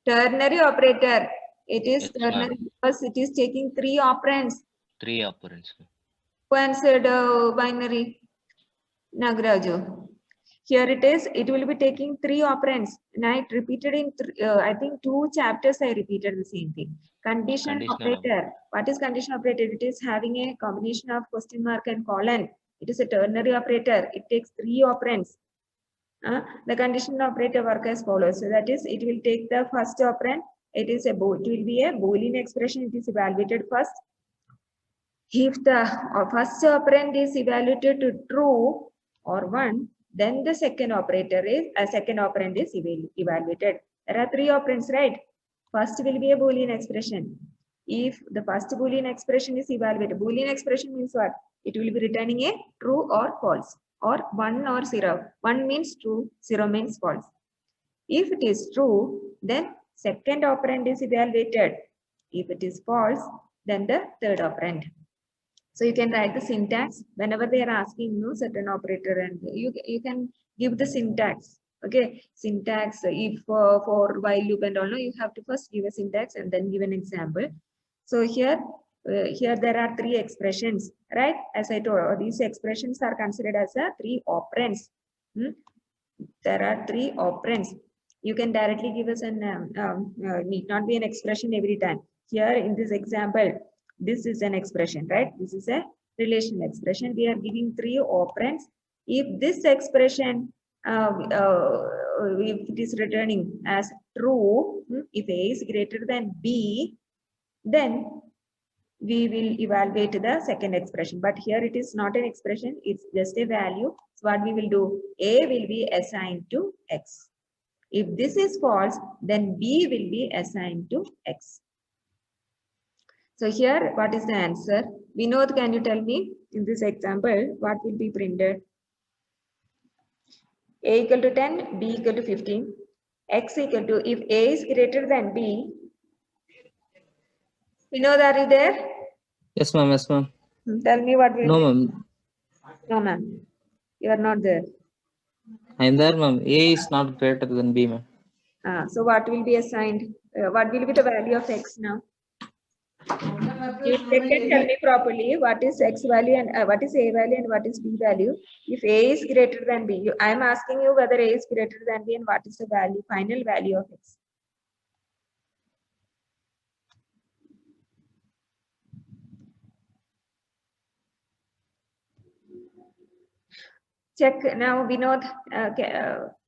Ternary operator. It is Yes, ternary because it is taking 3 operands. 3 operands. Who answered binary? Nagraju. Here it is, it will be taking 3 operands. And I repeated in, I think 2 chapters, I repeated the same thing. Condition operator. What is condition operator? It is having a combination of question mark and colon. It is a ternary operator. It takes 3 operands. The condition operator work as follows. So that is, it will take the first operand. It will be a Boolean expression. It is evaluated first. If the first operand is evaluated to true or 1, then the second operand is evaluated. There are 3 operands, right? First will be a Boolean expression. If the first Boolean expression is evaluated, Boolean expression means what? It will be returning a true or false, or 1 or 0. 1 means true, 0 means false. If it is true, then second operand is evaluated. If it is false, then the third operand. So you can write the syntax whenever they are asking certain operator, and you can give the syntax. Okay, syntax. If for while loop and all, you have to first give a syntax and then give an example. So here there are 3 expressions, right? As I told, these expressions are considered as 3 operands. There are 3 operands. You can directly give us an need not be an expression every time. Here in this example, this is an expression, right? This is a relational expression. We are giving 3 operands. If this expression, if it is returning as true, if A is greater than B, then we will evaluate the second expression. But here it is not an expression, it's just a value. So what we will do, A will be assigned to X. If this is false, then B will be assigned to X. So here, what is the answer? Vinod, can you tell me in this example, what will be printed? A equal to 10, B equal to 15, X equal to, if A is greater than B, Vinod, are you there? Yes, ma'am. Yes, ma'am. Tell me what will No, be. ma'am. No, ma'am. You are not there. I'm there, ma'am. A is not greater than B, ma'am. So what will be assigned? What will be the value of x now? You check and tell me properly what is x value and what is a value and what is b value. If a is greater than b, I am asking you whether a is greater than b and what is the value, final value of x. Check now. We know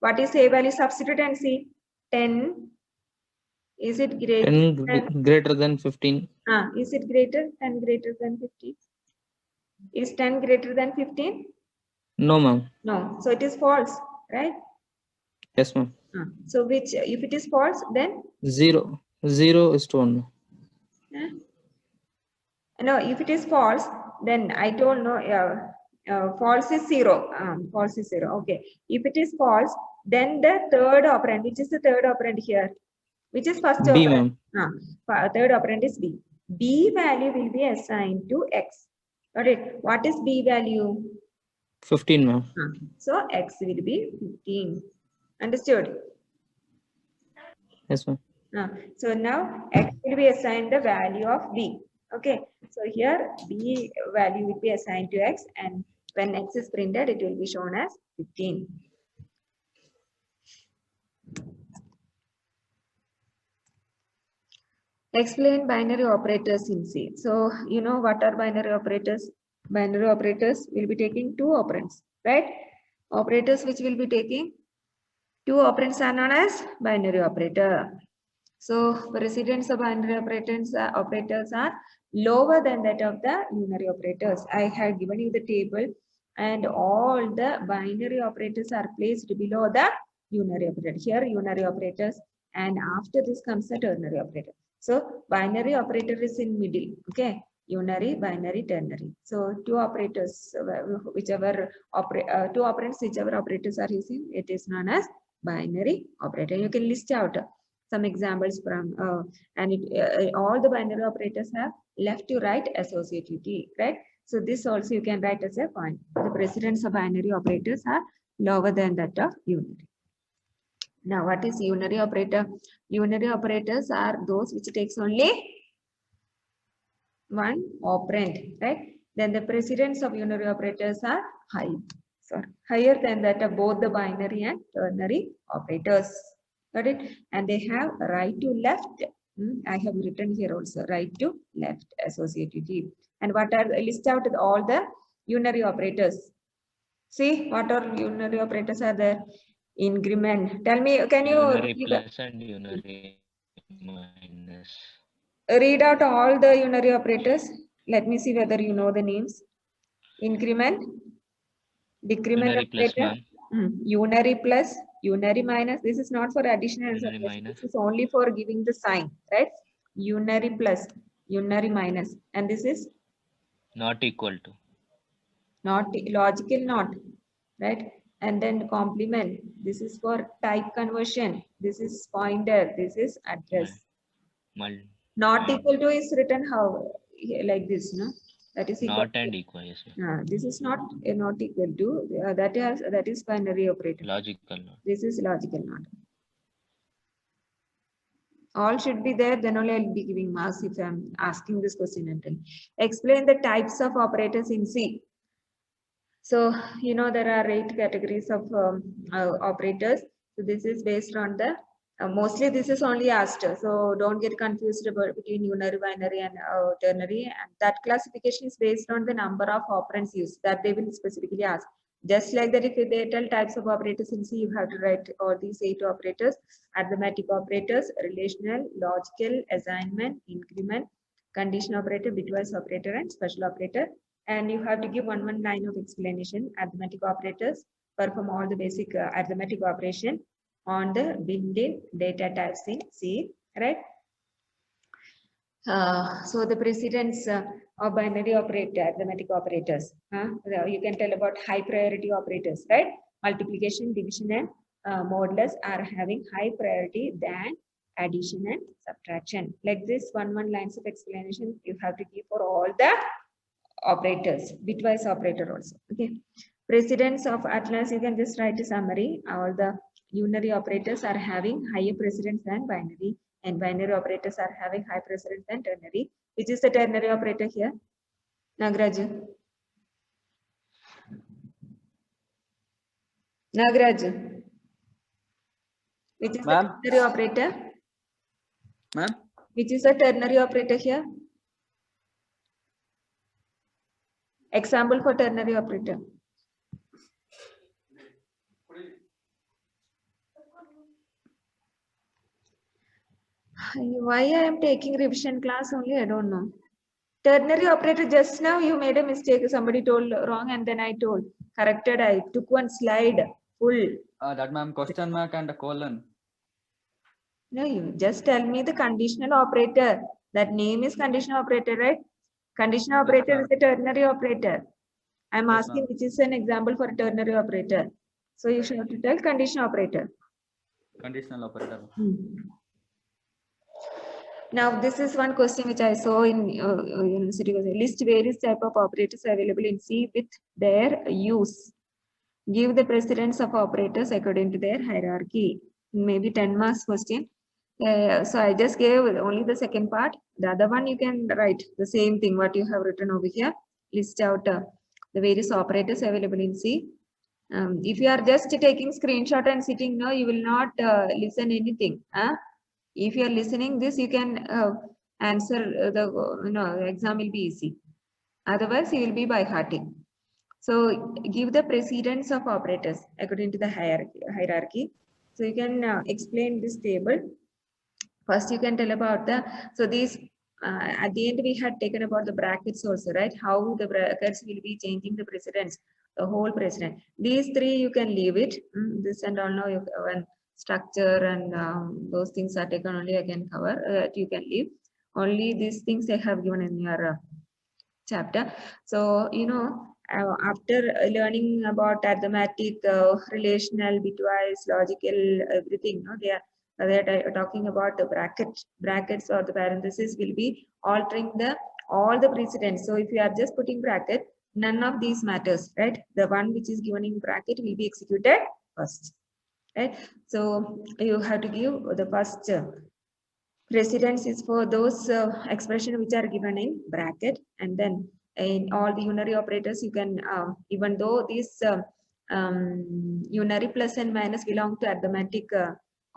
what is a value. Substitute and see. 10. Is it greater? 10 greater than 15. Is it greater? 10 greater than 15? Is 10 greater than 15? No, ma'am. No. So it is false, right? Yes, ma'am. So which, if it is false, then? 0. 0 is to 1. No, if it is false, then I told no, false is 0. False is 0. Okay. If it is false, then the third operand, which is the third operand here? Which is first B, operand? ma'am. Third operand is B. B value will be assigned to X. Got it? What is B value? 15, ma'am. So X will be 15. Understood? Yes, ma'am. So now X will be assigned the value of B. Okay. So here B value will be assigned to X, and when X is printed, it will be shown as 15. Explain binary operators in C. So, you know what are binary operators? Binary operators will be taking two operands, right? Operators which will be taking two operands are known as binary operator. So, precedence of binary operators are lower than that of the unary operators. I have given you the table, and all the binary operators are placed below the unary operator. Here, unary operators, and after this comes the ternary operator. So, binary operator is in middle, okay? Unary, binary, ternary. So, two operators, whichever two operands, whichever operators are using, it is known as binary operator. You can list out some examples from, and all the binary operators have left to right associativity, right? So, this also you can write as a point. The precedence of binary operators are lower than that of unary. Now, what is unary operator? Unary operators are those which takes only one operand, right? Then the precedence of unary operators are higher than that of both the binary and ternary operators. Got it? And they have right to left. I have written here also right to left associativity. And what are list out all the unary operators? See what are unary operators are there? Increment. Tell me, can you Unary plus and unary minus. Read out all the unary operators? Let me see whether you know the names. Increment, decrement Unary plus, operator, ma'am. unary plus, unary minus. This is not for addition and Unary subtraction. minus. This is only for giving the sign, right? Unary plus, unary minus, and this is Not equal to. not logical not, right? And then complement. This is for type conversion. This is pointer. This is address. Not equal to is written how, like this, no? That is equal not and equal, yes, ma'am. This is not equal to that is binary operator. Logical not. This is logical not. All should be there, then only I'll be giving marks if I'm asking this question and then. Explain the types of operators in C. So, you know, there are 8 categories of operators. So this is based on the, mostly this is only asked. So don't get confused about between unary, binary and ternary. And that classification is based on the number of operands used that they will specifically ask. Just like that, if they tell types of operators in C, you have to write all these 8 operators: arithmetic operators, relational, logical, assignment, increment, condition operator, bitwise operator, and special operator. And you have to give one line of explanation. Arithmetic operators perform all the basic arithmetic operation on the built-in data types in C, right? So the precedence of binary operator, arithmetic operators. You can tell about high priority operators, right? Multiplication, division, and modulus are having high priority than addition and subtraction. Like this, one lines of explanation you have to give for all the operators, bitwise operator also. Okay. Precedence of Atlas, you can just write a summary. All the unary operators are having higher precedence than binary, and binary operators are having high precedence than ternary. Which is the ternary operator here? Nagraj. Nagraj. Which is the ternary operator? Ma'am? Which is the ternary operator here? Example for ternary operator. Why I am taking revision class only, I don't know. Ternary operator, just now you made a mistake. Somebody told wrong and then I told. Corrected, I took one slide full. That ma'am, question mark and a colon. No, you just tell me the conditional operator. That name is conditional operator, right? Conditional operator is a ternary operator. I'm asking which is an example for a ternary operator. So you should have to tell conditional operator. Conditional operator. Now this is one question which I saw in university. List various type of operators available in C with their use. Give the precedence of operators according to their hierarchy. Maybe 10 marks question. So I just gave only the second part. The other one you can write the same thing what you have written over here. List out the various operators available in C. If you are just taking screenshot and sitting now, you will not listen anything. If you are listening this, you can answer the exam will be easy. Otherwise, you will be by hearting. So give the precedence of operators according to the hierarchy. So you can explain this table. First, you can tell about so these, at the end we had taken about the brackets also, right? How the brackets will be changing the precedence, the whole precedent. These three you can leave it. This and all now when structure and those things are taken only I can cover, that you can leave. Only these things I have given in your chapter. So, after learning about arithmetic, relational, bitwise, logical, everything, they are talking about the brackets or the parentheses will be altering all the precedents. So if you are just putting bracket, none of these matters, right? The one which is given in bracket will be executed first, right? So you have to give the first precedence is for those expressions which are given in bracket, and then in all the unary operators you can, even though these unary plus and minus belong to arithmetic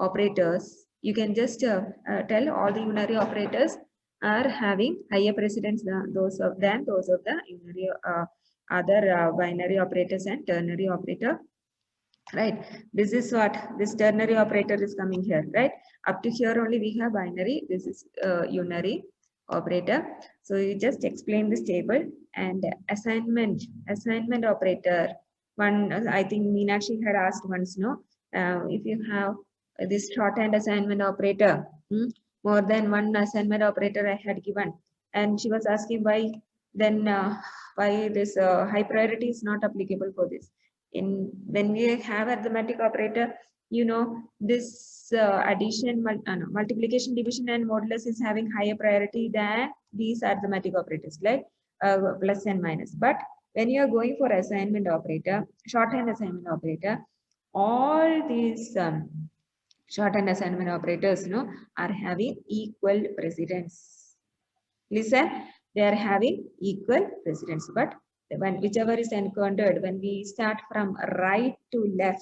operators, you can just tell all the unary operators are having higher precedence than those of the unary other binary operators and ternary operator. Right, this is what this ternary operator is coming here, right? Up to here only we have binary. This is unary operator. So you just explain this table. And assignment operator. One, I think Meenakshi had asked once, no? If you have this shorthand assignment operator, more than one assignment operator I had given, and she was asking why then why this high priority is not applicable for this. When we have arithmetic operator, this addition, multiplication, division, and modulus is having higher priority than these arithmetic operators like plus and minus. But when you are going for assignment operator, shorthand assignment operator, all these shorthand assignment operators, are having equal precedence. Listen, they are having equal precedence, but when whichever is encountered, when we start from right to left,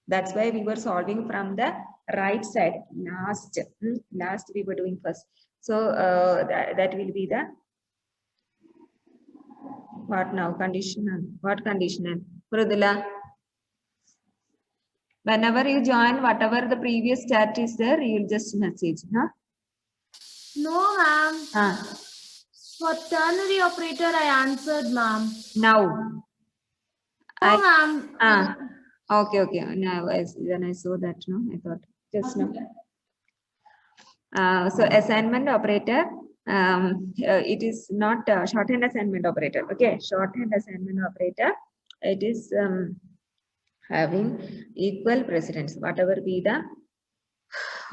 that's why we were solving from the right side. Last we were doing first. So that will be the what now? Conditional. What conditional? Prudula. Whenever you join, whatever the previous chat is there, you'll just message, huh? No, ma'am. For ternary operator, I answered, ma'am. Now. No, ma'am. Okay. Now, when I saw that, no, I thought just now. So assignment operator, it is not shorthand assignment operator. Okay, shorthand assignment operator, it is having equal precedence. Whatever be the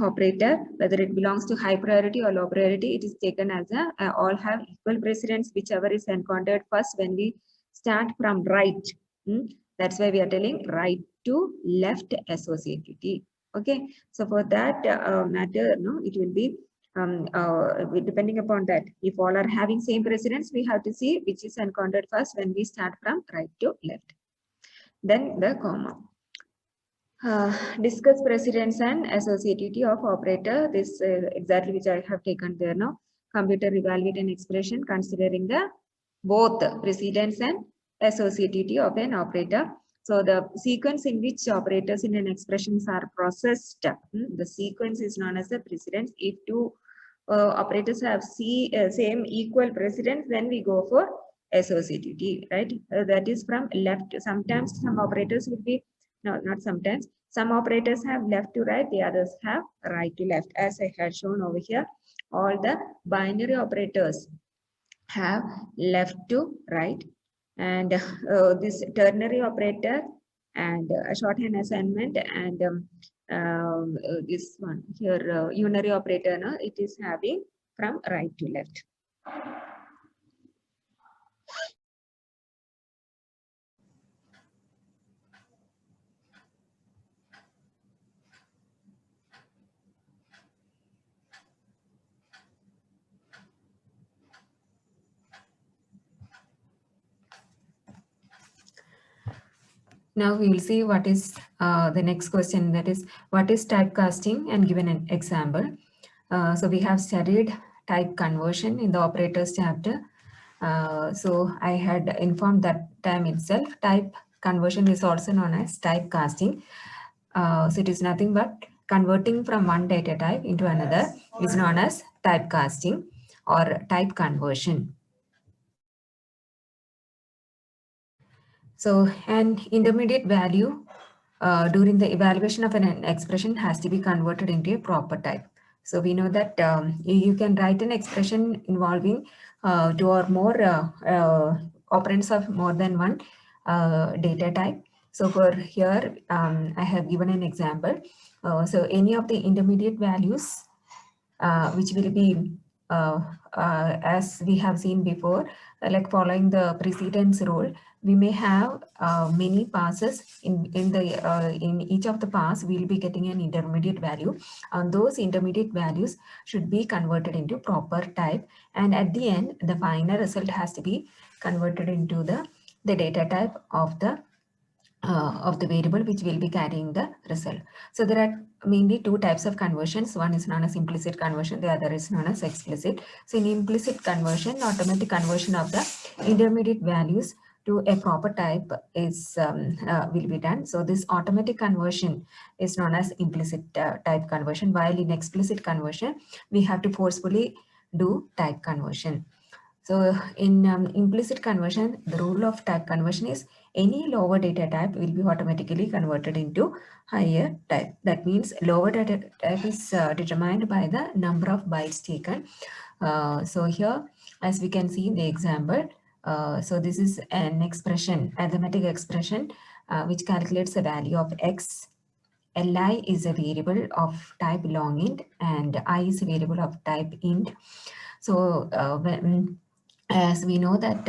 operator, whether it belongs to high priority or low priority, it is taken as all have equal precedence, whichever is encountered first when we start from right. That's why we are telling right to left associativity. Okay, so for that matter, no, it will be depending upon that. If all are having same precedence, we have to see which is encountered first when we start from right to left. Then the comma. Discuss precedence and associativity of operator. This exactly which I have taken there now. Computer evaluate an expression considering the both precedence and associativity of an operator. So the sequence in which operators in an expressions are processed, the sequence is known as the precedence. If two operators have same equal precedence, then we go for associativity, right? That is from left. Sometimes some operators will be, no, not sometimes. Some operators have left to right, the others have right to left. As I had shown over here, all the binary operators have left to right, and this ternary operator and a shorthand assignment and this one here unary operator, no, it is having from right to left. Now we will see what is the next question, that is what is typecasting, and given an example. So we have studied type conversion in the operators chapter. So I had informed that time itself. Type conversion is also known as typecasting. So it is nothing but converting from one data type into another is known as typecasting or type conversion. So an intermediate value during the evaluation of an expression has to be converted into a proper type. So we know that you can write an expression involving two or more operands of more than one data type. So for here, I have given an example. So any of the intermediate values which will be as we have seen before, like following the precedence rule, we may have many passes. In each of the pass, we'll be getting an intermediate value, and those intermediate values should be converted into proper type, and at the end the final result has to be converted into the data type of the variable which will be carrying the result. So there are mainly two types of conversions. One is known as implicit conversion, the other is known as explicit. So in implicit conversion, automatic conversion of the intermediate values to a proper type is will be done. So this automatic conversion is known as implicit type conversion, while in explicit conversion we have to forcefully do type conversion. So in implicit conversion, the rule of type conversion is any lower data type will be automatically converted into higher type. That means lower data type is determined by the number of bytes taken. So here, as we can see in the example, so this is an expression, arithmetic expression, which calculates the value of x. Li is a variable of type long int and I is a variable of type int. So as we know that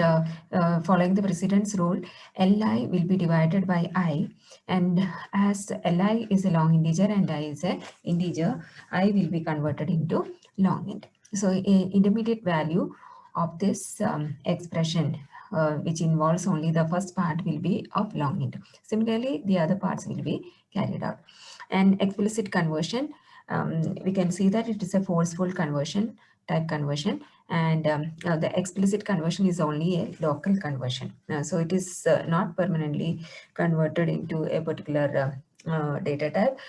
following the precedence rule, Li will be divided by I, and as Li is a long integer and I is a integer, I will be converted into long int. So intermediate value of this expression which involves only the first part will be of long int. Similarly, the other parts will be carried out. And explicit conversion, we can see that it is a forceful conversion, type conversion, and the explicit conversion is only a local conversion. So it is not permanently converted into a particular data type,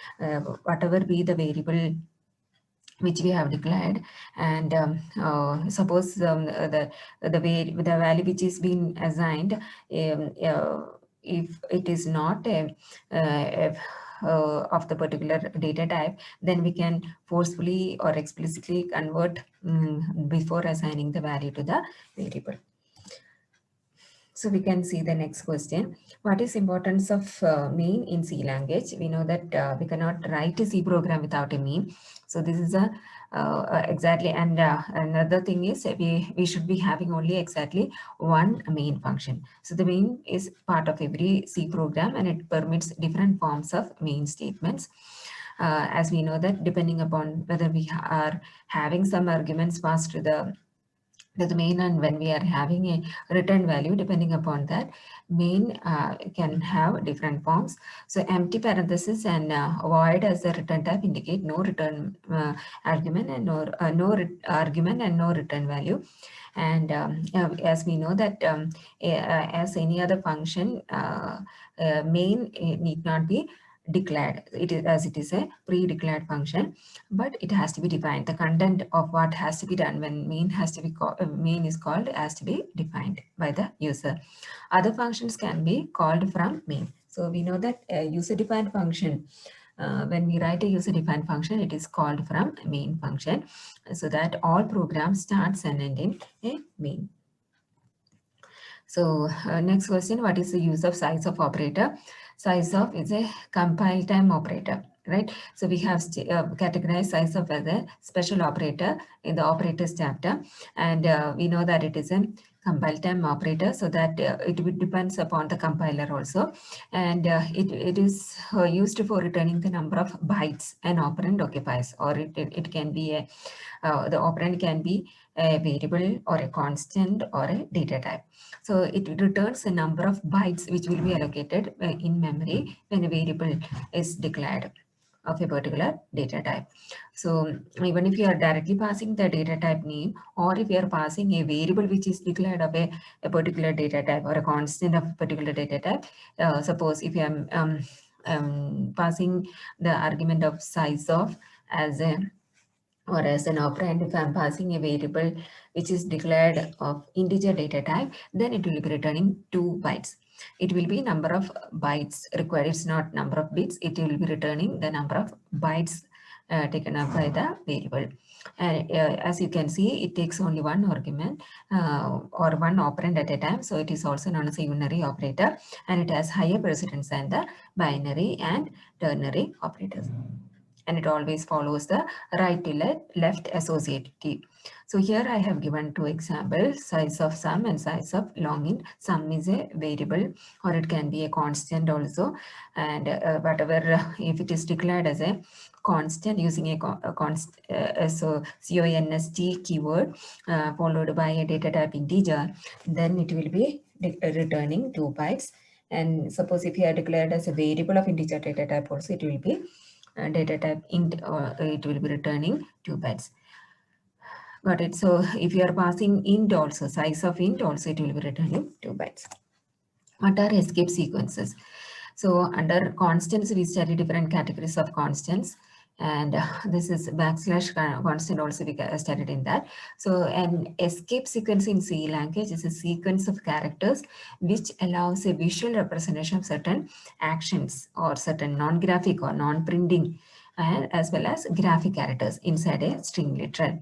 whatever be the variable which we have declared, and suppose the value which is being assigned, if it is not of the particular data type, then we can forcefully or explicitly convert before assigning the value to the variable. So we can see the next question. What is importance of mean in C language? We know that we cannot write a C program without a mean. So this is a exactly, and another thing is we should be having only exactly one main function. So the main is part of every C program, and it permits different forms of main statements. As we know that depending upon whether we are having some arguments passed to the main, and when we are having a return value, depending upon that, main can have different forms. So empty parenthesis and void as the return type indicate no return argument and argument and no return value. And as we know that as any other function, main need not be declared. It is, as it is a pre-declared function, but it has to be defined. The content of what has to be done when main has to be main is called has to be defined by the user. Other functions can be called from main. So we know that a user-defined function, when we write a user-defined function, it is called from main function, so that all programs starts and end in a main. So next question, what is the use of size of operator? Size of is a compile time operator, right? So we have categorized size of as a special operator in the operators chapter, and we know that it is a compile time operator, so that it depends upon the compiler also, and it is used for returning the number of bytes an operand occupies, or it can be a the operand can be a variable or a constant or a data type. So it returns a number of bytes which will be allocated in memory when a variable is declared of a particular data type. So even if you are directly passing the data type name, or if you are passing a variable which is declared of a particular data type, or a constant of a particular data type, suppose if you are passing the argument of size of as a or as an operand, if I'm passing a variable which is declared of integer data type, then it will be returning 2 bytes. It will be number of bytes required. It's not number of bits. It will be returning the number of bytes taken up by the variable. And as you can see, it takes only one argument or one operand at a time. So it is also known as a unary operator, and it has higher precedence than the binary and ternary operators. And it always follows the right to left associative. So here I have given 2 examples, size of sum and size of long int. Sum is a variable, or it can be a constant also, and whatever if it is declared as a constant using a const const keyword followed by a data type integer, then it will be returning 2 bytes. And suppose if you are declared as a variable of integer data type also, it will be data type int, or it will be returning 2 bytes. Got it. So if you are passing int also, size of int also, it will be returning 2 bytes. What are escape sequences? So under constants, we study different categories of constants, and this is backslash constant also we studied in that. So an escape sequence in C language is a sequence of characters which allows a visual representation of certain actions or certain non-graphic or non-printing as well as graphic characters inside a string literal.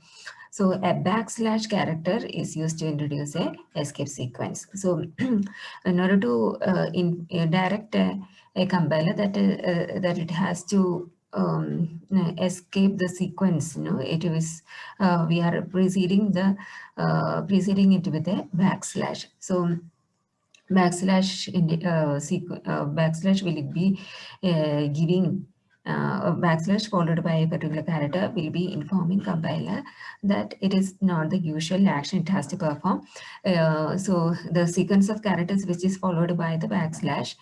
So a backslash character is used to introduce a escape sequence. So in order to direct a compiler that it has to escape the sequence, it is we are preceding it with a backslash. So backslash backslash will be giving a backslash followed by a particular character will be informing compiler that it is not the usual action it has to perform. So the sequence of characters which is followed by the backslash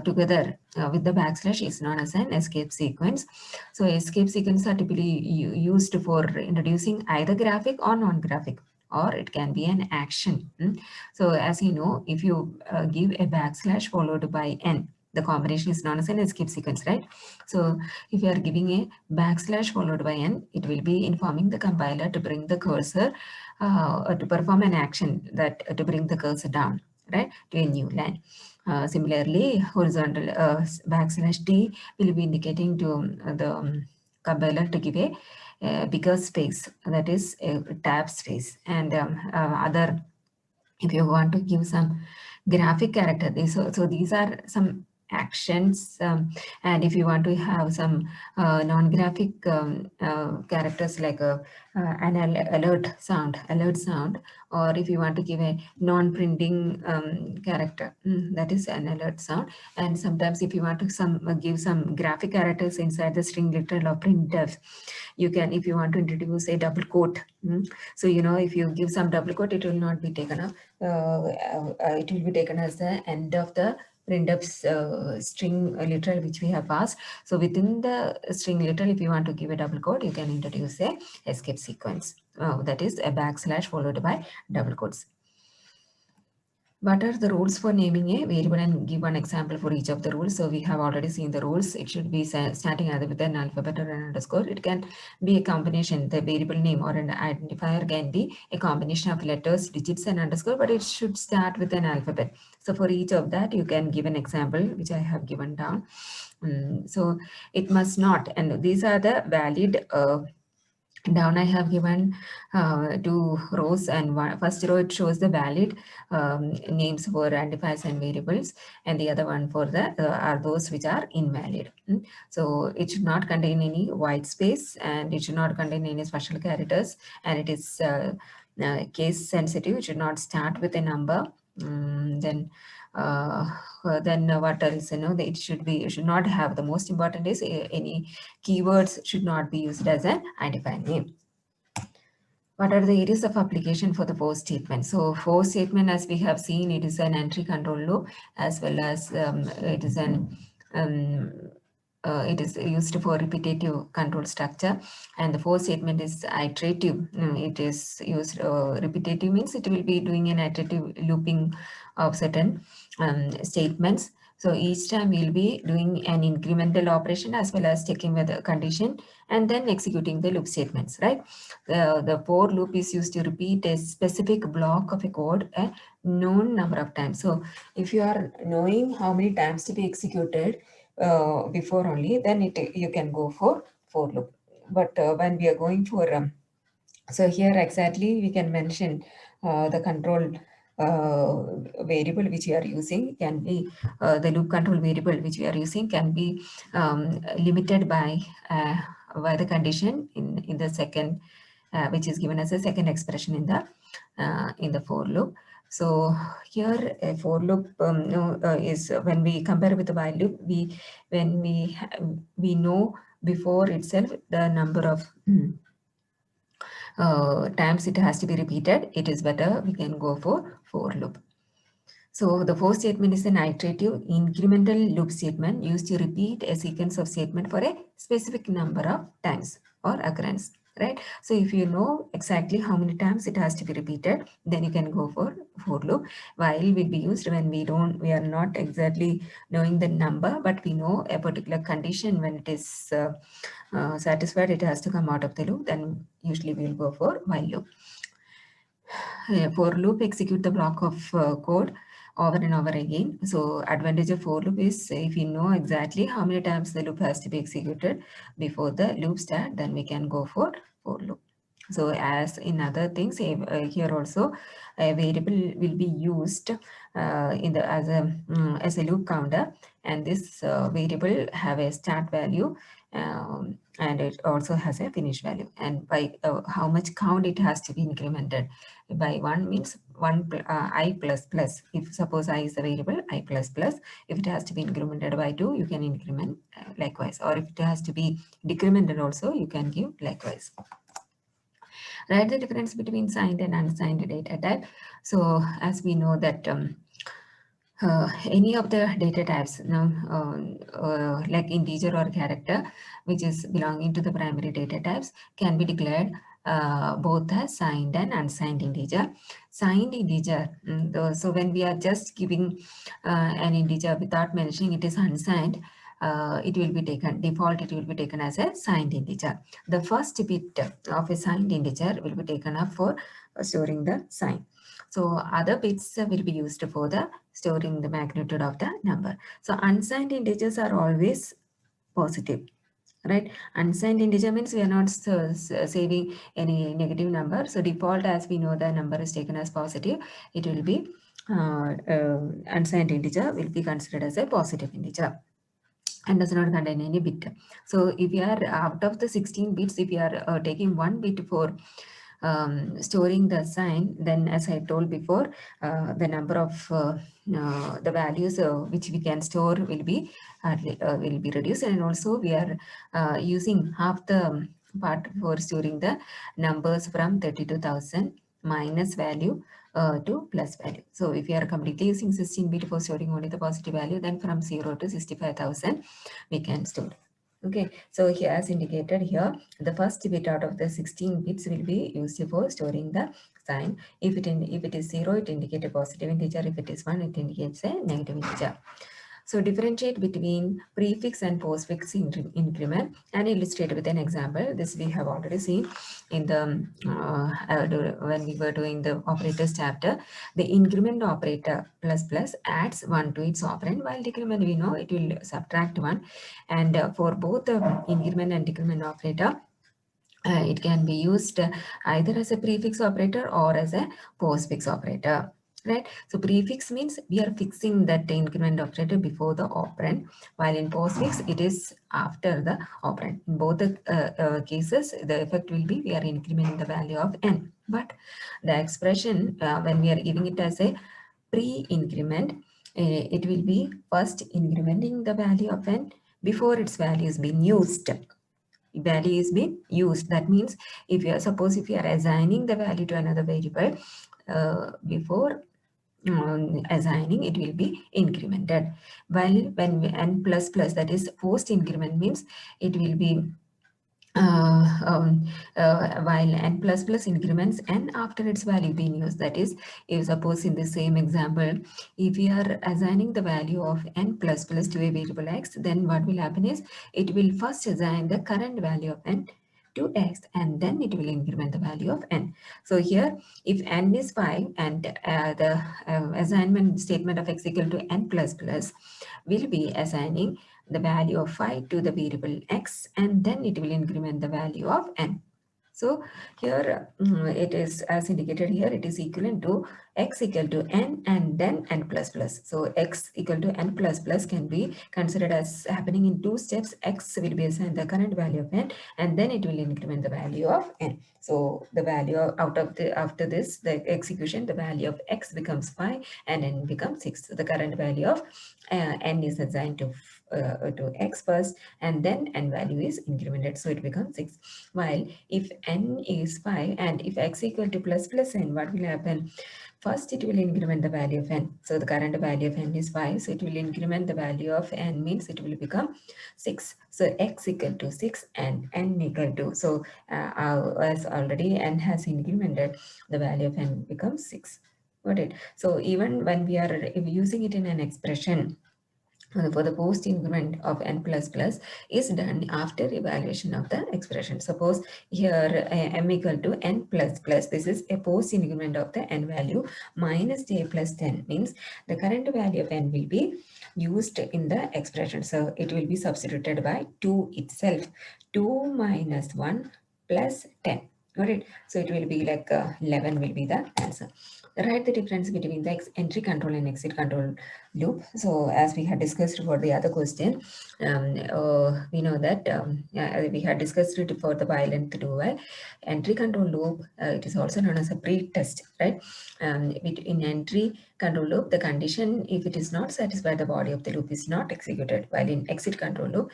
together with the backslash is known as an escape sequence. So escape sequences are typically used for introducing either graphic or non-graphic, or it can be an action. So as you know, if you give a backslash followed by n, the combination is known as an escape sequence, right? So if you are giving a backslash followed by n, it will be informing the compiler to bring the cursor to perform an action that to bring the cursor down, right, to a new line. Similarly, horizontal backslash t will be indicating to the compiler to give a bigger space, that is a tab space, and other If you want to give some graphic character, so these are some actions, and if you want to have some non-graphic characters like an alert sound, or if you want to give a non-printing character, that is an alert sound. And sometimes if you want to give some graphic characters inside the string literal or printf, you can, if you want to introduce a double quote. So if you give some double quote, it will not be taken up. It will be taken as the end of the printf's string literal which we have passed. So within the string literal, if you want to give a double quote, you can introduce a escape sequence. That is a backslash followed by double quotes. What are the rules for naming a variable, and give one example for each of the rules? So we have already seen the rules. It should be starting either with an alphabet or an underscore. It can be a combination. The variable name or an identifier can be a combination of letters, digits, and underscore, but it should start with an alphabet. So for each of that, you can give an example, which I have given down. So it must not, and these are the valid down I have given 2 rows, and first row it shows the valid names for identifiers and variables, and the other one for the are those which are invalid. So it should not contain any white space, and it should not contain any special characters, and it is case sensitive. It should not start with a number. Then what else? It should not have, the most important is any keywords should not be used as an identifier name. What are the areas of application for the for statement? So for statement, as we have seen, it is an entry control loop, as well as it is it is used for repetitive control structure, and the for statement is iterative. It is used repetitive means it will be doing an iterative looping of certain statements. So each time we'll be doing an incremental operation as well as checking whether condition and then executing the loop statements, right? The for loop is used to repeat a specific block of a code a known number of times. So if you are knowing how many times to be executed before only, then you can go for loop. But when we are going for so here exactly we can mention the control variable which we are using can be the loop control variable which we are using can be limited by the condition in the second which is given as a second expression in the for loop. So here a for loop is when we compare with the while loop, we know before itself the number of times it has to be repeated. It is better we can go for loop. So the for statement is an iterative incremental loop statement used to repeat a sequence of statement for a specific number of times or occurrence, right? So if you know exactly how many times it has to be repeated, then you can go for loop. While will be used when we are not exactly knowing the number, but we know a particular condition. When it is satisfied, it has to come out of the loop, then usually we will go for while loop. For loop execute the block of code over and over again. So advantage of for loop is if you know exactly how many times the loop has to be executed before the loop start, then we can go for loop. So as in other things, here also a variable will be used as a loop counter, and this variable have a start value and it also has a finish value, and by how much count it has to be incremented. By 1 means I plus plus. If suppose I is the variable I plus plus, if it has to be incremented by 2, you can increment likewise, or if it has to be decremented also, you can give likewise. Write the difference between signed and unsigned data type. So as we know that any of the data types like integer or character which is belonging to the primary data types can be declared both as signed and unsigned integer. Signed integer, so when we are just giving an integer without mentioning it is unsigned, it will be taken default, it will be taken as a signed integer. The first bit of a signed integer will be taken up for storing the sign. So other bits will be used for the storing the magnitude of the number. So unsigned integers are always positive, right? Unsigned integer means we are not saving any negative number. So default, as we know, the number is taken as positive. It will be unsigned integer will be considered as a positive integer and does not contain any bit. So if you are out of the 16 bits, if you are taking one bit for storing the sign, then as I told before, the number of the values which we can store will be reduced, and also we are using half the part for storing the numbers from 32,000 minus value to plus value. So if you are completely using 16 bit for storing only the positive value, then from 0 to 65,000 we can store. Okay, so here as indicated here, the first bit out of the 16 bits will be used for storing the sign. If it is 0, it indicates a positive integer. If it is 1, it indicates a negative integer. So differentiate between prefix and postfix increment and illustrate with an example. This we have already seen in the when we were doing the operators chapter. The increment operator plus plus adds 1 to its operand, while decrement we know it will subtract 1. And for both the increment and decrement operator, it can be used either as a prefix operator or as a postfix operator. Right, so prefix means we are fixing that increment operator before the operand, while in postfix it is after the operand. In both the cases, the effect will be we are incrementing the value of n. But the expression when we are giving it as a pre-increment, it will be first incrementing the value of n before its value is being used. Value is being used. That means if you are if you are assigning the value to another variable before assigning, it will be incremented. While when n plus plus, that is post increment, means it will be while n plus plus increments n after its value being used. That is, if suppose in the same example, if we are assigning the value of n plus plus to a variable x, then what will happen is it will first assign the current value of n to x, and then it will increment the value of n. So here, if n is 5 and the assignment statement of x equal to n plus plus will be assigning the value of 5 to the variable x, and then it will increment the value of n. So here it is as indicated here, it is equivalent to x equal to n and then n plus plus. So x equal to n plus plus can be considered as happening in 2 steps. X will be assigned the current value of n, and then it will increment the value of n. So the value out of the after this the execution, the value of x becomes 5 and n becomes 6. So the current value of n is assigned to x first, and then n value is incremented, so it becomes 6. While if n is 5 and if x equal to plus plus n, what will happen? First it will increment the value of n. So the current value of n is 5, so it will increment the value of n, means it will become 6. So x equal to 6 and n equal to, so as already n has incremented, the value of n becomes 6. Got it? So even when we are using it in an expression, for the post increment of n plus plus is done after evaluation of the expression. Suppose here m equal to n plus plus, this is a post increment of the n value minus j plus 10, means the current value of n will be used in the expression. So it will be substituted by 2 itself, 2 minus 1 plus 10. Got it? So it will be like 11 will be the answer. Write the difference between the entry control and exit control loop. So as we had discussed for the other question, we know that we had discussed it for the while and do while. Entry control loop, it is also known as a pre-test, right? In entry control loop, the condition, if it is not satisfied, the body of the loop is not executed. While in exit control loop,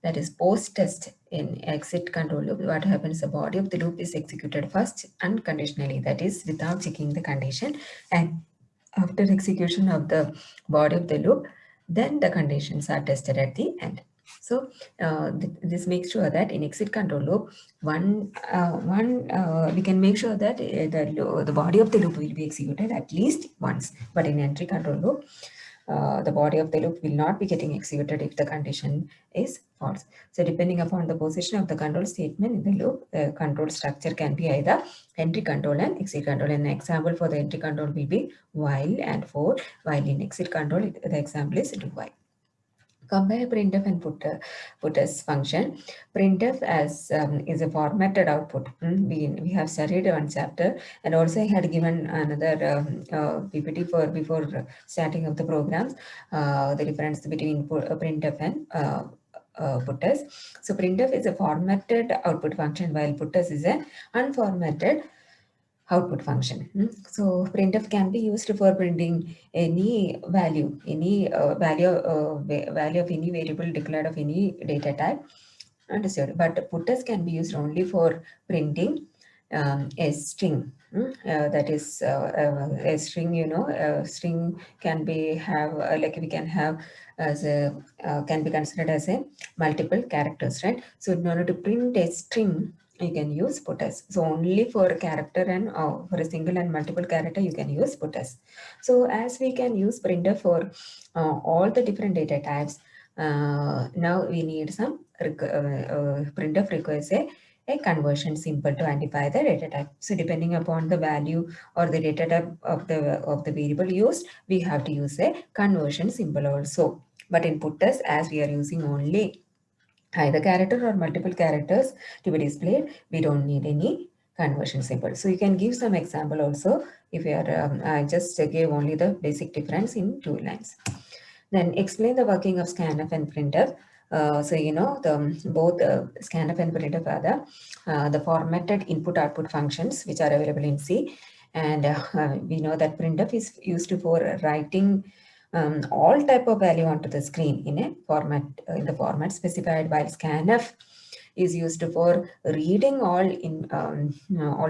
that is post-test, in exit control loop, what happens, the body of the loop is executed first unconditionally, that is without checking the condition, and after execution of the body of the loop, then the conditions are tested at the end. So this makes sure that in exit control loop, we can make sure that the body of the loop will be executed at least once, but in entry control loop, the body of the loop will not be getting executed if the condition is false. So depending upon the position of the control statement in the loop, the control structure can be either entry control and exit control. An example for the entry control will be while and for, while in exit control, the example is do while. Compare printf and putters function. Printf as is a formatted output. We have studied one chapter, and also I had given another PPT for before starting of the programs. The difference between printf and putters. So printf is a formatted output function, while putters is an unformatted output function. So printf can be used for printing any value, any value of any variable declared of any data type. Understood. But putters can be used only for printing a string. That is a string. A string can be like we can have as a can be considered as a multiple characters, right? So in order to print a string, you can use putters. So only for a character and for a single and multiple character, you can use putters. So as we can use printer for all the different data types, now we need some printf requires a conversion symbol to identify the data type. So depending upon the value or the data type of the variable used, we have to use a conversion symbol also. But in putters, as we are using only either character or multiple characters to be displayed, we don't need any conversion symbol. So you can give some example also if you are, I just gave only the basic difference in 2 lines. Then explain the working of scanf and printf. So both scanf and printf are the formatted input-output functions which are available in C, and we know that printf is used for writing all type of value onto the screen in a format in the format specified, while scanf is used for reading all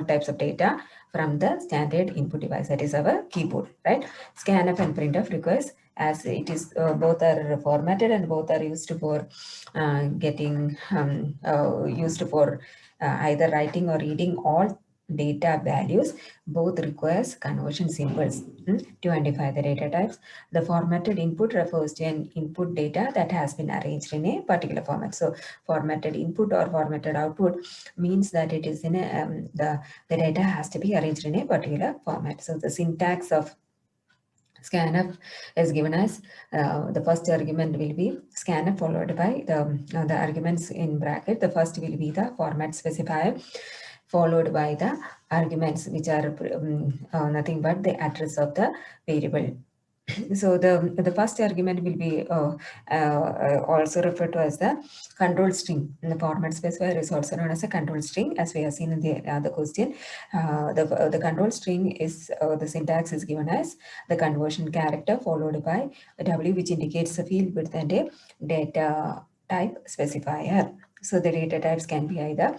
types of data from the standard input device, that is our keyboard, right? Scanf and printf requires, as it is both are formatted and both are used for used for either writing or reading all data values, both requires conversion symbols to identify the data types. The formatted input refers to an input data that has been arranged in a particular format. So formatted input or formatted output means that it is in a the data has to be arranged in a particular format. So the syntax of scanf is given as the first argument will be scanf followed by the arguments in bracket. The first will be the format specifier, followed by the arguments which are nothing but the address of the variable. So the first argument will be also referred to as the control string. And the format specifier is also known as a control string, as we have seen in the other question. The control string is the syntax is given as the conversion character followed by a W, which indicates the field width and a data type specifier. So the data types can be either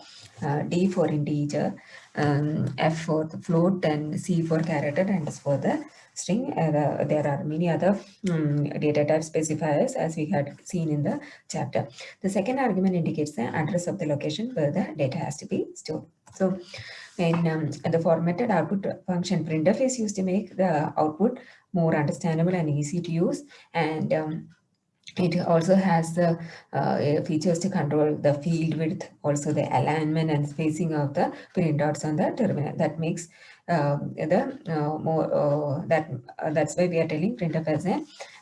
D for integer, F for the float, and C for character, and S for the string. There are many other data type specifiers as we had seen in the chapter. The second argument indicates the address of the location where the data has to be stored. So in the formatted output function, printf is used to make the output more understandable and easy to use, and it also has the features to control the field width, also the alignment and spacing of the printouts on the terminal. That makes that's why we are telling printf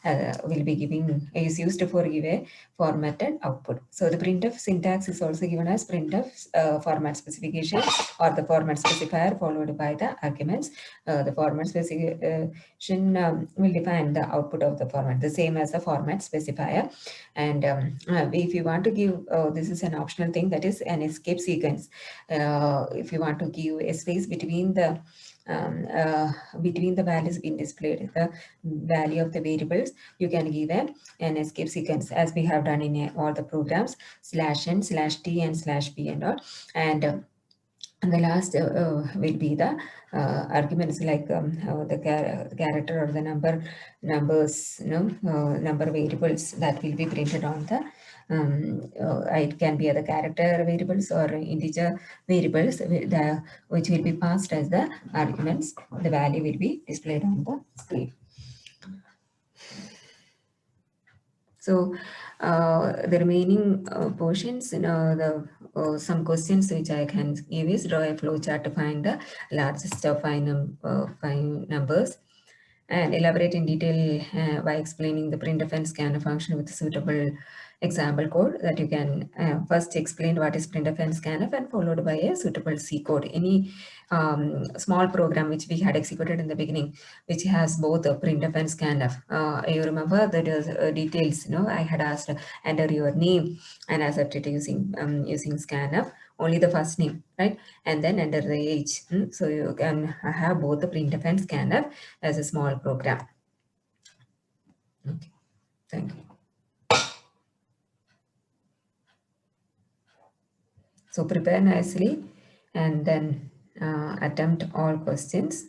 as will be giving is used for give a formatted output. So the printf syntax is also given as printf format specification or the format specifier followed by the arguments. The format specification will define the output of the format, the same as the format specifier. And if you want to give, this is an optional thing, that is an escape sequence. If you want to give a space between the values being displayed, the value of the variables, you can give an escape sequence, as we have done in all the programs, /n, /t, and /p and all. And the last will be the arguments like the character or the numbers, number variables that will be printed on the it can be the character variables or integer variables which will be passed as the arguments. The value will be displayed on the screen. So the remaining portions, some questions which I can give is draw a flow chart to find the largest of five numbers, and elaborate in detail by explaining the printf and scanf function with suitable example code that you can first explain what is printf and scanf and followed by a suitable C code. Any small program which we had executed in the beginning, which has both a printf and scanf. You remember that is details, I had asked enter your name and accept it using scanf, only the first name, right? And then enter the age. So you can have both the printf and scanf as a small program. Okay, thank you. So prepare nicely and then attempt all questions.